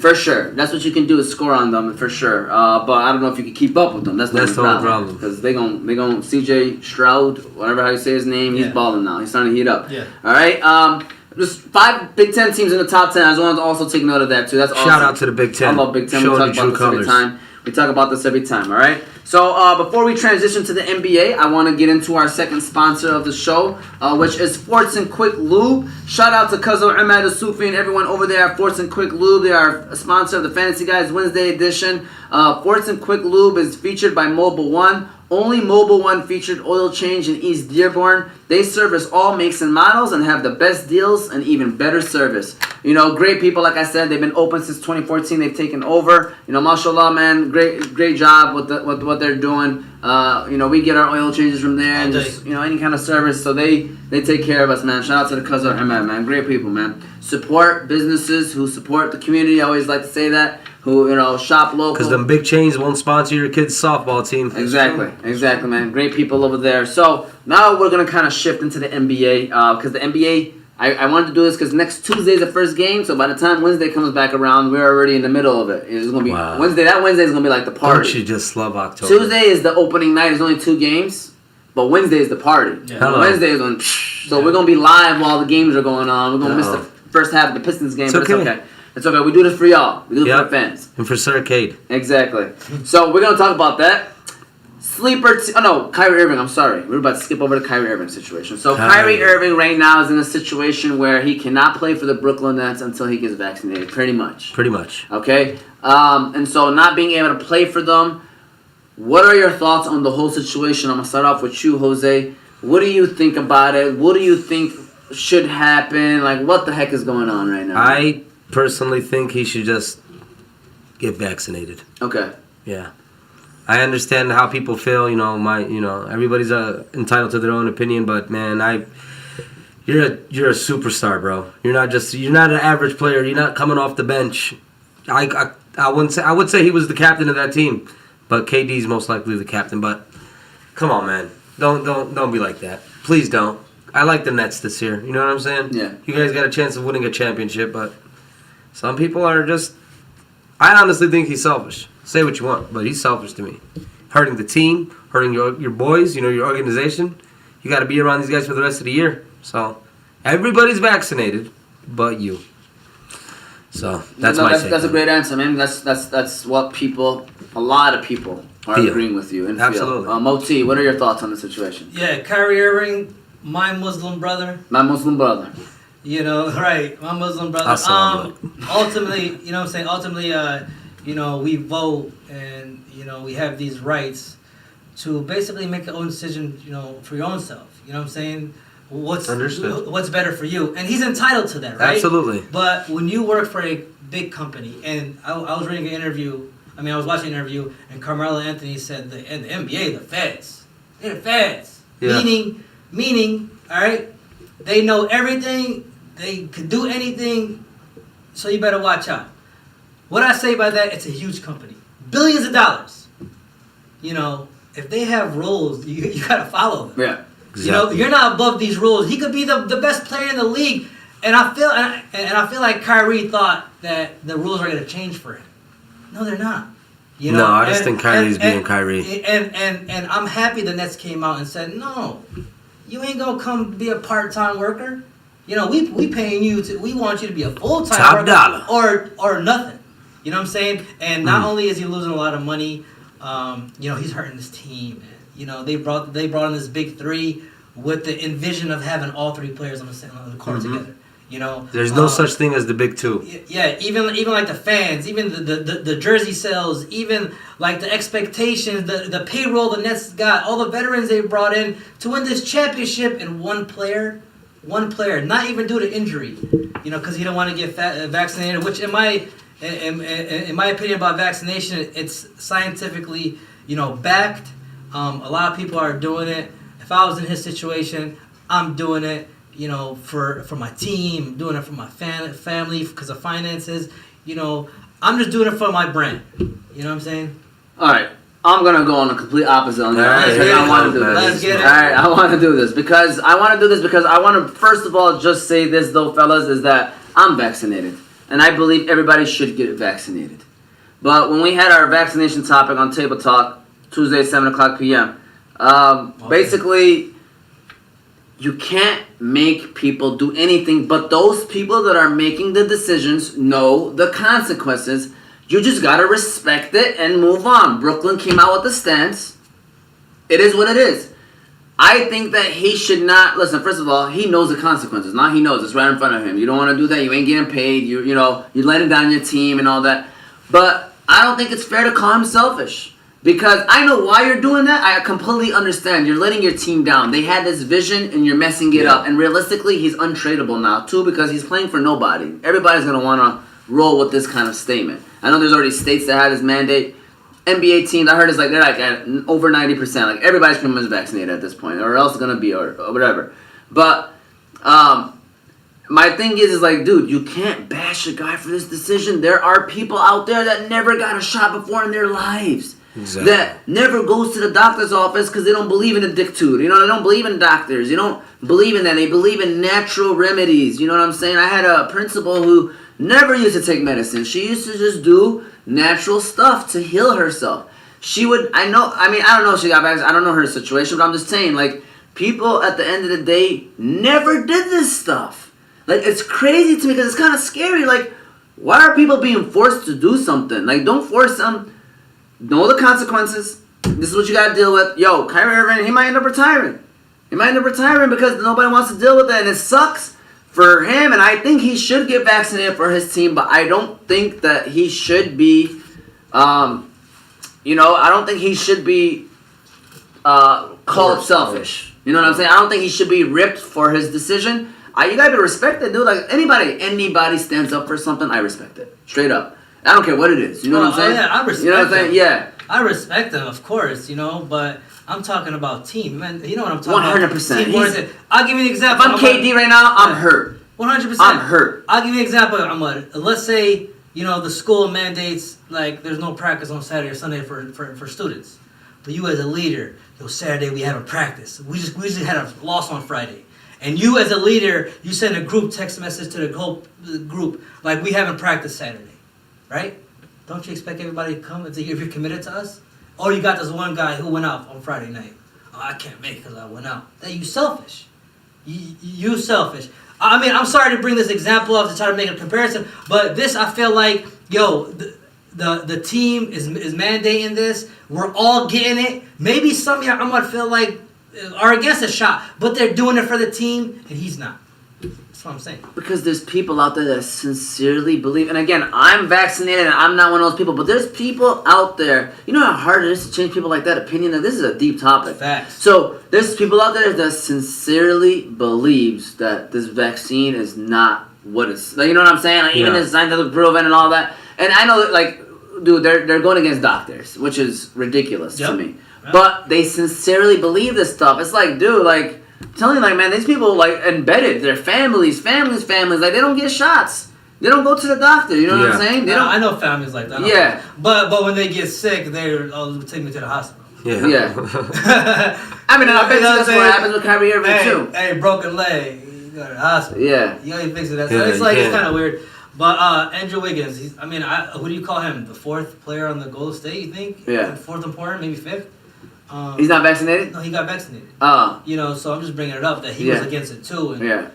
[SPEAKER 3] For sure. That's what you can do is score on them, for sure. But I don't know if you can keep up with them. That's the only problem. Because they gon' CJ Stroud, whatever how you say his name, he's balling now. He's starting to heat up.
[SPEAKER 1] Yeah.
[SPEAKER 3] All right. There's 5 Big Ten teams in the top 10. I just wanted to also take note of that, too. That's awesome.
[SPEAKER 2] Shout out to the Big Ten.
[SPEAKER 3] I love Big Ten.
[SPEAKER 2] Showing
[SPEAKER 3] We talk about this every time. We talk about this every time, all right? So before we transition to the NBA, I want to get into our second sponsor of the show, which is Forts and Quick Lube. Shout out to Kuzo Ahmed Sufi and everyone over there at Forts and Quick Lube. They are a sponsor of the Fantasy Guys Wednesday edition. Forts and Quick Lube is featured by Mobile One. Only Mobile One featured oil change in East Dearborn. They service all makes and models and have the best deals and even better service. Great people, like I said, they've been open since 2014. They've taken over. Mashallah, man, great job with what they're doing. We get our oil changes from there and just, any kind of service. So they take care of us, man. Shout out to the Kuzo Ahmed, man. Great people, man. Support businesses who support the community. I always like to say that. who, shop local.
[SPEAKER 2] Because them big chains won't sponsor your kid's softball team.
[SPEAKER 3] Exactly, man. Great people over there. So now we're going to kind of shift into the NBA. Because the NBA, I wanted to do this because next Tuesday is the first game. So by the time Wednesday comes back around, we're already in the middle of it. It's going to be Wednesday. That Wednesday is going to be like the party.
[SPEAKER 2] Don't you just love October?
[SPEAKER 3] Tuesday is the opening night. There's only 2 games. But Wednesday is the party.
[SPEAKER 1] Yeah.
[SPEAKER 3] Wednesday is on. So we're going to be live while the games are going on. We're going to miss the first half of the Pistons game. It's okay. It's okay. We do this for y'all. We do it for the fans.
[SPEAKER 2] And for Sircade.
[SPEAKER 3] Exactly. So we're going to talk about that. Kyrie Irving. I'm sorry. We're about to skip over the Kyrie Irving situation. So Kyrie Irving right now is in a situation where he cannot play for the Brooklyn Nets until he gets vaccinated. Pretty much. Okay? And so not being able to play for them. What are your thoughts on the whole situation? I'm going to start off with you, Jose. What do you think about it? What do you think should happen? Like, what the heck is going on right now?
[SPEAKER 2] I personally think he should just get vaccinated.
[SPEAKER 3] Okay.
[SPEAKER 2] Yeah. I understand how people feel, everybody's entitled to their own opinion, but man, you're a superstar, bro. You're not an average player. You're not coming off the bench. I would say he was the captain of that team, but KD's most likely the captain, but come on, man. Don't be like that. Please don't. I like the Nets this year. You know what I'm saying?
[SPEAKER 3] Yeah.
[SPEAKER 2] You guys got a chance of winning a championship, but some people are just... I honestly think he's selfish. Say what you want, but he's selfish to me. Hurting the team, hurting your boys, your organization. You got to be around these guys for the rest of the year. So, everybody's vaccinated, but you. So, that's my take.
[SPEAKER 3] That's a great answer, man. That's what a lot of people are agreeing with you and feel.
[SPEAKER 2] Absolutely.
[SPEAKER 3] Moti, what are your thoughts on the situation?
[SPEAKER 1] Yeah, Kyrie Irving, my Muslim brother.
[SPEAKER 3] My Muslim brother.
[SPEAKER 1] Right, my Muslim brother. Ultimately, what I'm saying? Ultimately, we vote and, we have these rights to basically make your own decision, for your own self. You know what I'm saying? What's better for you. And he's entitled to that, right?
[SPEAKER 2] Absolutely.
[SPEAKER 1] But when you work for a big company, and I was reading an interview, I was watching an interview, and Carmelo Anthony said, the NBA, the feds. They're the feds.
[SPEAKER 2] Yeah.
[SPEAKER 1] Meaning, all right, they know everything, they could do anything, so you better watch out. What I say by that, it's a huge company. Billions of dollars. If they have rules, you gotta follow them.
[SPEAKER 3] Yeah.
[SPEAKER 2] Exactly.
[SPEAKER 1] You're not above these rules. He could be the best player in the league, and I feel like Kyrie thought that the rules are gonna change for him. No, they're not.
[SPEAKER 2] No, I just think Kyrie's being Kyrie.
[SPEAKER 1] And I'm happy the Nets came out and said, no, you ain't gonna come be a part-time worker. We paying you we want you to be a full-time
[SPEAKER 2] top
[SPEAKER 1] worker
[SPEAKER 2] dollar
[SPEAKER 1] or nothing. You know what I'm saying? And not only is he losing a lot of money, he's hurting his team. They brought in this big three with the envision of having all 3 players on the court together.
[SPEAKER 2] There's no such thing as the big 2.
[SPEAKER 1] Yeah, even like the fans, even the jersey sales, even like the expectations, the payroll the Nets got, all the veterans they brought in to win this championship, and one player, not even due to injury, because he don't want to get vaccinated. Which in my opinion about vaccination, it's scientifically backed. A lot of people are doing it. If I was in his situation, I'm doing it. For my team, doing it for my family because of finances. I'm just doing it for my brand. You know what I'm saying?
[SPEAKER 3] All right. I'm going to go on the complete opposite on that. I want to do this.
[SPEAKER 1] Let's get it.
[SPEAKER 3] All right. I want to do this because I want to, first of all, just say this, though, fellas, is that I'm vaccinated. And I believe everybody should get vaccinated. But when we had our vaccination topic on Table Talk, Tuesday, 7 o'clock p.m., basically, you can't make people do anything, but those people that are making the decisions know the consequences. You just gotta respect it and move on. Brooklyn came out with the stance. It is what it is. I think that he should not listen. First of all, he knows the consequences. Now he knows it's right in front of him. You don't want to do that. You ain't getting paid. You're letting down your team and all that. But I don't think it's fair to call him selfish. Because I know why you're doing that. I completely understand. You're letting your team down. They had this vision, and you're messing it up. And realistically, he's untradeable now, too, because he's playing for nobody. Everybody's going to want to roll with this kind of statement. I know there's already states that had this mandate. NBA teams, I heard they're like at over 90%. Like, everybody's pretty much vaccinated at this point, or else it's going to be, or whatever. But my thing is like, dude, you can't bash a guy for this decision. There are people out there that never got a shot before in their lives.
[SPEAKER 2] Exactly.
[SPEAKER 3] That never goes to the doctor's office because they don't believe in addictude. You know, they don't believe in doctors. You don't believe in that. They believe in natural remedies. You know what I'm saying? I had a principal who never used to take medicine. She used to just do natural stuff to heal herself. She would, I don't know if she got back, I don't know her situation, but I'm just saying, like, people at the end of the day never did this stuff. Like, it's crazy to me because it's kind of scary. Like, why are people being forced to do something? Like, don't force them. Know the consequences. This is what you got to deal with. Yo, Kyrie Irving, he might end up retiring. He might end up retiring because nobody wants to deal with it, and it sucks for him. And I think he should get vaccinated for his team, but I don't think that he should be, I don't think he should be called selfish. You know what I'm saying? I don't think he should be ripped for his decision. You gotta be respected, dude. Like, anybody stands up for something, I respect it. Straight up. I don't care what it is. You know what I'm saying?
[SPEAKER 1] Yeah, I respect
[SPEAKER 3] You know what I'm saying? Yeah.
[SPEAKER 1] I respect them, of course, but I'm talking about team. Man, you know what I'm talking
[SPEAKER 3] 100%.
[SPEAKER 1] about? I'll give you an example.
[SPEAKER 3] If I'm KD right now, I'm hurt.
[SPEAKER 1] 100%.
[SPEAKER 3] I'm hurt.
[SPEAKER 1] I'll give you an example. Let's say, the school mandates, like, there's no practice on Saturday or Sunday for students. But you as a leader, Saturday we have a practice. We just had a loss on Friday. And you as a leader, you send a group text message to the whole group, like, we haven't practiced Saturday. Right? Don't you expect everybody to come if you're committed to us? Or you got this one guy who went out on Friday night. Oh, I can't make it because I went out. That you selfish. You selfish. I mean, I'm sorry to bring this example up to try to make a comparison, but this, I feel like, the team is mandating this. We're all getting it. Maybe some of y'all I'm gonna feel like are against a shot, but they're doing it for the team, and he's not. That's what I'm saying.
[SPEAKER 3] Because there's people out there that sincerely believe, and again, I'm vaccinated and I'm not one of those people, but there's people out there, you know how hard it is to change people like that opinion? Like, this is a deep topic.
[SPEAKER 1] Facts.
[SPEAKER 3] So there's people out there that sincerely believes that this vaccine is not what it's, like, you know what I'm saying? Like, even the scientific proven and all that. And I know that, like, dude, they're going against doctors, which is ridiculous to me. Yep. But they sincerely believe this stuff. It's like, dude, like, I'm telling you, like, man, these people, like, embedded, their families, like, they don't get shots. They don't go to the doctor, you know what I'm saying?
[SPEAKER 1] I know families like that.
[SPEAKER 3] Yeah.
[SPEAKER 1] But when they get sick, they're take me to the hospital.
[SPEAKER 3] Yeah. I mean, I bet that's what happens with Kyrie Irving, too.
[SPEAKER 1] Hey, broken leg, you go to the hospital.
[SPEAKER 3] Yeah.
[SPEAKER 1] You ain't fixing that. So it's like, it's kind of weird. But Andrew Wiggins, who do you call him? The fourth player on the Golden State, you think?
[SPEAKER 3] Yeah.
[SPEAKER 1] Fourth important, maybe fifth?
[SPEAKER 3] He's not vaccinated?
[SPEAKER 1] No, he got vaccinated.
[SPEAKER 3] Oh.
[SPEAKER 1] So I'm just bringing it up that he was against it too. And,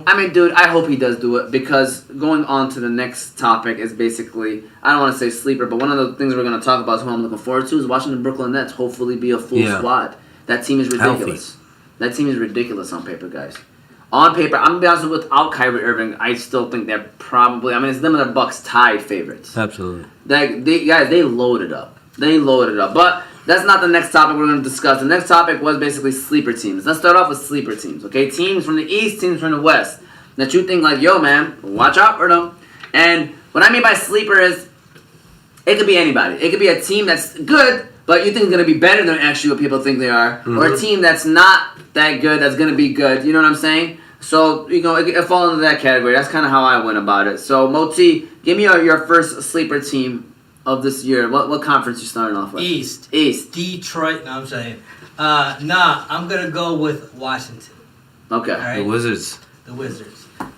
[SPEAKER 3] I mean, dude, I hope he does do it because going on to the next topic is basically, I don't want to say sleeper, but one of the things we're going to talk about is who I'm looking forward to is watching the Brooklyn Nets hopefully be a full squad. That team is ridiculous. That team is ridiculous on paper, guys. On paper, I'm going to be honest with you, without Kyrie Irving, I still think they're probably, it's them and the Bucks tied favorites.
[SPEAKER 2] Absolutely.
[SPEAKER 3] They loaded up. But that's not the next topic we're going to discuss. The next topic was basically sleeper teams. Let's start off with sleeper teams, okay? Teams from the East, teams from the West. That you think like, yo, man, watch out for them. And what I mean by sleeper is, it could be anybody. It could be a team that's good, but you think is going to be better than actually what people think they are. Mm-hmm. Or a team that's not that good, that's going to be good. You know what I'm saying? So, it falls into that category. That's kind of how I went about it. So, Moti, give me your first sleeper team of this year. What conference you starting off with?
[SPEAKER 1] East. Detroit. No, I'm saying. I'm going to go with Washington.
[SPEAKER 3] Okay.
[SPEAKER 1] Right?
[SPEAKER 2] The Wizards.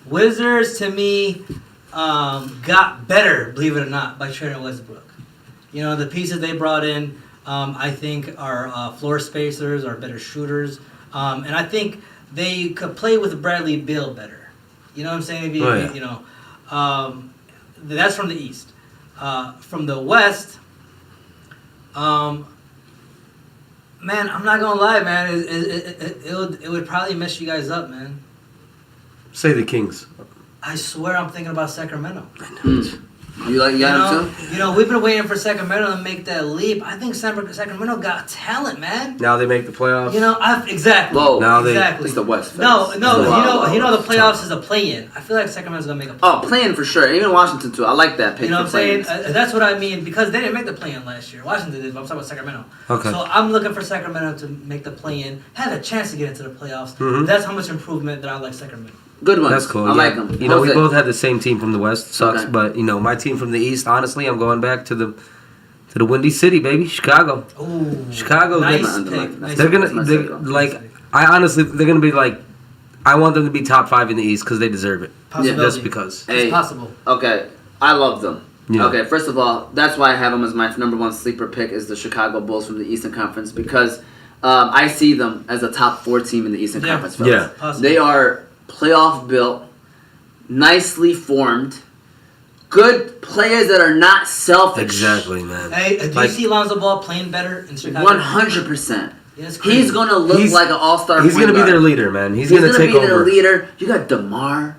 [SPEAKER 1] Wizards, to me, got better, believe it or not, by trading Westbrook. The pieces they brought in, I think, are floor spacers, are better shooters. And I think they could play with Bradley Beal better. You know what I'm saying? That's from the East. From the West, man, I'm not gonna lie, man. It would probably mess you guys up, man.
[SPEAKER 2] Say the Kings.
[SPEAKER 1] I swear, I'm thinking about Sacramento.
[SPEAKER 2] I know it.
[SPEAKER 3] You got him too?
[SPEAKER 1] We've been waiting for Sacramento to make that leap. I think Sacramento got talent, man.
[SPEAKER 2] Now they make the playoffs.
[SPEAKER 1] Exactly.
[SPEAKER 3] Whoa.
[SPEAKER 2] Now
[SPEAKER 1] exactly.
[SPEAKER 3] It's the West.
[SPEAKER 1] No. The playoffs is a play-in. I feel like Sacramento's gonna make a play-in.
[SPEAKER 3] Oh, play-in for sure. Even Washington too. I like that pick.
[SPEAKER 1] You know what I'm saying? That's what I mean, because they didn't make the play-in last year. Washington did, but I'm talking about Sacramento.
[SPEAKER 2] Okay.
[SPEAKER 1] So I'm looking for Sacramento to make the play-in, have a chance to get into the playoffs.
[SPEAKER 2] Mm-hmm.
[SPEAKER 1] That's how much improvement that I like Sacramento.
[SPEAKER 3] Good ones.
[SPEAKER 2] That's cool.
[SPEAKER 3] I like them.
[SPEAKER 2] We both had the same team from the West. Sucks,
[SPEAKER 3] Okay.
[SPEAKER 2] but my team from the East. Honestly, I'm going back to the Windy City, baby, Chicago.
[SPEAKER 1] Ooh,
[SPEAKER 2] Chicago.
[SPEAKER 1] nice
[SPEAKER 3] they-
[SPEAKER 1] pick. Nice
[SPEAKER 2] They're
[SPEAKER 1] pick.
[SPEAKER 2] gonna be like. I want them to be top 5 in the East because they deserve it.
[SPEAKER 1] Possibility.
[SPEAKER 2] Just because.
[SPEAKER 3] Hey,
[SPEAKER 1] It's possible.
[SPEAKER 3] Okay, I love them.
[SPEAKER 2] Yeah.
[SPEAKER 3] Okay, first of all, that's why I have them as my number 1 sleeper pick is the Chicago Bulls from the Eastern Conference because I see them as a top 4 team in the Eastern
[SPEAKER 1] Yeah.
[SPEAKER 3] Conference. Fellas.
[SPEAKER 2] Yeah.
[SPEAKER 1] Possible.
[SPEAKER 3] They are playoff built, nicely formed, good players that are not selfish.
[SPEAKER 2] Exactly, man.
[SPEAKER 1] Hey, do
[SPEAKER 2] Like-
[SPEAKER 1] you see Lonzo Ball playing better in Chicago?
[SPEAKER 3] 100%.
[SPEAKER 1] Yeah, it's crazy.
[SPEAKER 3] He's gonna look
[SPEAKER 2] He's-
[SPEAKER 3] like an all-star.
[SPEAKER 2] He's
[SPEAKER 3] point
[SPEAKER 2] gonna be
[SPEAKER 3] guard.
[SPEAKER 2] their leader, man. He's
[SPEAKER 3] He's
[SPEAKER 2] gonna take
[SPEAKER 3] be their
[SPEAKER 2] over.
[SPEAKER 3] leader. You got DeMar.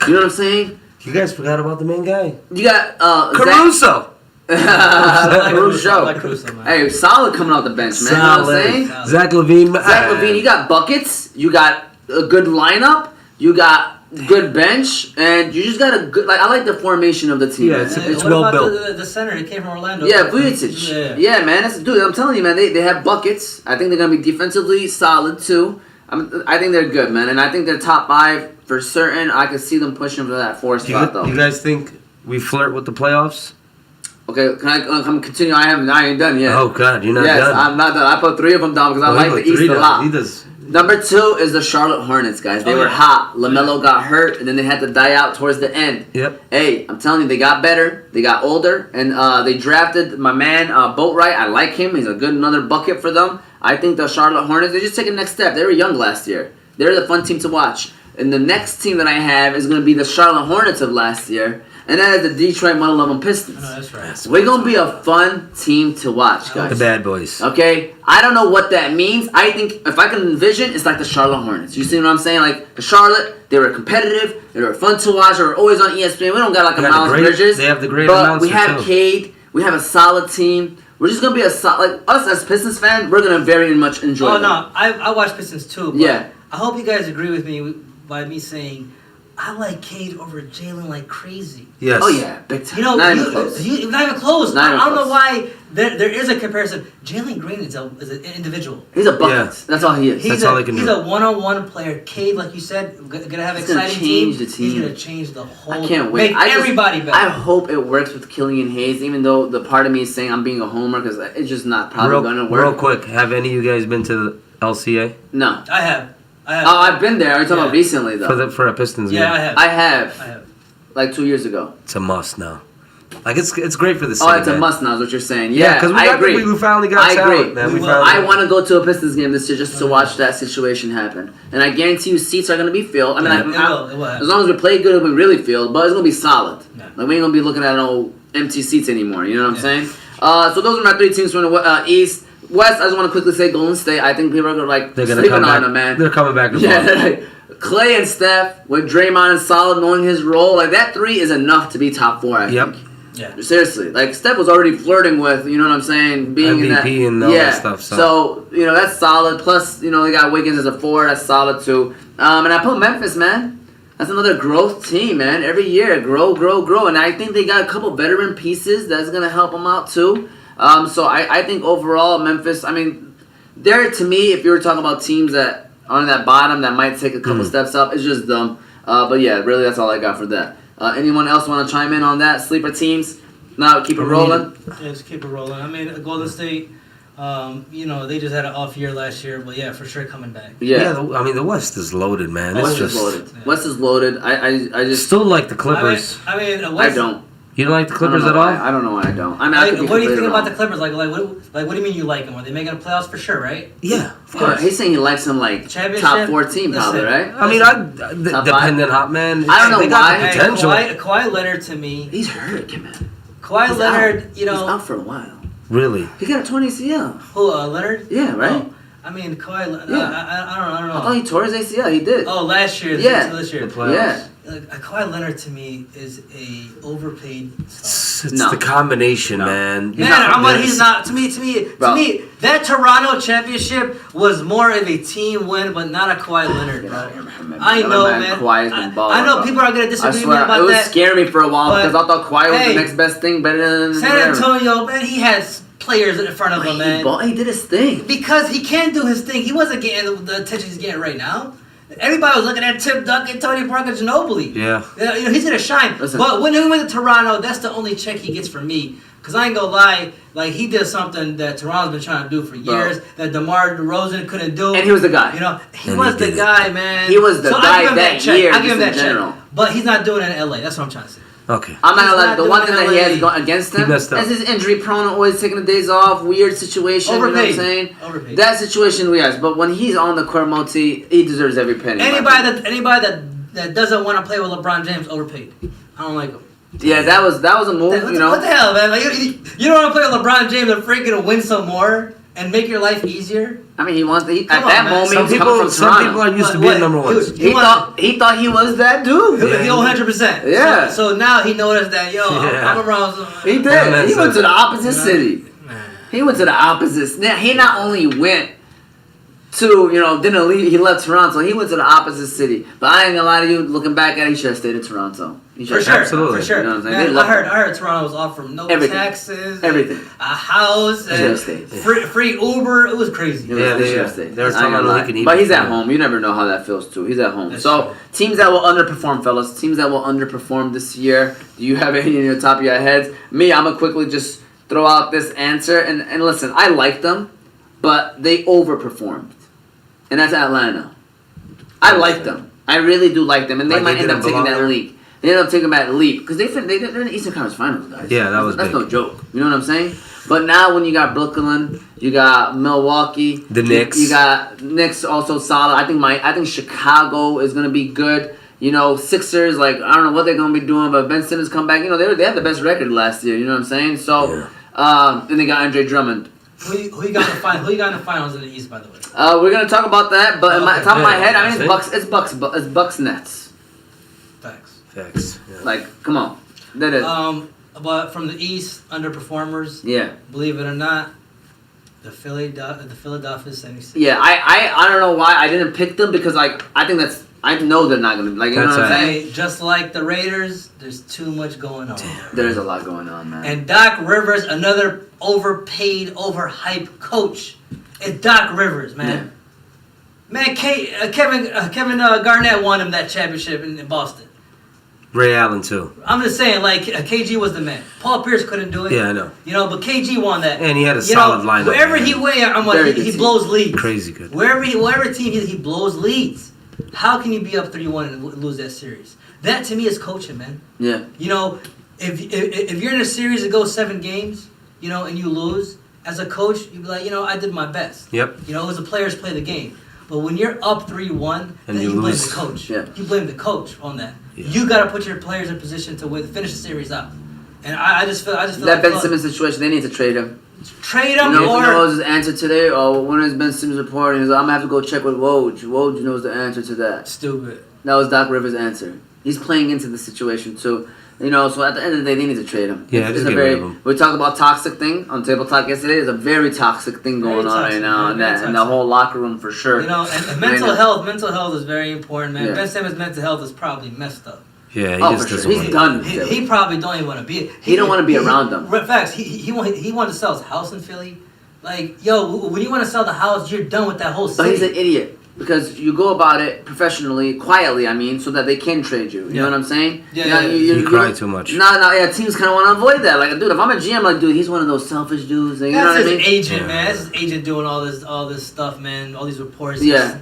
[SPEAKER 3] You know what I'm saying?
[SPEAKER 2] You guys forgot about the main guy,
[SPEAKER 3] You got
[SPEAKER 2] Caruso.
[SPEAKER 1] I like
[SPEAKER 3] Caruso.
[SPEAKER 1] I like Caruso, man.
[SPEAKER 3] Hey, solid coming out the bench, man. You know what I'm saying?
[SPEAKER 1] Solid.
[SPEAKER 2] Zach Levine.
[SPEAKER 3] Zach Levine, you got buckets, you got a good lineup, you got good bench, and you just got a good. Like I like the formation of the team.
[SPEAKER 2] Yeah,
[SPEAKER 3] man.
[SPEAKER 2] it's
[SPEAKER 1] what
[SPEAKER 2] well
[SPEAKER 1] about
[SPEAKER 2] built.
[SPEAKER 1] The center, he came from Orlando.
[SPEAKER 3] Yeah, Vucevic. Yeah, man. Dude, I'm telling you, man. They have buckets. I think they're gonna be defensively solid too. I think they're good, man, and I think they're top 5 for certain. I could see them pushing for that 4 spot though.
[SPEAKER 2] You guys think we flirt with the playoffs?
[SPEAKER 3] Okay, can I continue? I ain't done yet.
[SPEAKER 2] Oh God, you're not
[SPEAKER 3] yes,
[SPEAKER 2] done.
[SPEAKER 3] I'm not done. I put 3 of them down because I
[SPEAKER 2] Oh,
[SPEAKER 3] like
[SPEAKER 2] he
[SPEAKER 3] the
[SPEAKER 2] put
[SPEAKER 3] East
[SPEAKER 2] 3
[SPEAKER 3] a
[SPEAKER 2] down.
[SPEAKER 3] lot.
[SPEAKER 2] He does.
[SPEAKER 3] Number 2 is the Charlotte Hornets, guys. They
[SPEAKER 1] Oh,
[SPEAKER 3] were
[SPEAKER 1] yeah.
[SPEAKER 3] hot. LaMelo got hurt, and then they had to die out towards the end.
[SPEAKER 2] Yep.
[SPEAKER 3] Hey, I'm telling you, they got better. They got older, and they drafted my man Boatwright. I like him. He's a good another bucket for them. I think the Charlotte Hornets, they just take a next step. They were young last year. They're the fun team to watch. And the next team that I have is going to be the Charlotte Hornets of last year, and that is the Detroit Mother Loving Pistons.
[SPEAKER 1] No, that's right.
[SPEAKER 3] We're going to be a fun team to watch,
[SPEAKER 2] The
[SPEAKER 3] guys.
[SPEAKER 2] bad boys.
[SPEAKER 3] Okay, I don't know what that means. I think if I can envision, it's like the Charlotte Hornets. You see what I'm saying? Like the Charlotte, they were competitive. They were fun to watch. They were always on ESPN. We don't got like a
[SPEAKER 2] They got the
[SPEAKER 3] Miles
[SPEAKER 2] great-
[SPEAKER 3] Bridges.
[SPEAKER 2] they have the great
[SPEAKER 3] but
[SPEAKER 2] announcer,
[SPEAKER 3] we have
[SPEAKER 2] too.
[SPEAKER 3] Cade. We have a solid team. We're just gonna be a solid. Like us as Pistons fans, we're gonna very much enjoy.
[SPEAKER 1] Oh
[SPEAKER 3] them.
[SPEAKER 1] no, I watch Pistons too. But
[SPEAKER 3] Yeah.
[SPEAKER 1] I hope you guys agree with me by me saying I like Cade over Jalen like crazy.
[SPEAKER 2] Yes.
[SPEAKER 3] Oh yeah, big time.
[SPEAKER 1] You know,
[SPEAKER 3] not even close.
[SPEAKER 1] not even close.
[SPEAKER 3] Not even
[SPEAKER 1] I don't
[SPEAKER 3] close.
[SPEAKER 1] know why there is a comparison. Jalen Green is an individual.
[SPEAKER 3] He's a bucket.
[SPEAKER 2] Yeah.
[SPEAKER 3] That's all he is.
[SPEAKER 2] That's all they can
[SPEAKER 1] he's
[SPEAKER 2] do.
[SPEAKER 1] a one-on-one player. Cade, like you said, gonna have
[SPEAKER 3] He's gonna
[SPEAKER 1] exciting
[SPEAKER 3] change
[SPEAKER 1] team.
[SPEAKER 3] the team.
[SPEAKER 1] He's gonna change the whole.
[SPEAKER 3] I can't wait.
[SPEAKER 1] Make everybody better.
[SPEAKER 3] I hope it works with Killian Hayes, even though the part of me is saying I'm being a homer because it's just not probably gonna work.
[SPEAKER 2] Real quick, have any of you guys been to the LCA
[SPEAKER 3] No.
[SPEAKER 1] I have.
[SPEAKER 3] Oh, I've been there. Are you talking about
[SPEAKER 1] Yeah.
[SPEAKER 3] recently though?
[SPEAKER 2] for a Pistons game?
[SPEAKER 1] Yeah, I have.
[SPEAKER 3] I have.
[SPEAKER 1] I have.
[SPEAKER 3] Like 2 years ago.
[SPEAKER 2] It's a must now. Like it's great for the city.
[SPEAKER 3] Oh, it's a
[SPEAKER 2] man.
[SPEAKER 3] must now, is what you're saying.
[SPEAKER 2] Yeah,
[SPEAKER 3] Yeah,
[SPEAKER 2] because
[SPEAKER 3] I agree.
[SPEAKER 2] we finally got
[SPEAKER 3] I
[SPEAKER 2] talent,
[SPEAKER 3] agree.
[SPEAKER 2] man.
[SPEAKER 1] We
[SPEAKER 2] We
[SPEAKER 1] will.
[SPEAKER 2] finally.
[SPEAKER 3] I want to go to a Pistons game this year just to watch that situation happen. And I guarantee you seats are going to be filled. I mean,
[SPEAKER 2] Yeah.
[SPEAKER 1] It will
[SPEAKER 3] as
[SPEAKER 1] happen.
[SPEAKER 3] long as we play good, it'll be really filled, but it's going to be solid.
[SPEAKER 1] Yeah.
[SPEAKER 3] Like, we ain't going to be looking at no empty seats anymore. You know what I'm
[SPEAKER 1] Yeah.
[SPEAKER 3] saying? So those are my 3 teams from the East. West, I just want to quickly say Golden State. I think people are going to, like,
[SPEAKER 2] They're gonna
[SPEAKER 3] sleeping
[SPEAKER 2] come
[SPEAKER 3] on
[SPEAKER 2] back.
[SPEAKER 3] them, man.
[SPEAKER 2] They're coming back.
[SPEAKER 3] Yeah,
[SPEAKER 2] tomorrow.
[SPEAKER 3] they're like, Clay and Steph with Draymond and Solid knowing his role, like that 3 is enough to be top 4. I
[SPEAKER 2] Yep.
[SPEAKER 3] think.
[SPEAKER 1] Yeah.
[SPEAKER 3] Seriously, like Steph was already flirting with, you know what I'm saying, being in that
[SPEAKER 2] MVP and all that stuff, so.
[SPEAKER 3] you know that's solid. Plus, you know they got Wiggins as a 4, that's solid too. And I put Memphis, man. That's another growth team, man. Every year, grow, and I think they got a couple veteran pieces that's gonna help them out too. So I think overall Memphis. I mean, they're to me, if you were talking about teams that on that bottom that might take a couple steps up, it's just them. But yeah, really, that's all I got for that. Anyone else want to chime in on that? Sleeper teams? Now keep it rolling.
[SPEAKER 1] Yeah, just keep it rolling. I mean, Golden State, you know, they just had an off year last year, but yeah, for sure coming back.
[SPEAKER 3] Yeah,
[SPEAKER 2] I mean the West is loaded, man.
[SPEAKER 3] West
[SPEAKER 2] It's
[SPEAKER 3] is
[SPEAKER 2] just
[SPEAKER 3] loaded. West is loaded. I just
[SPEAKER 2] still like the Clippers.
[SPEAKER 1] I mean,
[SPEAKER 3] I
[SPEAKER 1] West,
[SPEAKER 3] don't.
[SPEAKER 2] You don't like the Clippers
[SPEAKER 3] I
[SPEAKER 2] at
[SPEAKER 3] don't know
[SPEAKER 2] all?
[SPEAKER 3] why. I don't know why I don't. I mean, I could be
[SPEAKER 1] what do you think
[SPEAKER 3] completely
[SPEAKER 1] about the
[SPEAKER 3] wrong.
[SPEAKER 1] Clippers? Like, what do you mean you like them? Are they making the playoffs for sure, right?
[SPEAKER 2] Yeah, of
[SPEAKER 3] Yeah,
[SPEAKER 2] course.
[SPEAKER 3] he's saying he likes him like
[SPEAKER 1] Championship?
[SPEAKER 3] top 4 team, probably,
[SPEAKER 1] Listen.
[SPEAKER 3] right?
[SPEAKER 2] I mean,
[SPEAKER 3] Top
[SPEAKER 2] dependent hot man.
[SPEAKER 3] I don't know
[SPEAKER 2] they got
[SPEAKER 3] why.
[SPEAKER 2] the
[SPEAKER 1] Hey,
[SPEAKER 2] potential.
[SPEAKER 1] Kawhi Leonard to me.
[SPEAKER 3] He's hurt, man.
[SPEAKER 1] Kawhi
[SPEAKER 3] He's
[SPEAKER 1] Leonard,
[SPEAKER 3] out.
[SPEAKER 1] you know,
[SPEAKER 3] he's out for a while.
[SPEAKER 2] Really?
[SPEAKER 3] He got a 20 ACL.
[SPEAKER 1] who Leonard?
[SPEAKER 3] Yeah, right.
[SPEAKER 1] Oh, I mean, Kawhi.
[SPEAKER 3] Yeah.
[SPEAKER 1] I don't know.
[SPEAKER 3] I thought he tore his ACL. He did.
[SPEAKER 1] Oh, last year.
[SPEAKER 3] Yeah.
[SPEAKER 1] This year.
[SPEAKER 2] The playoffs.
[SPEAKER 3] Yeah.
[SPEAKER 1] Like, Kawhi Leonard to me is a overpaid star.
[SPEAKER 2] It's
[SPEAKER 3] No.
[SPEAKER 2] the combination,
[SPEAKER 3] No.
[SPEAKER 2] man.
[SPEAKER 3] He's not-
[SPEAKER 1] He's not. To me, that Toronto championship was more of a team win, but not a Kawhi Leonard, bro. I know, man.
[SPEAKER 3] Kawhi's been balling,
[SPEAKER 1] I know
[SPEAKER 3] bro.
[SPEAKER 1] people are gonna
[SPEAKER 3] I
[SPEAKER 1] disagree with me
[SPEAKER 3] swear,
[SPEAKER 1] about
[SPEAKER 3] it was
[SPEAKER 1] that.
[SPEAKER 3] scaring me for a while
[SPEAKER 1] But,
[SPEAKER 3] because I thought Kawhi was
[SPEAKER 1] hey,
[SPEAKER 3] the next best thing, better than
[SPEAKER 1] San
[SPEAKER 3] whatever.
[SPEAKER 1] Antonio, man, he has players in front of him, man.
[SPEAKER 3] He did his thing.
[SPEAKER 1] Because he can do his thing. He wasn't getting the attention he's getting right now. Everybody was looking at Tim Duncan, Tony Parker, Ginobili.
[SPEAKER 2] Yeah.
[SPEAKER 1] You know, he's gonna shine.
[SPEAKER 3] Listen.
[SPEAKER 1] But when he went to Toronto, that's the only check he gets from me. Cause I ain't gonna lie, like he did something that Toronto's been trying to do for years that DeMar DeRozan couldn't do.
[SPEAKER 3] And he was the guy.
[SPEAKER 1] You know, he
[SPEAKER 2] And
[SPEAKER 1] was
[SPEAKER 2] he
[SPEAKER 1] the
[SPEAKER 2] did it.
[SPEAKER 1] guy, man.
[SPEAKER 3] He was the
[SPEAKER 1] So I
[SPEAKER 3] guy
[SPEAKER 1] give him
[SPEAKER 3] that
[SPEAKER 1] check.
[SPEAKER 3] year,
[SPEAKER 1] I give him
[SPEAKER 3] just
[SPEAKER 1] that
[SPEAKER 3] in general.
[SPEAKER 1] check. But he's not doing it in LA. That's what I'm trying to say.
[SPEAKER 2] Okay.
[SPEAKER 3] I'm not
[SPEAKER 1] He's
[SPEAKER 3] gonna lie.
[SPEAKER 1] not
[SPEAKER 3] The
[SPEAKER 1] doing
[SPEAKER 3] one thing that he
[SPEAKER 1] LA.
[SPEAKER 3] has gone against
[SPEAKER 2] He
[SPEAKER 3] him
[SPEAKER 2] messed up.
[SPEAKER 3] is his injury prone, always taking the days off, weird situation.
[SPEAKER 1] Overpaid.
[SPEAKER 3] You know what I'm saying?
[SPEAKER 1] Overpaid.
[SPEAKER 3] That situation, yes. But when he's on the court, Moti, he deserves every penny.
[SPEAKER 1] Anybody that doesn't want to play with LeBron James overpaid. I don't like him.
[SPEAKER 3] Yeah, that was a move.
[SPEAKER 1] What,
[SPEAKER 3] You know.
[SPEAKER 1] what the hell, man? Like, you don't want to play with LeBron James and freaking win some more and make your life easier?
[SPEAKER 3] I mean, he wants to. At
[SPEAKER 1] Come on,
[SPEAKER 3] that
[SPEAKER 1] man.
[SPEAKER 3] moment,
[SPEAKER 2] Some
[SPEAKER 3] he was coming from
[SPEAKER 2] people
[SPEAKER 3] Toronto.
[SPEAKER 2] are used to
[SPEAKER 1] What-
[SPEAKER 2] being number
[SPEAKER 1] what-
[SPEAKER 2] ones.
[SPEAKER 3] He thought he was that dude.
[SPEAKER 1] The 100%.
[SPEAKER 3] Yeah.
[SPEAKER 1] So now he noticed that, yo,
[SPEAKER 2] Yeah.
[SPEAKER 1] I'm around.
[SPEAKER 3] He did.
[SPEAKER 2] Yeah,
[SPEAKER 3] He went to the opposite
[SPEAKER 1] Yeah.
[SPEAKER 3] city.
[SPEAKER 1] Man.
[SPEAKER 3] He went to the opposite. Now, he not only went to, didn't leave. He left Toronto. He went to the opposite city. But I ain't gonna lie to you. Looking back at it, he should have stayed in Toronto. He
[SPEAKER 1] For
[SPEAKER 3] should
[SPEAKER 1] sure,
[SPEAKER 3] have.
[SPEAKER 2] Absolutely.
[SPEAKER 1] for sure.
[SPEAKER 3] You know what I'm saying?
[SPEAKER 1] Man,
[SPEAKER 3] They love
[SPEAKER 1] I heard Toronto was offering no
[SPEAKER 3] Everything.
[SPEAKER 1] taxes, and
[SPEAKER 3] Everything.
[SPEAKER 1] a house,
[SPEAKER 3] He should have
[SPEAKER 1] and
[SPEAKER 3] stayed.
[SPEAKER 1] free Uber. It was crazy.
[SPEAKER 2] Yeah,
[SPEAKER 3] He should
[SPEAKER 2] yeah.
[SPEAKER 3] have stayed.
[SPEAKER 2] There was
[SPEAKER 3] I ain't
[SPEAKER 2] time
[SPEAKER 3] gonna
[SPEAKER 2] I know
[SPEAKER 3] lie.
[SPEAKER 2] he can eat
[SPEAKER 3] But he's at
[SPEAKER 2] before.
[SPEAKER 3] home. You never know how that feels too. He's at home.
[SPEAKER 1] That's
[SPEAKER 3] So
[SPEAKER 1] true.
[SPEAKER 3] teams that will underperform, fellas. Teams that will underperform this year. Do you have any in your top of your heads? Me, I'm gonna quickly just throw out this answer. And listen, I like them, but they overperformed, and that's Atlanta. I like them. I really do like them, and they
[SPEAKER 2] Like they
[SPEAKER 3] might end up
[SPEAKER 2] didn't
[SPEAKER 3] taking
[SPEAKER 2] belong
[SPEAKER 3] that
[SPEAKER 2] there?
[SPEAKER 3] leap. They end up taking that leap because they're in the Eastern Conference Finals, guys.
[SPEAKER 2] Yeah, that was
[SPEAKER 3] that's
[SPEAKER 2] big.
[SPEAKER 3] no joke. You know what I'm saying? But now when you got Brooklyn, you got Milwaukee,
[SPEAKER 2] The Knicks.
[SPEAKER 3] you got Knicks also solid. I think Chicago is gonna be good. Sixers, like I don't know what they're gonna be doing, but Ben Simmons come back. They had the best record last year. You know what I'm saying? So, then they got Andre Drummond.
[SPEAKER 1] Who you got in the final? Who you got in the finals in the East, by the way?
[SPEAKER 3] We're gonna talk about that, but in my
[SPEAKER 1] Okay.
[SPEAKER 3] top of my
[SPEAKER 2] Yeah,
[SPEAKER 3] head, I mean
[SPEAKER 2] that's
[SPEAKER 3] it's Bucks Nets.
[SPEAKER 1] Facts.
[SPEAKER 2] Facts. Yeah.
[SPEAKER 3] Like, come on, that is
[SPEAKER 1] But from the East, underperformers.
[SPEAKER 3] yeah.
[SPEAKER 1] Believe it or not, the Philadelphia 76ers.
[SPEAKER 3] Yeah, I don't know why I didn't pick them because I know they're not gonna be you know
[SPEAKER 2] That's
[SPEAKER 3] what I'm
[SPEAKER 2] right.
[SPEAKER 3] saying?
[SPEAKER 1] Hey, just like the Raiders, there's too much going on.
[SPEAKER 3] There's a lot going on, man.
[SPEAKER 1] And Doc Rivers, another overpaid, overhyped coach. It's Doc Rivers, man. Man, Kevin Garnett won him that championship in Boston.
[SPEAKER 2] Ray Allen too.
[SPEAKER 1] I'm just saying, like, KG was the man. Paul Pierce couldn't do it.
[SPEAKER 2] Yeah, I know.
[SPEAKER 1] But KG won that.
[SPEAKER 2] And he had a solid lineup.
[SPEAKER 1] Wherever
[SPEAKER 2] man.
[SPEAKER 1] he went, I'm
[SPEAKER 3] Very
[SPEAKER 1] like,
[SPEAKER 3] good
[SPEAKER 1] he
[SPEAKER 3] team.
[SPEAKER 1] blows leads.
[SPEAKER 2] Crazy good.
[SPEAKER 1] Wherever team he blows leads. How can you be up 3-1 and lose that series? That to me is coaching, man.
[SPEAKER 3] Yeah.
[SPEAKER 1] If you're in a series that goes 7 games, and you lose, as a coach, you'd be like, I did my best.
[SPEAKER 2] Yep.
[SPEAKER 1] It was the players play the game. But when you're up 3-1,
[SPEAKER 2] And
[SPEAKER 1] then
[SPEAKER 2] you
[SPEAKER 1] you blame
[SPEAKER 2] lose.
[SPEAKER 1] the coach.
[SPEAKER 3] Yeah.
[SPEAKER 1] You blame the coach on that.
[SPEAKER 2] Yeah.
[SPEAKER 1] You got to put your players in position to finish the series out. And I just feel
[SPEAKER 3] That
[SPEAKER 1] like
[SPEAKER 3] Ben Simmons situation, they need to trade him.
[SPEAKER 1] trade
[SPEAKER 3] You
[SPEAKER 1] him
[SPEAKER 3] know
[SPEAKER 1] or
[SPEAKER 3] what was his answer today? Oh, when is Ben Simmons reporting? He's like, I'm gonna have to go check with Woj. Woj knows the answer to that.
[SPEAKER 1] stupid.
[SPEAKER 3] That was Doc Rivers' answer. He's playing into the situation too. So at the end of the day, they need to trade him.
[SPEAKER 2] Yeah,
[SPEAKER 3] it's
[SPEAKER 2] just
[SPEAKER 3] a
[SPEAKER 2] get
[SPEAKER 3] very.
[SPEAKER 2] rid of him.
[SPEAKER 3] We talked about toxic thing on Table Talk yesterday. There's a very toxic thing going
[SPEAKER 1] Very
[SPEAKER 3] on
[SPEAKER 1] toxic,
[SPEAKER 3] right now
[SPEAKER 1] man, very
[SPEAKER 3] in the
[SPEAKER 1] toxic.
[SPEAKER 3] whole locker room for sure.
[SPEAKER 1] And mental health is very important, man.
[SPEAKER 3] Yeah.
[SPEAKER 1] Ben Simmons' mental health is probably messed up.
[SPEAKER 2] Yeah, he
[SPEAKER 3] Oh,
[SPEAKER 2] just
[SPEAKER 3] for sure.
[SPEAKER 2] doesn't
[SPEAKER 3] He's
[SPEAKER 2] want
[SPEAKER 3] done.
[SPEAKER 1] He probably don't even want to be.
[SPEAKER 3] He don't wanna be around them.
[SPEAKER 1] Facts. He wanted to sell his house in Philly. Like, yo, when you want to sell the house, you're done with that whole
[SPEAKER 3] But
[SPEAKER 1] city.
[SPEAKER 3] he's an idiot because you go about it professionally, quietly. I mean, so that they can trade you. You know what I'm saying?
[SPEAKER 1] Yeah, yeah.
[SPEAKER 2] You cry too much.
[SPEAKER 3] No, yeah. Teams kind of want to avoid that. Like, dude, if I'm a GM, like, dude, he's one of those selfish dudes. You know
[SPEAKER 1] That's
[SPEAKER 3] what I
[SPEAKER 1] his
[SPEAKER 3] mean?
[SPEAKER 1] agent,
[SPEAKER 2] Yeah.
[SPEAKER 1] man. That's his agent doing all this stuff, man. All these reports.
[SPEAKER 3] Yeah.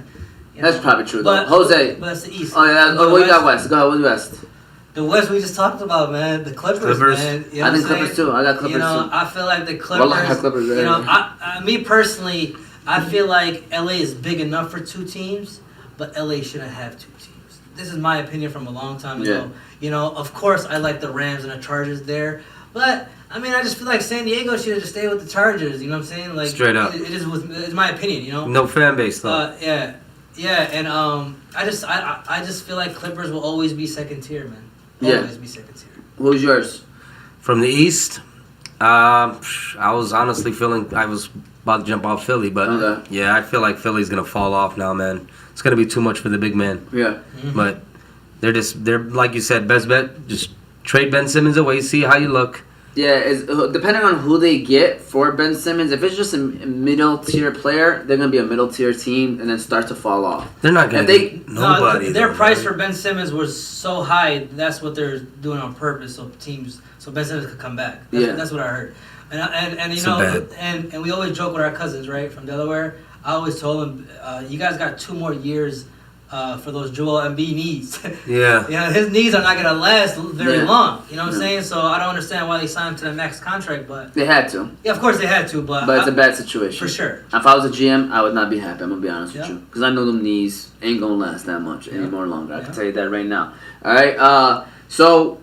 [SPEAKER 1] You
[SPEAKER 3] That's
[SPEAKER 1] know.
[SPEAKER 3] probably true, though.
[SPEAKER 1] But
[SPEAKER 3] Jose.
[SPEAKER 1] But that's the East.
[SPEAKER 3] Oh yeah.
[SPEAKER 1] But
[SPEAKER 3] What you got,
[SPEAKER 1] West-
[SPEAKER 3] West? Go ahead. What's West?
[SPEAKER 1] The West we just talked about, man. The Clippers, man. You know
[SPEAKER 3] I
[SPEAKER 1] what
[SPEAKER 3] think
[SPEAKER 1] I'm
[SPEAKER 3] Clippers
[SPEAKER 1] saying?
[SPEAKER 3] too. I got Clippers too.
[SPEAKER 1] I feel like the Clippers.
[SPEAKER 3] Well, I have Clippers, yeah.
[SPEAKER 1] Me personally, I feel like LA is big enough for 2 teams, but LA shouldn't have 2 teams. This is my opinion from a long time ago. Of course, I like the Rams and the Chargers there, but I mean, I just feel like San Diego should have just stayed with the Chargers. You know what I'm saying? Like
[SPEAKER 2] Straight up.
[SPEAKER 1] It's my opinion.
[SPEAKER 2] No fan base though.
[SPEAKER 1] Yeah, and I just feel like Clippers will always be second tier, man.
[SPEAKER 3] Yeah.
[SPEAKER 1] Always be second tier.
[SPEAKER 3] Who's yours?
[SPEAKER 2] From the East, I was honestly feeling I was about to jump off Philly, but
[SPEAKER 3] Okay.
[SPEAKER 2] yeah, I feel like Philly's gonna fall off now, man. It's gonna be too much for the big man.
[SPEAKER 3] Yeah.
[SPEAKER 2] But they're like you said, best bet. Just trade Ben Simmons away, see how you look,
[SPEAKER 3] Yeah, is depending on who they get for Ben Simmons. If it's just a middle tier player, they're gonna be a middle tier team and then start to fall off.
[SPEAKER 2] They're not gonna get nobody.
[SPEAKER 1] No, their
[SPEAKER 2] though,
[SPEAKER 1] price
[SPEAKER 2] man.
[SPEAKER 1] for Ben Simmons was so high. That's what they're doing on purpose, so Ben Simmons could come back. That's what I heard. And you
[SPEAKER 2] It's
[SPEAKER 1] know,
[SPEAKER 2] bad.
[SPEAKER 1] and we always joke with our cousins, right, from Delaware. I always told them, you guys got 2 more years for those Joel Embiid knees.
[SPEAKER 2] Yeah.
[SPEAKER 1] You know, his knees are not going to last very
[SPEAKER 3] Yeah.
[SPEAKER 1] long. You know what I'm
[SPEAKER 3] Yeah.
[SPEAKER 1] saying? So I don't understand why they signed him to the max contract, but
[SPEAKER 3] They had to,
[SPEAKER 1] yeah, of course they had to, but
[SPEAKER 3] it's a bad situation.
[SPEAKER 1] for sure.
[SPEAKER 3] If I was a GM, I would not be happy. I'm gonna be honest with
[SPEAKER 1] Yeah.
[SPEAKER 3] you, because I know them knees ain't gonna last that much
[SPEAKER 1] Yeah.
[SPEAKER 3] anymore longer. I can
[SPEAKER 1] Yeah.
[SPEAKER 3] tell you that right now. All right. So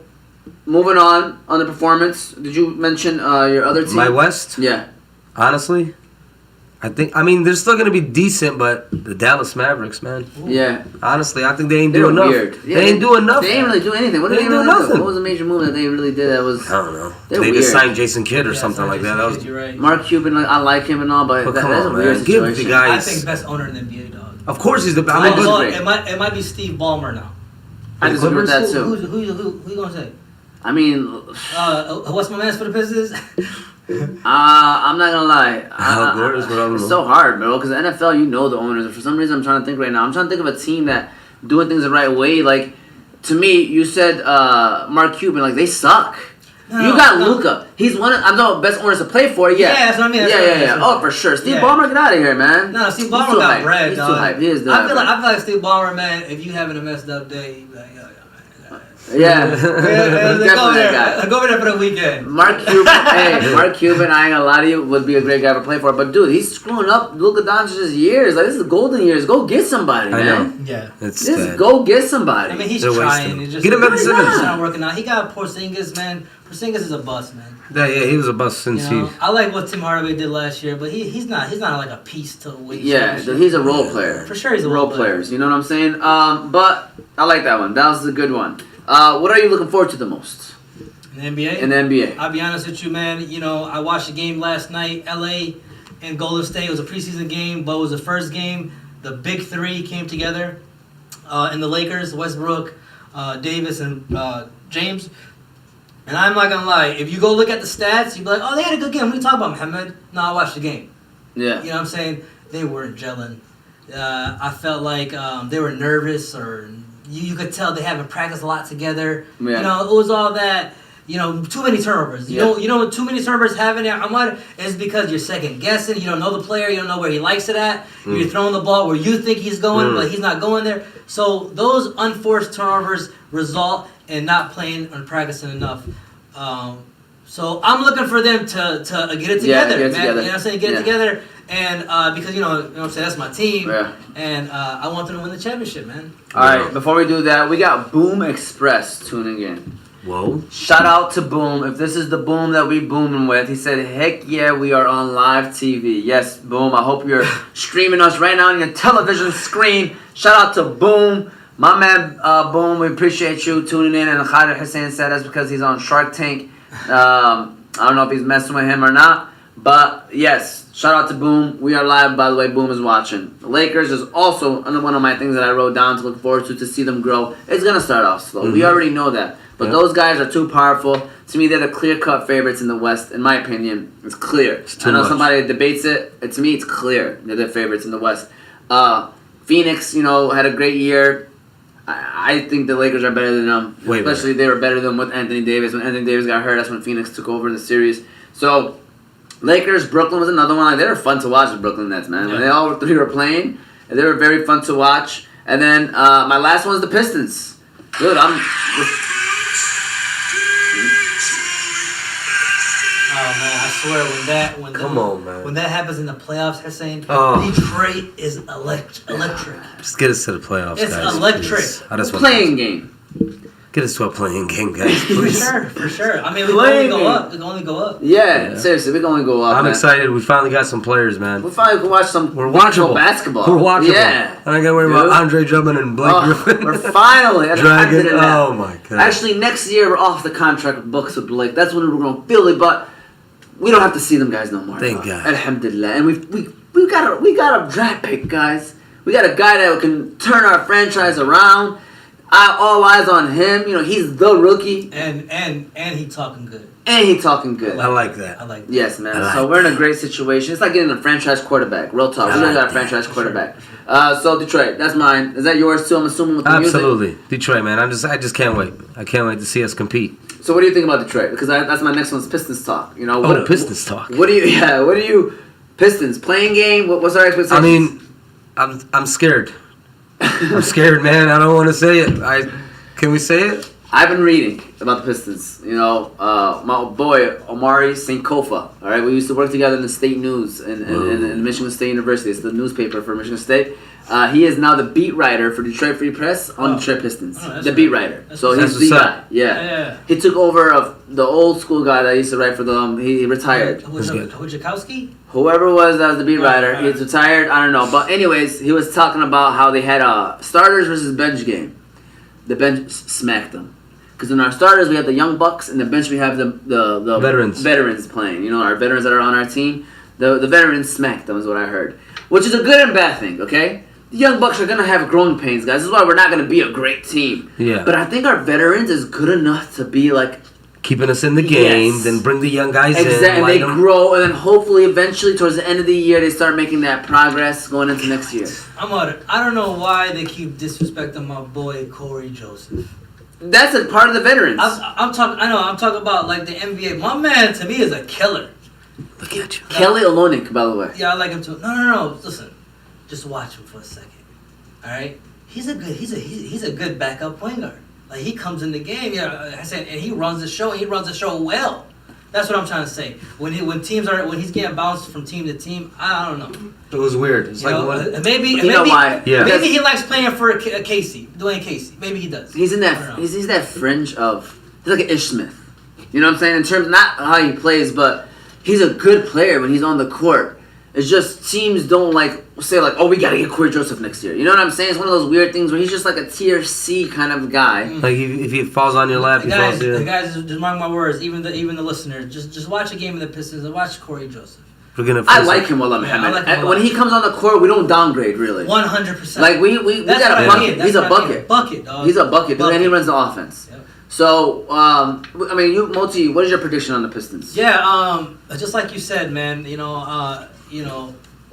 [SPEAKER 3] moving on the performance. Did you mention your other team?
[SPEAKER 2] My West.
[SPEAKER 3] Yeah.
[SPEAKER 2] Honestly, I mean, they're still gonna be decent, but the Dallas Mavericks, man.
[SPEAKER 3] Yeah.
[SPEAKER 2] Honestly, I think they ain't
[SPEAKER 3] They
[SPEAKER 2] doing
[SPEAKER 3] were
[SPEAKER 2] enough.
[SPEAKER 3] weird. Yeah,
[SPEAKER 2] they ain't doing enough.
[SPEAKER 3] They didn't really do anything. What
[SPEAKER 2] They
[SPEAKER 3] did they
[SPEAKER 2] didn't do
[SPEAKER 3] really do?
[SPEAKER 2] nothing.
[SPEAKER 3] What was the major move that they really did? That was
[SPEAKER 2] I don't know.
[SPEAKER 3] They're
[SPEAKER 2] They
[SPEAKER 3] weird.
[SPEAKER 2] just signed Jason Kidd or
[SPEAKER 1] Yeah,
[SPEAKER 2] something like that. That was.
[SPEAKER 1] You're right.
[SPEAKER 3] Mark Cuban. Like, I like him and all, but
[SPEAKER 2] But
[SPEAKER 3] that's
[SPEAKER 2] come
[SPEAKER 3] a
[SPEAKER 2] on,
[SPEAKER 3] weird
[SPEAKER 2] man. Give the
[SPEAKER 3] situation.
[SPEAKER 2] guy-
[SPEAKER 1] I think best owner in the NBA, dog.
[SPEAKER 2] Of course, he's the.
[SPEAKER 3] I
[SPEAKER 2] I'm a
[SPEAKER 3] just-
[SPEAKER 2] good.
[SPEAKER 3] disagree.
[SPEAKER 1] It might be Steve Ballmer now.
[SPEAKER 3] I disagree with that too.
[SPEAKER 1] Who you gonna say?
[SPEAKER 3] I mean,
[SPEAKER 1] What's my man's for the Pistons?
[SPEAKER 3] I'm not gonna lie.
[SPEAKER 2] Al Gore is what I don't
[SPEAKER 3] It's
[SPEAKER 2] know.
[SPEAKER 3] so hard, bro. Because the NFL, you know the owners. And for some reason, I'm trying to think right now. I'm trying to think of a team that doing things the right way. Like, to me, you said Mark Cuban. Like, they suck. You got Luka. He's one of, I'm the best owners to play for. Yeah.
[SPEAKER 1] Yeah, that's what I mean.
[SPEAKER 3] Yeah. Oh, for sure. Steve
[SPEAKER 1] Yeah.
[SPEAKER 3] Ballmer, get out of here, man.
[SPEAKER 1] No, Steve
[SPEAKER 3] He's
[SPEAKER 1] Ballmer
[SPEAKER 3] too
[SPEAKER 1] got
[SPEAKER 3] hyped.
[SPEAKER 1] bread,
[SPEAKER 3] He's
[SPEAKER 1] dog.
[SPEAKER 3] too hyped. He is the
[SPEAKER 1] I feel like Steve Ballmer, man. If you having a messed up day, you be like, yo, man.
[SPEAKER 3] Yeah.
[SPEAKER 1] He's
[SPEAKER 3] Definitely that guy.
[SPEAKER 1] Go over there for the weekend.
[SPEAKER 3] Mark Cuban, Mark Cuban, I ain't gonna lie to you, would be a great guy to play for. But dude, he's screwing up Luka Doncic's years. Like, this is the golden years. Go get somebody,
[SPEAKER 2] I
[SPEAKER 3] man.
[SPEAKER 2] know.
[SPEAKER 1] Yeah.
[SPEAKER 2] It's
[SPEAKER 3] Just
[SPEAKER 2] sad.
[SPEAKER 3] go get somebody.
[SPEAKER 1] I mean, he's
[SPEAKER 2] They're
[SPEAKER 1] trying.
[SPEAKER 2] wasting.
[SPEAKER 1] It's just
[SPEAKER 2] Get him Ben
[SPEAKER 1] it's
[SPEAKER 2] Simmons.
[SPEAKER 1] not working out. He got Porzingis, man. Porzingis is a bust, man.
[SPEAKER 2] Yeah, he was a bust since
[SPEAKER 1] You know,
[SPEAKER 2] he.
[SPEAKER 1] I like what Tim Hardaway did last year, but he's not like a piece to win.
[SPEAKER 3] Yeah, he's a role player.
[SPEAKER 1] For sure, he's a
[SPEAKER 3] role players. You know what I'm saying? But I like that one. That was a good one. What are you looking forward to the most
[SPEAKER 1] In the NBA?
[SPEAKER 3] in the NBA?
[SPEAKER 1] I'll be honest with you, man. You know, I watched the game last night. LA and Golden State. It was a preseason game, but it was the first game. The big three came together in the Lakers: Westbrook, Davis, and James. And I'm not gonna lie. If you go look at the stats, you'd be like, "Oh, they had a good game." What are you talking about, Mohammed? No, I watched the game.
[SPEAKER 3] Yeah.
[SPEAKER 1] You know what I'm saying? They weren't gelling. I felt like they were nervous, or you could tell they haven't practiced a lot together.
[SPEAKER 3] Yeah.
[SPEAKER 1] You know, it was all that. You know, too many turnovers. You know what too many turnovers having there? It's because you're second guessing. You don't know the player. You don't know where he likes it at. You're throwing the ball where you think he's going, but he's not going there. So those unforced turnovers result in not playing or practicing enough. So I'm looking for them to get it together,
[SPEAKER 3] get it
[SPEAKER 1] man.
[SPEAKER 3] together.
[SPEAKER 1] You know what I'm saying? Get
[SPEAKER 3] Yeah.
[SPEAKER 1] it together, and because you know what I'm saying, that's my team,
[SPEAKER 3] Yeah.
[SPEAKER 1] and I want them to win the championship, man.
[SPEAKER 3] All right. Before we do that, we got Boom Express tuning in.
[SPEAKER 2] Whoa.
[SPEAKER 3] Shout out to Boom. If this is the Boom that we booming with, he said, heck yeah, we are on live TV. Yes, Boom. I hope you're streaming us right now on your television screen. Shout out to Boom. My man, Boom, we appreciate you tuning in. And Khalid Hussein said that's because he's on Shark Tank. I don't know if he's messing with him or not. But yes, shout out to Boom. We are live, by the way. Boom is watching. The Lakers is also another one of my things that I wrote down to look forward to see them grow. It's going to start off slow. We already know that. But those guys are too powerful. To me, they're the clear-cut favorites in the West, in my opinion. It's clear. I know somebody debates it. To me, it's clear. They're the favorites in the West. Phoenix, had a great year. I think the Lakers are better than them. Especially they were better than them with Anthony Davis. When Anthony Davis got hurt, that's when Phoenix took over the series. So, Lakers, Brooklyn was another one. Like, they were fun to watch, the Brooklyn Nets, man. When they all three were playing, they were very fun to watch. And then my last one is the Pistons. Dude,
[SPEAKER 1] Oh man, I swear when that happens in the playoffs, Hussein, Detroit is electric.
[SPEAKER 2] Just get us to the playoffs,
[SPEAKER 1] It's
[SPEAKER 2] guys.
[SPEAKER 1] electric.
[SPEAKER 2] Please. I just want
[SPEAKER 3] playing game.
[SPEAKER 2] Get us to a playing game, guys, please.
[SPEAKER 1] For sure. I mean, we can only go up.
[SPEAKER 3] Yeah, seriously, we're going to go up.
[SPEAKER 2] I'm
[SPEAKER 3] man.
[SPEAKER 2] excited. We finally got some players, man.
[SPEAKER 3] We finally can watch some
[SPEAKER 2] We're watchable
[SPEAKER 3] basketball.
[SPEAKER 2] We're watchable.
[SPEAKER 3] Yeah.
[SPEAKER 2] I ain't got to worry about Andre Drummond and Blake Griffin.
[SPEAKER 3] We're finally
[SPEAKER 2] Dragon. Oh, my God.
[SPEAKER 3] Actually, next year we're off the contract books with Blake. That's when we're going to feel it, but we don't have to see them guys no more.
[SPEAKER 2] Thank God.
[SPEAKER 3] Alhamdulillah. And we got a draft pick, guys. We got a guy that can turn our franchise around. All eyes on him. You know, he's the rookie.
[SPEAKER 1] And he talking good.
[SPEAKER 3] And he talking good.
[SPEAKER 2] I like that.
[SPEAKER 1] I like that.
[SPEAKER 3] Yes, man.
[SPEAKER 2] I
[SPEAKER 3] So
[SPEAKER 2] like
[SPEAKER 3] we're in a
[SPEAKER 2] that.
[SPEAKER 3] great situation. It's like getting a franchise quarterback. Real talk.
[SPEAKER 2] I
[SPEAKER 3] We
[SPEAKER 2] like
[SPEAKER 3] got a
[SPEAKER 2] that.
[SPEAKER 3] franchise
[SPEAKER 1] For
[SPEAKER 3] quarterback. So Detroit, that's mine. Is that yours too? I'm assuming with the music.
[SPEAKER 2] Absolutely, Detroit, man. I just can't wait. I can't wait to see us compete.
[SPEAKER 3] So what do you think about Detroit? Because that's my next one's Pistons talk. You know,
[SPEAKER 2] Oh, Pistons talk.
[SPEAKER 3] What do you Pistons playing game? What's our expectations?
[SPEAKER 2] I mean, I'm scared. I'm scared, man. I don't want to say it. Can we say it?
[SPEAKER 3] I've been reading about the Pistons. You know, my boy Omari St. Kofa. All right, we used to work together in the State News in Michigan State University. It's the newspaper for Michigan State. He is now the beat writer for Detroit Free Press on Detroit Pistons.
[SPEAKER 1] Oh, that's
[SPEAKER 3] the
[SPEAKER 1] right.
[SPEAKER 3] beat writer. So
[SPEAKER 2] That's
[SPEAKER 3] he's the
[SPEAKER 2] what's
[SPEAKER 3] guy.
[SPEAKER 2] up.
[SPEAKER 3] Yeah. He took over of the old school guy that used to write for them. He retired.
[SPEAKER 2] That's good.
[SPEAKER 1] Wojciechowski?
[SPEAKER 3] Whoever it was that was the beat writer,
[SPEAKER 1] right.
[SPEAKER 3] he's retired. I don't know. But anyways, he was talking about how they had a starters versus bench game. The bench smacked them. Because in our starters, we have the young bucks, and the bench we have the veterans playing. You know, our veterans that are on our team. The veterans smacked them is what I heard. Which is a good and bad thing, okay? The young bucks are going to have growing pains, guys. This is why we're not going to be a great team.
[SPEAKER 2] Yeah.
[SPEAKER 3] But I think our veterans is good enough to be like...
[SPEAKER 2] Keeping us in the game,
[SPEAKER 3] Yes.
[SPEAKER 2] then bring the young guys
[SPEAKER 3] Exactly,
[SPEAKER 2] in.
[SPEAKER 3] and they
[SPEAKER 2] light 'em.
[SPEAKER 3] grow, and then hopefully, eventually, towards the end of the year, they start making that progress going into next year.
[SPEAKER 1] I don't know why they keep disrespecting my boy Corey Joseph.
[SPEAKER 3] That's a part of the veterans.
[SPEAKER 1] I'm talking about like the NBA. My man to me is a killer.
[SPEAKER 2] Look at you.
[SPEAKER 3] Kelly Olynyk, by the way.
[SPEAKER 1] Yeah, I like him too. No. Listen, just watch him for a second. All right, he's a good backup point guard. Like he comes in the game. Yeah, I said, and he runs the show. And he runs the show well. That's what I'm trying to say. When he's getting bounced from team to team, I don't know.
[SPEAKER 2] It was weird. It's
[SPEAKER 1] You know,
[SPEAKER 2] what?
[SPEAKER 1] maybe
[SPEAKER 3] You know why?
[SPEAKER 2] Yeah.
[SPEAKER 1] Maybe he likes playing for Dwayne Casey. Maybe he does.
[SPEAKER 3] He's in
[SPEAKER 1] I don't
[SPEAKER 3] that.
[SPEAKER 1] know.
[SPEAKER 3] He's that fringe of. He's like an Ish Smith. You know what I'm saying? In terms not how he plays, but he's a good player when he's on the court. It's just teams don't say oh, we gotta get Corey Joseph next year. You know what I'm saying? It's one of those weird things where he's just like a tier C kind of guy.
[SPEAKER 2] Like if he falls on your lap, he falls
[SPEAKER 1] The
[SPEAKER 2] in.
[SPEAKER 1] guys, just mark my words. Even the listeners, just watch a game of the Pistons and watch Corey Joseph.
[SPEAKER 2] We're gonna.
[SPEAKER 3] I like him, Wallah
[SPEAKER 1] Yeah, I
[SPEAKER 3] Muhammad.
[SPEAKER 1] like him a lot.
[SPEAKER 3] When he comes on the court, we don't downgrade really.
[SPEAKER 1] 100%.
[SPEAKER 3] Like we
[SPEAKER 1] That's
[SPEAKER 3] got a
[SPEAKER 1] what I
[SPEAKER 3] bucket.
[SPEAKER 1] mean.
[SPEAKER 3] He's a
[SPEAKER 1] That's what I mean.
[SPEAKER 3] bucket.
[SPEAKER 1] Bucket, dog.
[SPEAKER 3] He's a bucket,
[SPEAKER 1] Bucket.
[SPEAKER 3] and he runs the offense.
[SPEAKER 1] Yep.
[SPEAKER 3] So, I mean, you Moti, what is your prediction on the Pistons?
[SPEAKER 1] Yeah, just like you said, man.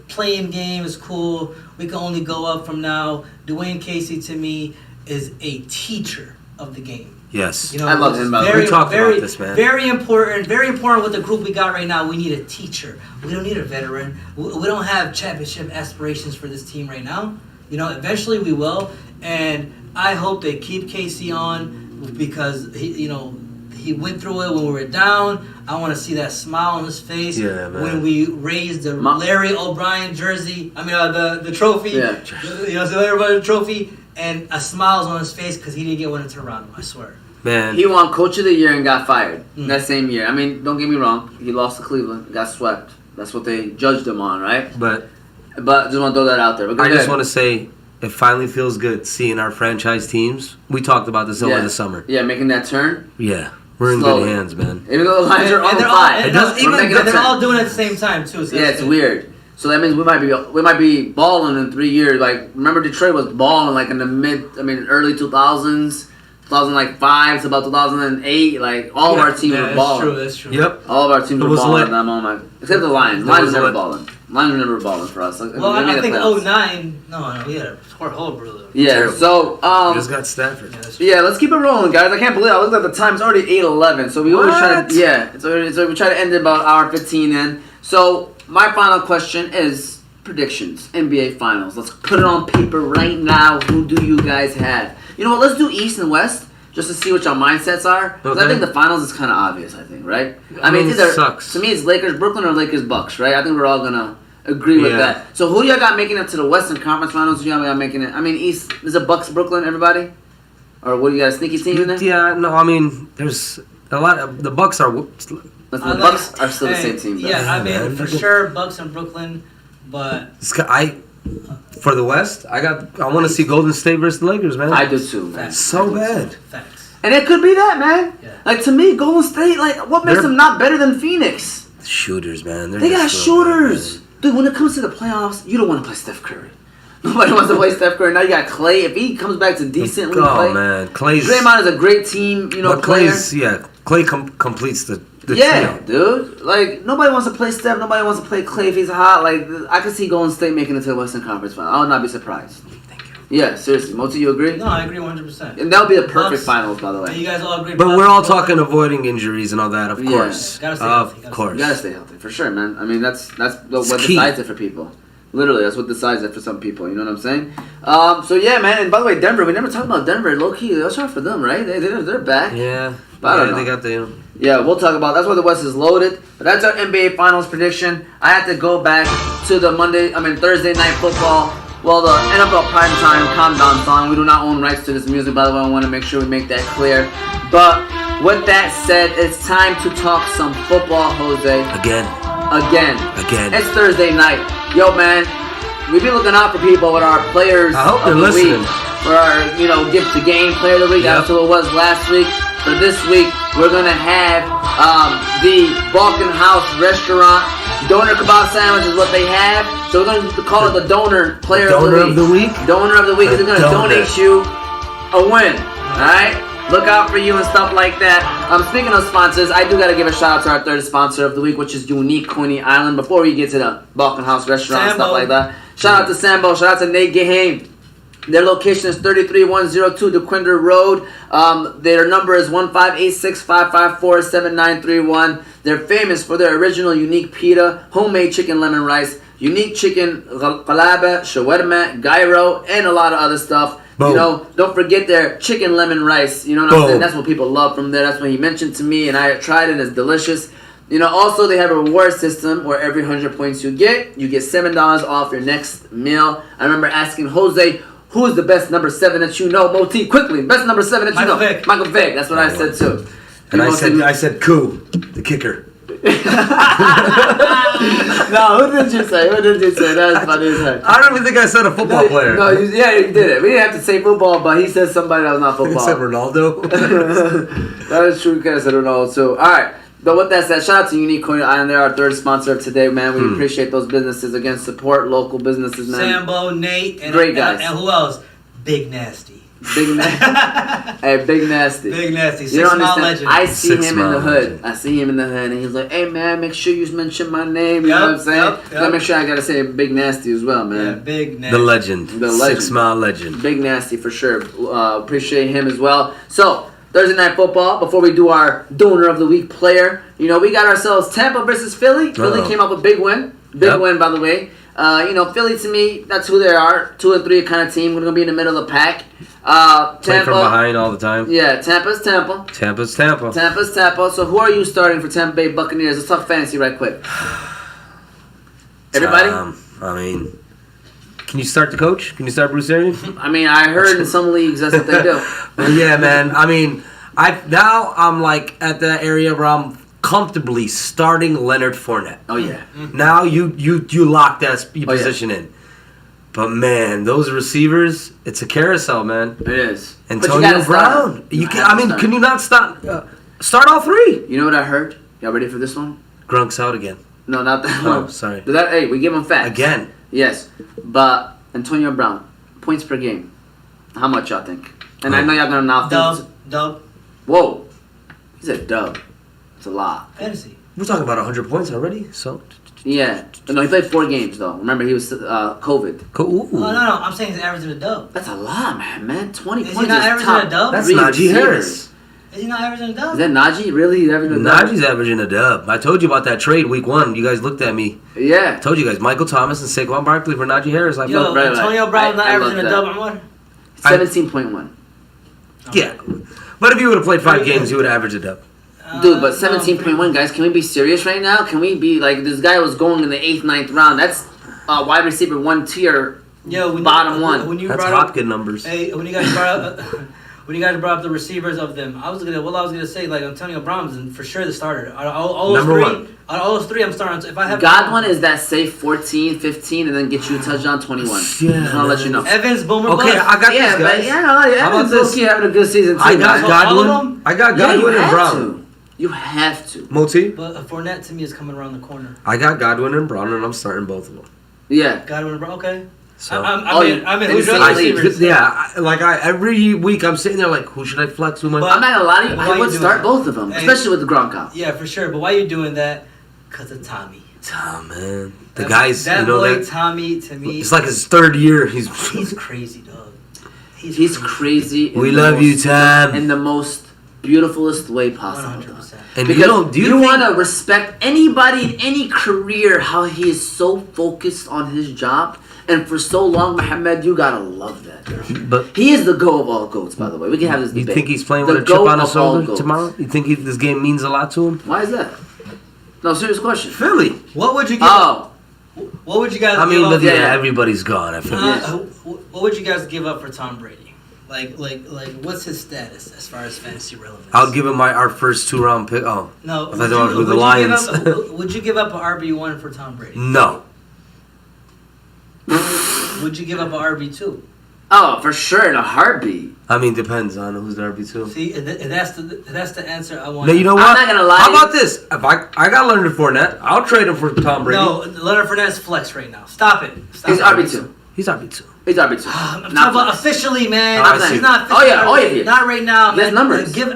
[SPEAKER 1] Playing game is cool. We can only go up from now. Dwayne Casey to me is a teacher of the game.
[SPEAKER 2] Yes.
[SPEAKER 1] You know,
[SPEAKER 3] I love him, by the way.
[SPEAKER 1] Very,
[SPEAKER 2] We talked
[SPEAKER 1] very,
[SPEAKER 2] about this, man.
[SPEAKER 1] Very important. Very important with the group we got right now. We need a teacher. We don't need a veteran. We don't have championship aspirations for this team right now. You know, eventually we will, and I hope they keep Casey on because he went through it when we were down. I want to see that smile on his face when we raised the Larry O'Brien jersey. I mean, the trophy.
[SPEAKER 3] Yeah.
[SPEAKER 1] So everybody the trophy, and a smile's on his face because he didn't get one in Toronto. I swear.
[SPEAKER 2] Man.
[SPEAKER 3] He won Coach of the Year and got fired that same year. I mean, don't get me wrong. He lost to Cleveland, got swept. That's what they judged him on, right?
[SPEAKER 2] But
[SPEAKER 3] just want to throw that out there. But
[SPEAKER 2] I just want to say, it finally feels good seeing our franchise teams. We talked about this over the summer.
[SPEAKER 3] Yeah, making that turn.
[SPEAKER 2] Yeah. We're in
[SPEAKER 3] Slowly.
[SPEAKER 2] good hands, man.
[SPEAKER 3] Even though the lines are on
[SPEAKER 1] they're
[SPEAKER 3] five.
[SPEAKER 1] they're all doing it at the same time too. So
[SPEAKER 3] Yeah, it's weird. So that means we might be balling in 3 years. Like, remember Detroit was balling in the early 2000s, 2005 to about 2008. Like all of our teams were balling.
[SPEAKER 1] That's true.
[SPEAKER 2] Yep.
[SPEAKER 3] All of our teams
[SPEAKER 2] It
[SPEAKER 3] were
[SPEAKER 2] was
[SPEAKER 3] balling
[SPEAKER 2] lit.
[SPEAKER 3] at that moment, except the Lions.
[SPEAKER 2] It
[SPEAKER 3] Lions
[SPEAKER 2] was
[SPEAKER 3] were never
[SPEAKER 2] lit.
[SPEAKER 3] balling. Lions were never balling for us.
[SPEAKER 1] Well,
[SPEAKER 3] We made
[SPEAKER 1] I
[SPEAKER 3] the
[SPEAKER 1] think
[SPEAKER 3] playoffs.
[SPEAKER 1] 09. No, we had a score whole brother.
[SPEAKER 3] Yeah.
[SPEAKER 2] Terrible.
[SPEAKER 3] So
[SPEAKER 2] We just got Stafford.
[SPEAKER 1] Yeah, that's true.
[SPEAKER 3] yeah, let's keep it rolling, guys. I can't believe I looked at the time. It's already 8:11. So we always try to so we try to end it about hour 15 in. So my final question is predictions, NBA Finals. Let's put it on paper right now. Who do you guys have? You know what? Let's do East and West just to see what your mindsets are. 'Cause I
[SPEAKER 2] Okay.
[SPEAKER 3] think the Finals is kind of obvious. I think, right?
[SPEAKER 2] I mean,
[SPEAKER 3] it's either
[SPEAKER 2] sucks.
[SPEAKER 3] to me it's Lakers Brooklyn or Lakers Bucks, right? I think we're all gonna agree with
[SPEAKER 2] Yeah.
[SPEAKER 3] that. So who y'all got making it to the Western Conference Finals? Who y'all got making it? I mean, East is it Bucks Brooklyn? Everybody, or what? You got a sneaky team in there?
[SPEAKER 2] Yeah, no, I mean, there's a lot of the Bucks are.
[SPEAKER 3] The Bucks are still the same team, though.
[SPEAKER 1] Yeah, I mean,
[SPEAKER 2] man.
[SPEAKER 1] for sure, Bucks and Brooklyn, but
[SPEAKER 2] For the West, I want to see Golden State versus the Lakers, man.
[SPEAKER 3] I do too, man.
[SPEAKER 2] So bad.
[SPEAKER 1] facts.
[SPEAKER 3] And it could be that, man.
[SPEAKER 1] Yeah.
[SPEAKER 3] Like, to me, Golden State, what makes
[SPEAKER 2] They're-
[SPEAKER 3] them not better than Phoenix?
[SPEAKER 2] Shooters, man.
[SPEAKER 3] They got
[SPEAKER 2] just so good,
[SPEAKER 3] shooters. Dude, when it comes to the playoffs, you don't want to play Steph Curry. Nobody wants to play Steph Curry. Now you got Clay. If he comes back to decently play,
[SPEAKER 2] man, Clay's
[SPEAKER 3] Draymond is a great team,
[SPEAKER 2] but
[SPEAKER 3] player.
[SPEAKER 2] Clay completes the
[SPEAKER 3] Yeah,
[SPEAKER 2] trio.
[SPEAKER 3] dude. Like, nobody wants to play Steph. Nobody wants to play Clay if he's hot. Like, I could see Golden State making it to the Western Conference Final. I would not be surprised.
[SPEAKER 2] Thank you.
[SPEAKER 3] Yeah, seriously. Moti, you agree?
[SPEAKER 1] No, I agree 100%.
[SPEAKER 3] And that would be the perfect
[SPEAKER 1] Bucks.
[SPEAKER 3] finals, by the
[SPEAKER 1] And
[SPEAKER 3] way.
[SPEAKER 1] you guys all agree.
[SPEAKER 2] But
[SPEAKER 1] Bucks,
[SPEAKER 2] we're all
[SPEAKER 1] Bucks.
[SPEAKER 2] talking avoiding injuries and all that, of
[SPEAKER 3] Yeah.
[SPEAKER 2] course.
[SPEAKER 1] Gotta stay healthy,
[SPEAKER 2] Of
[SPEAKER 1] gotta
[SPEAKER 2] course.
[SPEAKER 3] You gotta stay healthy, for sure, man. I mean, that's what
[SPEAKER 2] key.
[SPEAKER 3] decides it for people. Literally, that's what decides it for some people. You know what I'm saying? So yeah, man. And by the way, Denver. We never talked about Denver. Low key, that's hard for them, right? They're back.
[SPEAKER 2] Yeah.
[SPEAKER 3] But I don't know.
[SPEAKER 2] They got the.
[SPEAKER 3] Yeah, we'll talk about. That's why the West is loaded. But that's our NBA Finals prediction. I have to go back to the Thursday night football. Well, the NFL primetime calm down song. We do not own rights to this music, by the way. I want to make sure we make that clear. But with that said, it's time to talk some football, Jose.
[SPEAKER 2] Again.
[SPEAKER 3] It's Thursday night. Yo, man, we be looking out for people with our players
[SPEAKER 2] I hope
[SPEAKER 3] of
[SPEAKER 2] they're
[SPEAKER 3] the
[SPEAKER 2] listening.
[SPEAKER 3] week. For our, gift to game player of the week.
[SPEAKER 2] Yep.
[SPEAKER 3] That's who it was last week. For this week, we're going to have the Balkan House Restaurant Donor Kebab Sandwich is what they have. So we're going to call it the Donor Player
[SPEAKER 2] Donor
[SPEAKER 3] of the Week. Donor of the Week.
[SPEAKER 2] The
[SPEAKER 3] They're going to
[SPEAKER 2] donor.
[SPEAKER 3] donate you a win. Alright? Look out for you and stuff like that. Speaking of sponsors, I do got to give a shout out to our third sponsor of the week, which is Unique Coney Island. Before we get to the Balkan House Restaurant and stuff like that, shout out to Sambo. Shout out to Nate Gahame. Their location is 33102 DeQuinder Road. Their number is 1-586-554-7931. They're famous for their original unique pita, homemade chicken lemon rice, unique chicken qalaba, shawarma, gyro, and a lot of other stuff.
[SPEAKER 2] Boom.
[SPEAKER 3] Don't forget their chicken lemon rice. You know what I'm saying? That's what people love from there. That's what he mentioned to me, and I tried it. It's delicious. Also they have a reward system where every 100 points you get $7 off your next meal. I remember asking Jose, who is the best number 7 that you know? Moti, quickly, best number 7 that you know.
[SPEAKER 1] Vick.
[SPEAKER 3] Michael Vick. That's what I said too.
[SPEAKER 2] And I said, Koo, the kicker.
[SPEAKER 3] No, who did you say? That was funny as heck.
[SPEAKER 2] I don't even think I said a football player.
[SPEAKER 3] No, you did it. We didn't have to say football, but he said somebody that was not football.
[SPEAKER 2] Except Ronaldo.
[SPEAKER 3] That is true. Kind of said Ronaldo too. All right. But with that said, shout out to Unique Coney Island. They're our third sponsor of today, man. We appreciate those businesses. Again, support local businesses, man.
[SPEAKER 1] Sambo, Nate, and
[SPEAKER 3] Great guys.
[SPEAKER 1] And who else? Big Nasty.
[SPEAKER 3] Big Nasty. Hey, Big Nasty.
[SPEAKER 1] Big Nasty.
[SPEAKER 3] You don't
[SPEAKER 1] 6 Mile
[SPEAKER 3] understand.
[SPEAKER 1] legend.
[SPEAKER 3] I see him in the
[SPEAKER 2] 6 Mile
[SPEAKER 3] hood.
[SPEAKER 2] legend.
[SPEAKER 3] I see him in the hood, and he's like, "Hey, man, make sure you mention my name." You know what I'm saying? Gotta make sure I gotta say Big Nasty as well, man.
[SPEAKER 1] Yeah, Big Nasty.
[SPEAKER 2] The legend.
[SPEAKER 3] The legend.
[SPEAKER 2] 6 Mile legend.
[SPEAKER 3] Big Nasty for sure. Appreciate him as well. So, Thursday Night Football, before we do our Donor of the Week player, we got ourselves Tampa versus Philly. Philly came up with a big win. Big win, by the way. Philly, to me, that's who they are. 2 and 3 kind of team. We're going to be in the middle of the pack.
[SPEAKER 2] Play from behind all the time.
[SPEAKER 3] Yeah, Tampa's Tampa.
[SPEAKER 2] Tampa's Tampa.
[SPEAKER 3] Tampa's Tampa. So, who are you starting for Tampa Bay Buccaneers? Let's talk fantasy right quick. Everybody?
[SPEAKER 2] Can you start the coach? Can you start Bruce Arians?
[SPEAKER 3] I heard in some leagues that's what they do.
[SPEAKER 2] Yeah, man. I'm like at that area where I'm comfortably starting Leonard Fournette.
[SPEAKER 3] Oh, yeah.
[SPEAKER 2] Now you lock that position in. But man, those receivers, it's a carousel, man.
[SPEAKER 3] It is.
[SPEAKER 2] Antonio Brown. Can you not start all 3?
[SPEAKER 3] You know what I heard? Y'all ready for this one?
[SPEAKER 2] Grunk's out again.
[SPEAKER 3] No, not that
[SPEAKER 2] Oh,
[SPEAKER 3] one.
[SPEAKER 2] sorry.
[SPEAKER 3] Hey, we give him facts.
[SPEAKER 2] Again.
[SPEAKER 3] Yes, but Antonio Brown, points per game. How much y'all think? And I know y'all gonna now think.
[SPEAKER 1] Dub.
[SPEAKER 3] Whoa, he said dub. It's a lot.
[SPEAKER 1] Fantasy.
[SPEAKER 2] We're talking about 100 points already, so.
[SPEAKER 3] Yeah. No, he played 4 games though. Remember, he was COVID.
[SPEAKER 2] Cool.
[SPEAKER 1] Oh, no. I'm saying he's averaging a dub.
[SPEAKER 3] That's a lot, man. 20
[SPEAKER 1] Is he
[SPEAKER 3] points
[SPEAKER 1] not
[SPEAKER 3] is
[SPEAKER 1] averaging
[SPEAKER 3] top
[SPEAKER 1] a dub?
[SPEAKER 2] That's
[SPEAKER 3] 3
[SPEAKER 2] Najee
[SPEAKER 3] receivers.
[SPEAKER 2] Harris.
[SPEAKER 1] Is he not averaging a dub?
[SPEAKER 3] Is that Najee? Really? He's averaging a dub?
[SPEAKER 2] Najee's averaging a dub. I told you about that trade week 1. You guys looked at me.
[SPEAKER 3] Yeah.
[SPEAKER 2] I told you guys, Michael Thomas and Saquon Barkley for Najee Harris. I
[SPEAKER 1] Yo,
[SPEAKER 2] felt
[SPEAKER 3] right.
[SPEAKER 1] Antonio Brown's not
[SPEAKER 3] I love
[SPEAKER 1] averaging a
[SPEAKER 3] that.
[SPEAKER 1] dub, Amar?
[SPEAKER 3] 17.1.
[SPEAKER 2] Yeah. But if you would have played 5 games, you would have averaged a dub.
[SPEAKER 3] Dude, but 17.1, guys. Can we be serious right now? Can we be like this guy was going in the 8th, 9th round? That's wide receiver 1 tier. Bottom one.
[SPEAKER 1] When you
[SPEAKER 2] That's
[SPEAKER 1] brought
[SPEAKER 2] Hopkins numbers.
[SPEAKER 1] Hey, when you guys brought up, the receivers of them, I was gonna say like Antonio Brown's and for sure the starter. Out of all those
[SPEAKER 2] Number
[SPEAKER 1] three,
[SPEAKER 2] 1.
[SPEAKER 1] Out of all those 3, I'm starting. If I have
[SPEAKER 3] Godwin is that safe 14, 15, and then get you a touchdown 21.
[SPEAKER 2] Yeah,
[SPEAKER 3] Just want to let you know.
[SPEAKER 1] Evans, Boomer,
[SPEAKER 2] Okay,
[SPEAKER 1] Bust.
[SPEAKER 2] I got
[SPEAKER 3] Yeah,
[SPEAKER 2] this, guys.
[SPEAKER 3] but
[SPEAKER 2] How about
[SPEAKER 3] Evans
[SPEAKER 2] this?
[SPEAKER 3] low-key having a good season too.
[SPEAKER 2] I got
[SPEAKER 3] guys.
[SPEAKER 1] all of
[SPEAKER 2] Godwin.
[SPEAKER 1] them?
[SPEAKER 2] I got
[SPEAKER 3] Yeah, you
[SPEAKER 2] Godwin and
[SPEAKER 3] have
[SPEAKER 2] Brown.
[SPEAKER 3] to. You have to.
[SPEAKER 2] Moti?
[SPEAKER 1] But Fournette to me is coming around the corner.
[SPEAKER 2] I got Godwin and Brown, and I'm starting both of them.
[SPEAKER 3] Yeah.
[SPEAKER 1] Godwin, bro. Okay.
[SPEAKER 2] So
[SPEAKER 1] I mean, who's your other receivers?
[SPEAKER 2] every week I'm sitting there like, who should I flex? Who am I?
[SPEAKER 3] I'm not gonna lie to you. I would start
[SPEAKER 1] that?
[SPEAKER 3] both of them, especially with the Gronk.
[SPEAKER 1] Yeah, for sure. But why are you doing that? Because of Tommy.
[SPEAKER 2] Tom, man.
[SPEAKER 1] That boy, Tommy, to me.
[SPEAKER 2] It's like his third year. He's
[SPEAKER 1] crazy, dog.
[SPEAKER 3] He's crazy.
[SPEAKER 2] We love you, Tom.
[SPEAKER 3] In the most beautifulest way possible.
[SPEAKER 1] 100%.
[SPEAKER 2] And
[SPEAKER 3] because you want to respect anybody in any career, how he is so focused on his job. And for so long, Muhammad, you gotta love that.
[SPEAKER 2] But
[SPEAKER 3] he is the GOAT of all GOATs, by the way. We can have this debate.
[SPEAKER 2] You think he's playing with a chip on his shoulder tomorrow? You think this game means a lot to him?
[SPEAKER 3] Why is that? No, serious question.
[SPEAKER 2] Philly.
[SPEAKER 1] What would you give? What would you guys?
[SPEAKER 2] I mean, but everybody's gone. I feel.
[SPEAKER 1] What would you guys give up for Tom Brady? Like, what's his status as far as fantasy relevance?
[SPEAKER 2] I'll give him our first 2-round pick. Oh
[SPEAKER 1] no,
[SPEAKER 2] I thought with the Lions.
[SPEAKER 1] Would you give up an RB1 for Tom Brady?
[SPEAKER 2] No.
[SPEAKER 1] Would you give up an RB2?
[SPEAKER 3] Oh, for sure, in a heartbeat.
[SPEAKER 2] I mean, depends on who's the RB2.
[SPEAKER 1] See, and that's the answer I want.
[SPEAKER 2] No, you know what?
[SPEAKER 3] I'm not gonna lie.
[SPEAKER 2] How about this? If I got Leonard Fournette, I'll trade him for Tom Brady.
[SPEAKER 1] No, Leonard Fournette's flex right now. Stop it.
[SPEAKER 3] He's RB2.
[SPEAKER 2] He's RB2.
[SPEAKER 3] He's RB2.
[SPEAKER 1] I'm talking about officially, man.
[SPEAKER 3] He's
[SPEAKER 1] not.
[SPEAKER 3] Oh yeah.
[SPEAKER 1] Not right now, man.
[SPEAKER 3] His numbers.
[SPEAKER 1] Give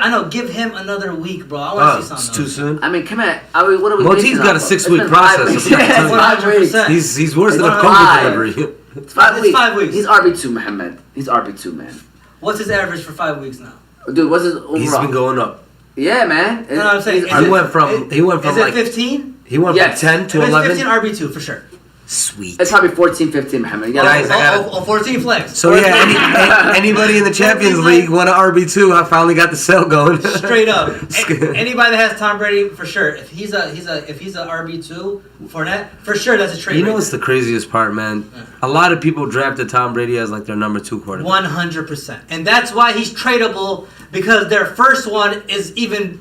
[SPEAKER 1] him another week, bro. I want to see something.
[SPEAKER 2] It's too soon.
[SPEAKER 3] I mean, come on. What are we?
[SPEAKER 2] Moti's got a 6-week process.
[SPEAKER 3] 100%.
[SPEAKER 2] He's worse than a COVID delivery.
[SPEAKER 3] It's 5 weeks.
[SPEAKER 1] 5 weeks.
[SPEAKER 3] He's RB2, Muhammad. He's RB2, man.
[SPEAKER 1] What's his average for 5 weeks now?
[SPEAKER 3] Dude, what's his overall?
[SPEAKER 2] He's been going up.
[SPEAKER 3] Yeah, man.
[SPEAKER 1] You know what I'm saying?
[SPEAKER 2] He went from
[SPEAKER 1] is it 15?
[SPEAKER 2] He went from 10 to 11.
[SPEAKER 1] 15 RB2 for sure.
[SPEAKER 2] Sweet.
[SPEAKER 3] It's probably 14, 15, Muhammad.
[SPEAKER 1] Oh, 14 flex.
[SPEAKER 2] So yeah, anybody in the Champions League want an RB2? I finally got the sale going.
[SPEAKER 1] Straight up. Anybody that has Tom Brady, for sure. If he's a RB2 Fournette, for sure that's a trade.
[SPEAKER 2] You know what's the craziest part, man? A lot of people drafted Tom Brady as like their number 2 quarterback.
[SPEAKER 1] 100%, and that's why he's tradable, because their first one is even.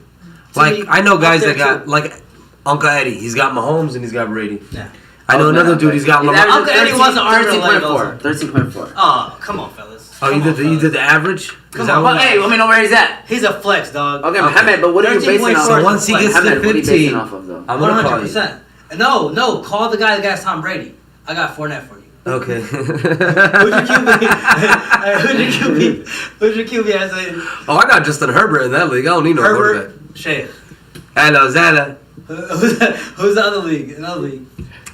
[SPEAKER 2] Like I know guys that got like Uncle Eddie. He's got Mahomes and he's got Brady.
[SPEAKER 1] Yeah.
[SPEAKER 2] I know another dude. He's got Lamar.
[SPEAKER 1] Uncle Eddie wasn't
[SPEAKER 3] 13.4. 13.4.
[SPEAKER 1] Oh, come on, fellas.
[SPEAKER 2] Oh, you did the average?
[SPEAKER 3] Come on. Hey, let me know where he's at.
[SPEAKER 1] He's a flex, dog.
[SPEAKER 3] Okay, Muhammad, but what are you basing off?
[SPEAKER 2] So once he gets to 15,
[SPEAKER 3] off of, though?
[SPEAKER 2] I'm gonna call you.
[SPEAKER 1] 100%. No, call the guy that got Tom Brady. I got Fournette for you.
[SPEAKER 2] Okay.
[SPEAKER 1] Who's your QB?
[SPEAKER 2] Oh, I got Justin Herbert in that league. I don't need no quarterback.
[SPEAKER 1] Shea.
[SPEAKER 2] Hello, Zala.
[SPEAKER 1] Who's the other league? Another league.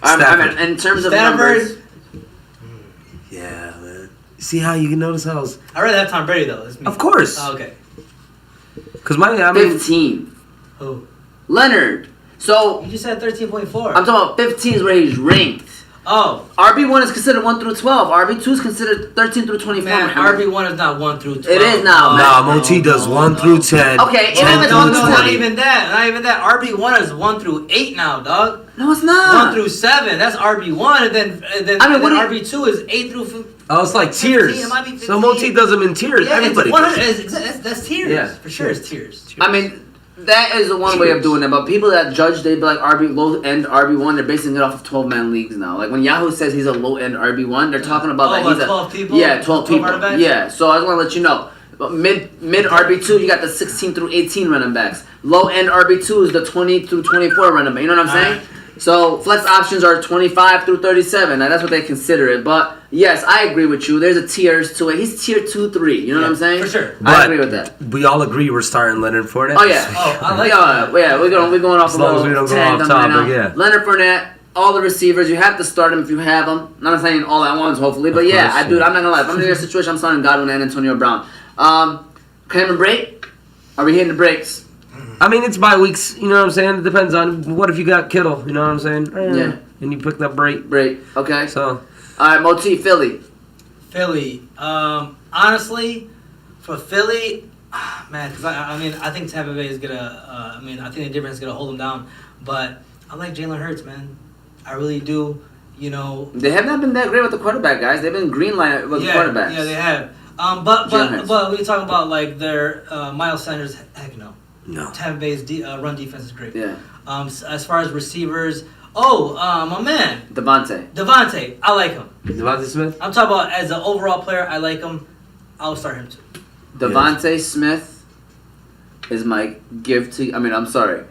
[SPEAKER 3] I mean, in terms of numbers.
[SPEAKER 2] Yeah, man. See how you can notice how
[SPEAKER 1] I'd rather have Tom Brady, though.
[SPEAKER 2] Of course.
[SPEAKER 1] Oh, okay.
[SPEAKER 2] Because I mean...
[SPEAKER 3] 15.
[SPEAKER 1] Who?
[SPEAKER 3] Leonard. So...
[SPEAKER 1] You just said 13.4.
[SPEAKER 3] I'm talking about 15 is where he's ranked.
[SPEAKER 1] Oh.
[SPEAKER 3] RB1 is considered 1 through 12. RB2 is considered 13 through 24.
[SPEAKER 1] Man, RB1 is not 1 through 12.
[SPEAKER 3] It is now.
[SPEAKER 2] No, Moti does 1 through 10.
[SPEAKER 3] Okay,
[SPEAKER 1] not even that. RB1 is 1 through 8 now, dog.
[SPEAKER 3] No, it's not.
[SPEAKER 1] 1 through 7. That's RB1, and then RB2 is 8 through.
[SPEAKER 2] Oh, it's like tiers. So Moti does them in tiers.
[SPEAKER 1] Yeah,
[SPEAKER 2] everybody.
[SPEAKER 1] That's tiers.
[SPEAKER 2] Yeah,
[SPEAKER 1] for sure, it's tiers.
[SPEAKER 3] I mean. That is the one way of doing it, but people that judge, they be like low end RB1. They're basing it off of 12-man leagues now. Like when Yahoo says he's a low end RB1, they're talking about that he's
[SPEAKER 1] 12 people.
[SPEAKER 3] Yeah, 12 people. Yeah, so I just want to let you know. But mid RB2, you got the 16 through 18 running backs. Low end RB2 is the 20 through 24 running back. You know what I'm saying? Right. So flex options are 25 through 37. Now that's what they consider it. But yes, I agree with you. There's a tiers to it. He's tier 2, 3. You know what I'm saying?
[SPEAKER 1] For sure.
[SPEAKER 3] I agree with that.
[SPEAKER 2] We all agree we're starting Leonard Fournette.
[SPEAKER 3] Oh yeah.
[SPEAKER 1] I like that.
[SPEAKER 3] Yeah, we're going off
[SPEAKER 2] as long as we don't go off topic. Yeah.
[SPEAKER 3] Leonard Fournette. All the receivers, you have to start them if you have them. Not saying all at once, hopefully, but yeah, I do. I'm not gonna lie. If I'm in your situation, I'm starting Godwin and Antonio Brown. Cameron break? Are we hitting the brakes?
[SPEAKER 2] I mean, it's bye weeks. You know what I'm saying? It depends on what if you got Kittle. You know what I'm saying?
[SPEAKER 3] Yeah.
[SPEAKER 2] And you picked up break.
[SPEAKER 3] Okay.
[SPEAKER 2] So.
[SPEAKER 3] All right, Moti, Philly.
[SPEAKER 1] Honestly, for Philly, man, because I think Tampa Bay is gonna. I think the difference is gonna hold them down. But I like Jalen Hurts, man. I really do. You know.
[SPEAKER 3] They have not been that great with the quarterback, guys. They've been green light with the quarterbacks.
[SPEAKER 1] Yeah, they have. But when you talk about like their Miles Sanders, heck no.
[SPEAKER 2] No.
[SPEAKER 1] Tampa Bay's run defense is great.
[SPEAKER 3] Yeah.
[SPEAKER 1] As far as receivers, my man. Devontae, I like him.
[SPEAKER 2] Devontae Smith?
[SPEAKER 1] I'm talking about as an overall player, I like him. I'll start him too.
[SPEAKER 3] Devontae Smith is my give to. I'm sorry.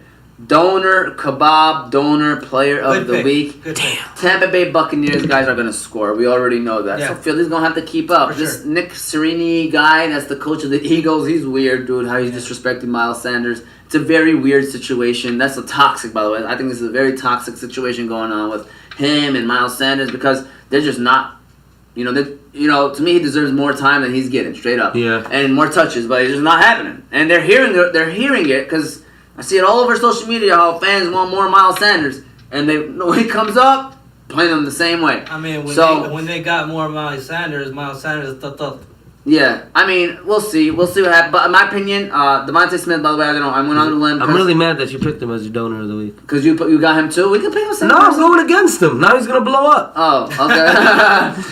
[SPEAKER 3] Donor player of
[SPEAKER 1] Good
[SPEAKER 3] the
[SPEAKER 1] pick.
[SPEAKER 3] week.
[SPEAKER 1] Good pick.
[SPEAKER 3] Tampa Bay Buccaneers guys are going to score. We already know that.
[SPEAKER 1] Yeah.
[SPEAKER 3] So Philly's going to have to keep up.
[SPEAKER 1] For
[SPEAKER 3] This
[SPEAKER 1] sure.
[SPEAKER 3] Nick Sirianni guy, that's the coach of the Eagles, he's weird, dude, how he's disrespecting Miles Sanders. It's a very weird situation. That's a toxic, by the way. I think this is a very toxic situation going on with him and Miles Sanders because they're just not, to me, he deserves more time than he's getting, straight up.
[SPEAKER 2] Yeah.
[SPEAKER 3] And more touches, but it's just not happening. And they're hearing it because I see it all over social media how fans want more Miles Sanders. And when he comes up, playing them the same way.
[SPEAKER 1] I mean, when they got more Miles Sanders is tough.
[SPEAKER 3] Yeah, I mean, we'll see. We'll see what happens. But in my opinion, Devontae Smith, by the way, I went on the limb.
[SPEAKER 2] I'm really mad that you picked him as your donor of the week.
[SPEAKER 3] Because you got him too? We can pick him same
[SPEAKER 2] No, I'm
[SPEAKER 3] person.
[SPEAKER 2] going against him. Now he's going to blow up.
[SPEAKER 3] Oh, okay.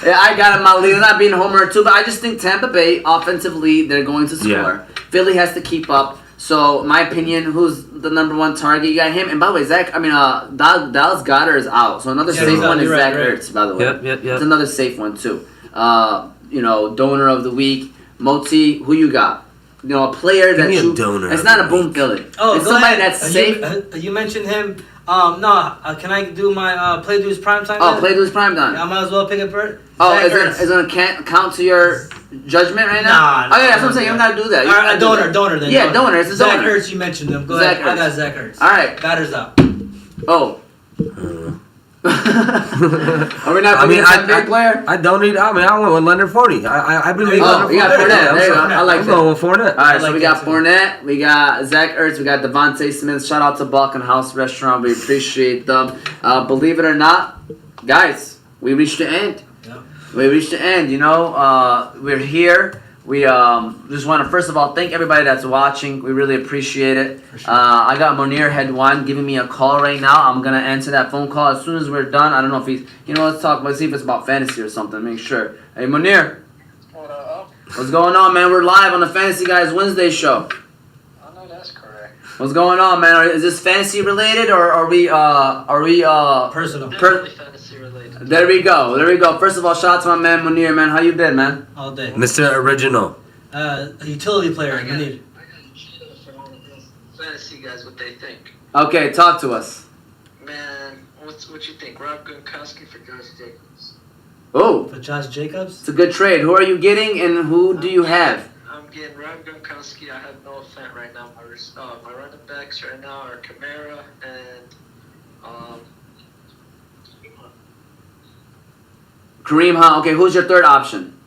[SPEAKER 3] Yeah, I got him in my league. I'm not being a homer too, but I just think Tampa Bay, offensively, they're going to score.
[SPEAKER 2] Yeah.
[SPEAKER 3] Philly has to keep up. So, my opinion, who's the number one target? You got him. And by the way, Dallas Goedert is out. So, another safe one is Zach Ertz, by the way.
[SPEAKER 2] Yep.
[SPEAKER 3] It's another safe one, too. Donor of the week. Moti, who you got? A player that
[SPEAKER 2] me a
[SPEAKER 3] you...
[SPEAKER 2] donor
[SPEAKER 3] It's
[SPEAKER 2] of
[SPEAKER 3] not
[SPEAKER 2] the
[SPEAKER 3] a boom
[SPEAKER 2] week.
[SPEAKER 3] Philly.
[SPEAKER 1] Oh,
[SPEAKER 3] it's
[SPEAKER 1] go
[SPEAKER 3] somebody
[SPEAKER 1] ahead.
[SPEAKER 3] that's safe.
[SPEAKER 1] You mentioned him. Can I do my play dudes primetime?
[SPEAKER 3] Oh, play this prime time.
[SPEAKER 1] I might as well pick a bird.
[SPEAKER 3] Oh, is it going to count to your judgment right now?
[SPEAKER 1] Nah.
[SPEAKER 3] Oh, yeah, that's what I'm saying. You don't got to do that. You
[SPEAKER 1] All
[SPEAKER 3] don't
[SPEAKER 1] right,
[SPEAKER 3] gotta do that.
[SPEAKER 1] donor then.
[SPEAKER 3] Yeah, donor. It's a
[SPEAKER 1] Zach
[SPEAKER 3] donor.
[SPEAKER 1] Ertz, you mentioned him. Go
[SPEAKER 3] Zach
[SPEAKER 1] ahead. I got
[SPEAKER 3] Ertz.
[SPEAKER 1] Zach Ertz.
[SPEAKER 3] All right.
[SPEAKER 1] Goddard's out.
[SPEAKER 3] Oh. Are we not
[SPEAKER 2] I mean,
[SPEAKER 3] picking a big player?
[SPEAKER 2] I went with Leonard Fournette. I believe
[SPEAKER 3] Oh,
[SPEAKER 2] Leonard
[SPEAKER 3] you got
[SPEAKER 2] Fournette.
[SPEAKER 3] Fournette. There you go. I like
[SPEAKER 2] I'm
[SPEAKER 3] that.
[SPEAKER 2] going with Fournette.
[SPEAKER 3] All right,
[SPEAKER 1] I
[SPEAKER 3] so
[SPEAKER 1] like
[SPEAKER 3] we
[SPEAKER 1] that
[SPEAKER 3] got
[SPEAKER 1] too.
[SPEAKER 3] Fournette, we got Zach Ertz, we got Devontae Smith. Shout out to Balkan House Restaurant. We appreciate them. Believe it or not, guys, we reached the end.
[SPEAKER 1] Yeah.
[SPEAKER 3] We reached the end. We're here. We just want to first of all thank everybody that's watching. We really appreciate it.
[SPEAKER 1] Sure.
[SPEAKER 3] I got Munir Head One giving me a call right now. I'm gonna answer that phone call as soon as we're done. I don't know if he's. Let's talk. Let's see if it's about fantasy or something. Make sure. Hey Munir.
[SPEAKER 4] What up?
[SPEAKER 3] What's going on, man? We're live on the Fantasy Guys Wednesday show.
[SPEAKER 4] I know that's correct.
[SPEAKER 3] What's going on, man? Is this fantasy related or are we
[SPEAKER 1] Personal.
[SPEAKER 4] Definitely fantasy related.
[SPEAKER 3] There we go. First of all, shout out to my man Munir, man. How you been, man?
[SPEAKER 1] All day.
[SPEAKER 2] Mr. Original.
[SPEAKER 1] A utility player.
[SPEAKER 4] I
[SPEAKER 1] You
[SPEAKER 4] got
[SPEAKER 1] need.
[SPEAKER 4] from all of those fantasy guys what they think.
[SPEAKER 3] Okay, talk to us.
[SPEAKER 4] Man, what you think? Rob Gronkowski for Josh Jacobs.
[SPEAKER 3] Oh,
[SPEAKER 1] For Josh Jacobs.
[SPEAKER 3] it's a good trade. Who are you getting and who do you have?
[SPEAKER 4] I'm getting Rob Gronkowski. I have Noah Fant right now. My running backs right now are Kamara and
[SPEAKER 3] Kareem Hunt. Okay, who's your third option?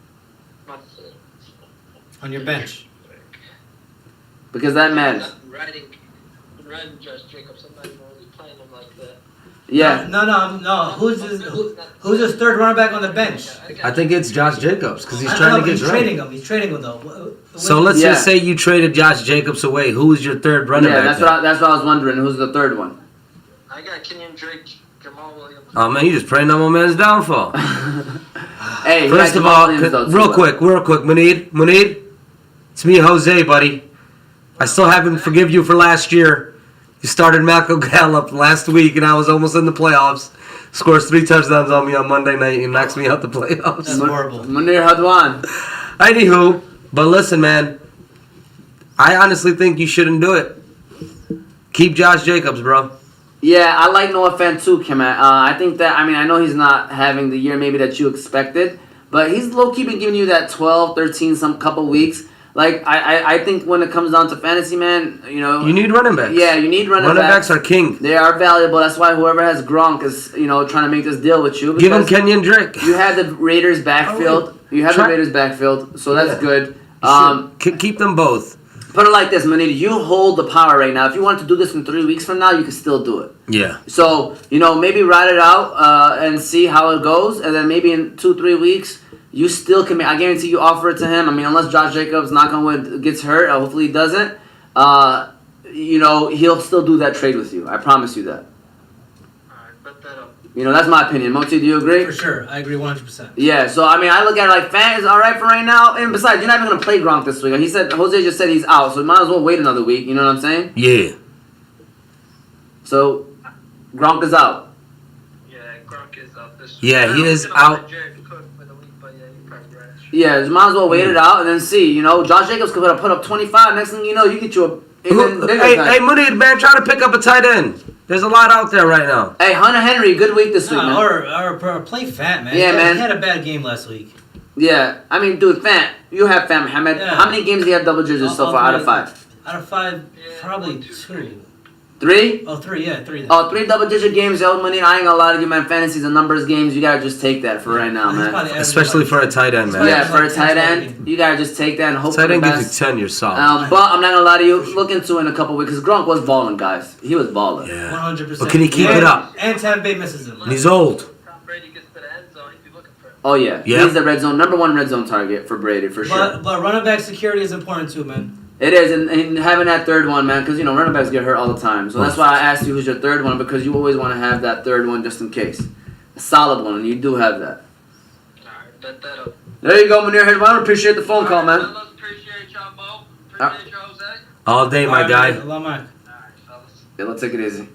[SPEAKER 1] On your bench.
[SPEAKER 3] Because that matters.
[SPEAKER 4] I'm riding Josh Jacobs. I'm not even really playing him like that.
[SPEAKER 3] Yeah.
[SPEAKER 1] No. Who's his third running back on the bench?
[SPEAKER 2] I think it's Josh Jacobs because he's
[SPEAKER 1] I know,
[SPEAKER 2] trying to
[SPEAKER 1] but
[SPEAKER 2] get
[SPEAKER 1] he's
[SPEAKER 2] ready.
[SPEAKER 1] trading him. He's trading him though.
[SPEAKER 2] So let's
[SPEAKER 3] Yeah.
[SPEAKER 2] just say you traded Josh Jacobs away. Who's your third running
[SPEAKER 3] Yeah,
[SPEAKER 2] back?
[SPEAKER 3] that's what I was wondering. Who's the third one?
[SPEAKER 4] I got Kenyon Drake, Jamal Williams.
[SPEAKER 2] Oh man, you just praying on my man's downfall.
[SPEAKER 3] Hey,
[SPEAKER 2] First of all, real quick, Munir, it's me, Jose, buddy. I still haven't forgive you for last year. You started Malcolm Gallup last week, and I was almost in the playoffs. Scores 3 touchdowns on me on Monday night and knocks me out the playoffs.
[SPEAKER 1] That's horrible.
[SPEAKER 3] Munir Hadwan.
[SPEAKER 2] Anywho, but listen, man. I honestly think you shouldn't do it. Keep Josh Jacobs, bro.
[SPEAKER 3] Yeah, I like Noah Fant too, Kim. I think that, I know he's not having the year maybe that you expected, but he's low-key been giving you that 12, 13, some couple weeks. Like, I think when it comes down to fantasy, man,
[SPEAKER 2] You need running backs.
[SPEAKER 3] Yeah, you need running
[SPEAKER 2] backs are king.
[SPEAKER 3] They are valuable. That's why whoever has Gronk is, trying to make this deal with you.
[SPEAKER 2] Give him
[SPEAKER 3] because
[SPEAKER 2] Kenyon Drake.
[SPEAKER 3] You have the Raiders backfield. So that's good.
[SPEAKER 2] Keep them both.
[SPEAKER 3] Put it like this, Manita. You hold the power right now. If you wanted to do this in 3 weeks from now, you can still do it.
[SPEAKER 2] Yeah.
[SPEAKER 3] So, maybe ride it out and see how it goes. And then maybe in 2-3 weeks, you still can I guarantee you offer it to him. Unless Josh Jacobs, knock on wood, gets hurt. Hopefully he doesn't. He'll still do that trade with you. I promise you that.
[SPEAKER 4] Alright, bet that up.
[SPEAKER 3] That's my opinion. Moti, do you agree?
[SPEAKER 1] For sure, I agree 100%.
[SPEAKER 3] Yeah, so I look at it like Fant is alright for right now. And besides, you're not even going to play Gronk this week. Jose just said he's out, so you might as well wait another week. You know what I'm saying?
[SPEAKER 2] Yeah.
[SPEAKER 3] So, Gronk is out.
[SPEAKER 4] Yeah, Gronk is out this week.
[SPEAKER 2] Yeah, he is
[SPEAKER 4] I was gonna
[SPEAKER 2] out.
[SPEAKER 4] play Jared Cook for the week, but yeah, you're probably right.
[SPEAKER 3] Yeah, you might as well wait it out and then see. Josh Jacobs could put up 25. Next thing you know, you get you Even bigger
[SPEAKER 2] Hey,
[SPEAKER 3] tight.
[SPEAKER 2] hey, Munir, man, try to pick up a tight end. There's a lot out there right now.
[SPEAKER 3] Hey, Hunter Henry, good week this week, man.
[SPEAKER 1] Or play Fat, man.
[SPEAKER 3] Yeah, man.
[SPEAKER 1] He had a bad game last week.
[SPEAKER 3] Yeah, I mean, dude, Fant, you have Fant Mohammed.
[SPEAKER 1] Yeah.
[SPEAKER 3] How many games do you have double digits so
[SPEAKER 1] All
[SPEAKER 3] far out of
[SPEAKER 1] three.
[SPEAKER 3] 5?
[SPEAKER 1] Out of 5,
[SPEAKER 4] Yeah,
[SPEAKER 1] probably
[SPEAKER 4] 1, 2,
[SPEAKER 1] 2.
[SPEAKER 3] 3?
[SPEAKER 1] Oh, 3, yeah, 3. Then.
[SPEAKER 3] Oh, 3 double digit games, yo, money. I ain't gonna lie to you, man. Fantasy's and numbers games. You gotta just take that for right now,
[SPEAKER 1] He's
[SPEAKER 3] man.
[SPEAKER 1] probably
[SPEAKER 2] Especially for a tight end, man.
[SPEAKER 3] Yeah, for a
[SPEAKER 1] like
[SPEAKER 3] tight
[SPEAKER 1] 10,
[SPEAKER 3] end, you gotta just take that and hope for
[SPEAKER 2] Tight
[SPEAKER 3] the
[SPEAKER 2] end gives
[SPEAKER 3] best.
[SPEAKER 2] you 10, you're solid.
[SPEAKER 3] But I'm not gonna lie to you. Look into it in a couple weeks because Gronk was balling, guys. He was balling.
[SPEAKER 2] Yeah.
[SPEAKER 1] 100%.
[SPEAKER 2] But can he keep
[SPEAKER 1] and,
[SPEAKER 2] it up?
[SPEAKER 1] And Tampa Bay misses him.
[SPEAKER 2] And he's old.
[SPEAKER 4] Tom Brady gets to the end zone, he'd be looking for him.
[SPEAKER 3] Oh yeah,
[SPEAKER 2] Yeah.
[SPEAKER 3] he's the red zone number 1 red zone target for Brady for sure.
[SPEAKER 1] But running back security is important too, man.
[SPEAKER 3] It is, and having that third one, man, because, running backs get hurt all the time. So that's why I asked you who's your third one, because you always want to have that third one just in case. A solid one, and you do have that.
[SPEAKER 4] Alright, bet that up.
[SPEAKER 3] There you go, Munir Hedwan. Appreciate the phone call, man.
[SPEAKER 4] Fellas, appreciate y'all, Mo. Appreciate you, Jose.
[SPEAKER 2] All day, my guy.
[SPEAKER 1] Lamar.
[SPEAKER 4] Alright, fellas.
[SPEAKER 3] Yeah, let's take it easy.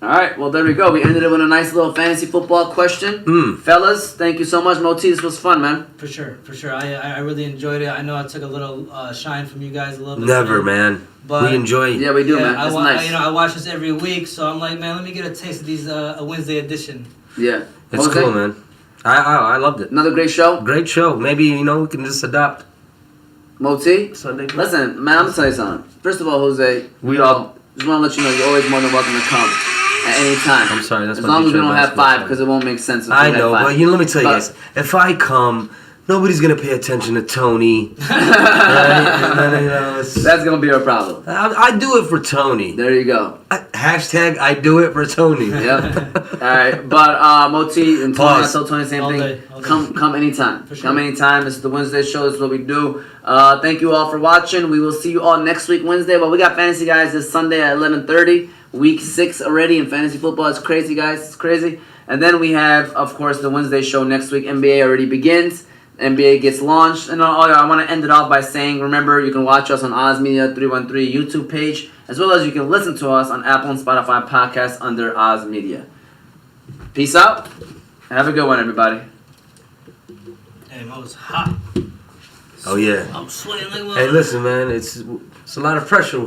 [SPEAKER 3] All right, well, there we go. We ended it with a nice little fantasy football question. Fellas, thank you so much. Moti, this was fun, man.
[SPEAKER 1] For sure. I really enjoyed it. I know I took a little shine from you guys a little bit.
[SPEAKER 2] Never,
[SPEAKER 1] today.
[SPEAKER 2] man.
[SPEAKER 1] But
[SPEAKER 2] We enjoy
[SPEAKER 3] Yeah, we do, man.
[SPEAKER 1] I
[SPEAKER 3] It's
[SPEAKER 1] wa-
[SPEAKER 3] nice.
[SPEAKER 1] I watch this every week, so I'm like, man, let me get a taste of these a Wednesday edition.
[SPEAKER 3] Yeah.
[SPEAKER 2] It's
[SPEAKER 3] Jose,
[SPEAKER 2] cool, man. I loved it.
[SPEAKER 3] Another great show.
[SPEAKER 2] Great show. Maybe, we can just adopt
[SPEAKER 3] Moti,
[SPEAKER 2] Sunday.
[SPEAKER 3] listen, man, I'm going to tell you something. First of all, Jose,
[SPEAKER 2] We
[SPEAKER 3] just
[SPEAKER 2] all-
[SPEAKER 3] want to let you know you're always more than welcome to come at any time.
[SPEAKER 2] I'm sorry, that's
[SPEAKER 3] as
[SPEAKER 2] my
[SPEAKER 3] long as we
[SPEAKER 2] Detroit
[SPEAKER 3] don't have
[SPEAKER 2] basketball
[SPEAKER 3] 5,
[SPEAKER 2] fan.
[SPEAKER 3] because it won't make sense. If
[SPEAKER 2] I
[SPEAKER 3] we
[SPEAKER 2] know,
[SPEAKER 3] have 5.
[SPEAKER 2] but let me tell you
[SPEAKER 3] But-
[SPEAKER 2] guys. If I come, nobody's going to pay attention to Tony. Right? And then, it's-
[SPEAKER 3] That's going to be our problem.
[SPEAKER 2] I do it for Tony.
[SPEAKER 3] There you go.
[SPEAKER 2] Hashtag I do it for Tony.
[SPEAKER 3] Yep. All right, but Moti and Tony, I
[SPEAKER 2] Pause.
[SPEAKER 3] told Tony the same
[SPEAKER 1] All
[SPEAKER 3] thing.
[SPEAKER 1] day, all day.
[SPEAKER 3] Come anytime.
[SPEAKER 1] For sure.
[SPEAKER 3] Come anytime. This is the Wednesday show. This is what we do. Thank you all for watching. We will see you all next week Wednesday. But we got fantasy guys this Sunday at 11:30. Week 6 already in fantasy football. It's crazy, guys. It's crazy. And then we have, of course, the Wednesday show next week. NBA already begins. NBA gets launched. And I want to end it off by saying, remember, you can watch us on Oz Media 313 YouTube page, as well as you can listen to us on Apple and Spotify podcasts under Oz Media. Peace out. Have a good one, everybody.
[SPEAKER 1] Hey, Mo, it's hot.
[SPEAKER 2] Oh, yeah.
[SPEAKER 1] I'm sweating like
[SPEAKER 2] Hey, listen, man. It's a lot of pressure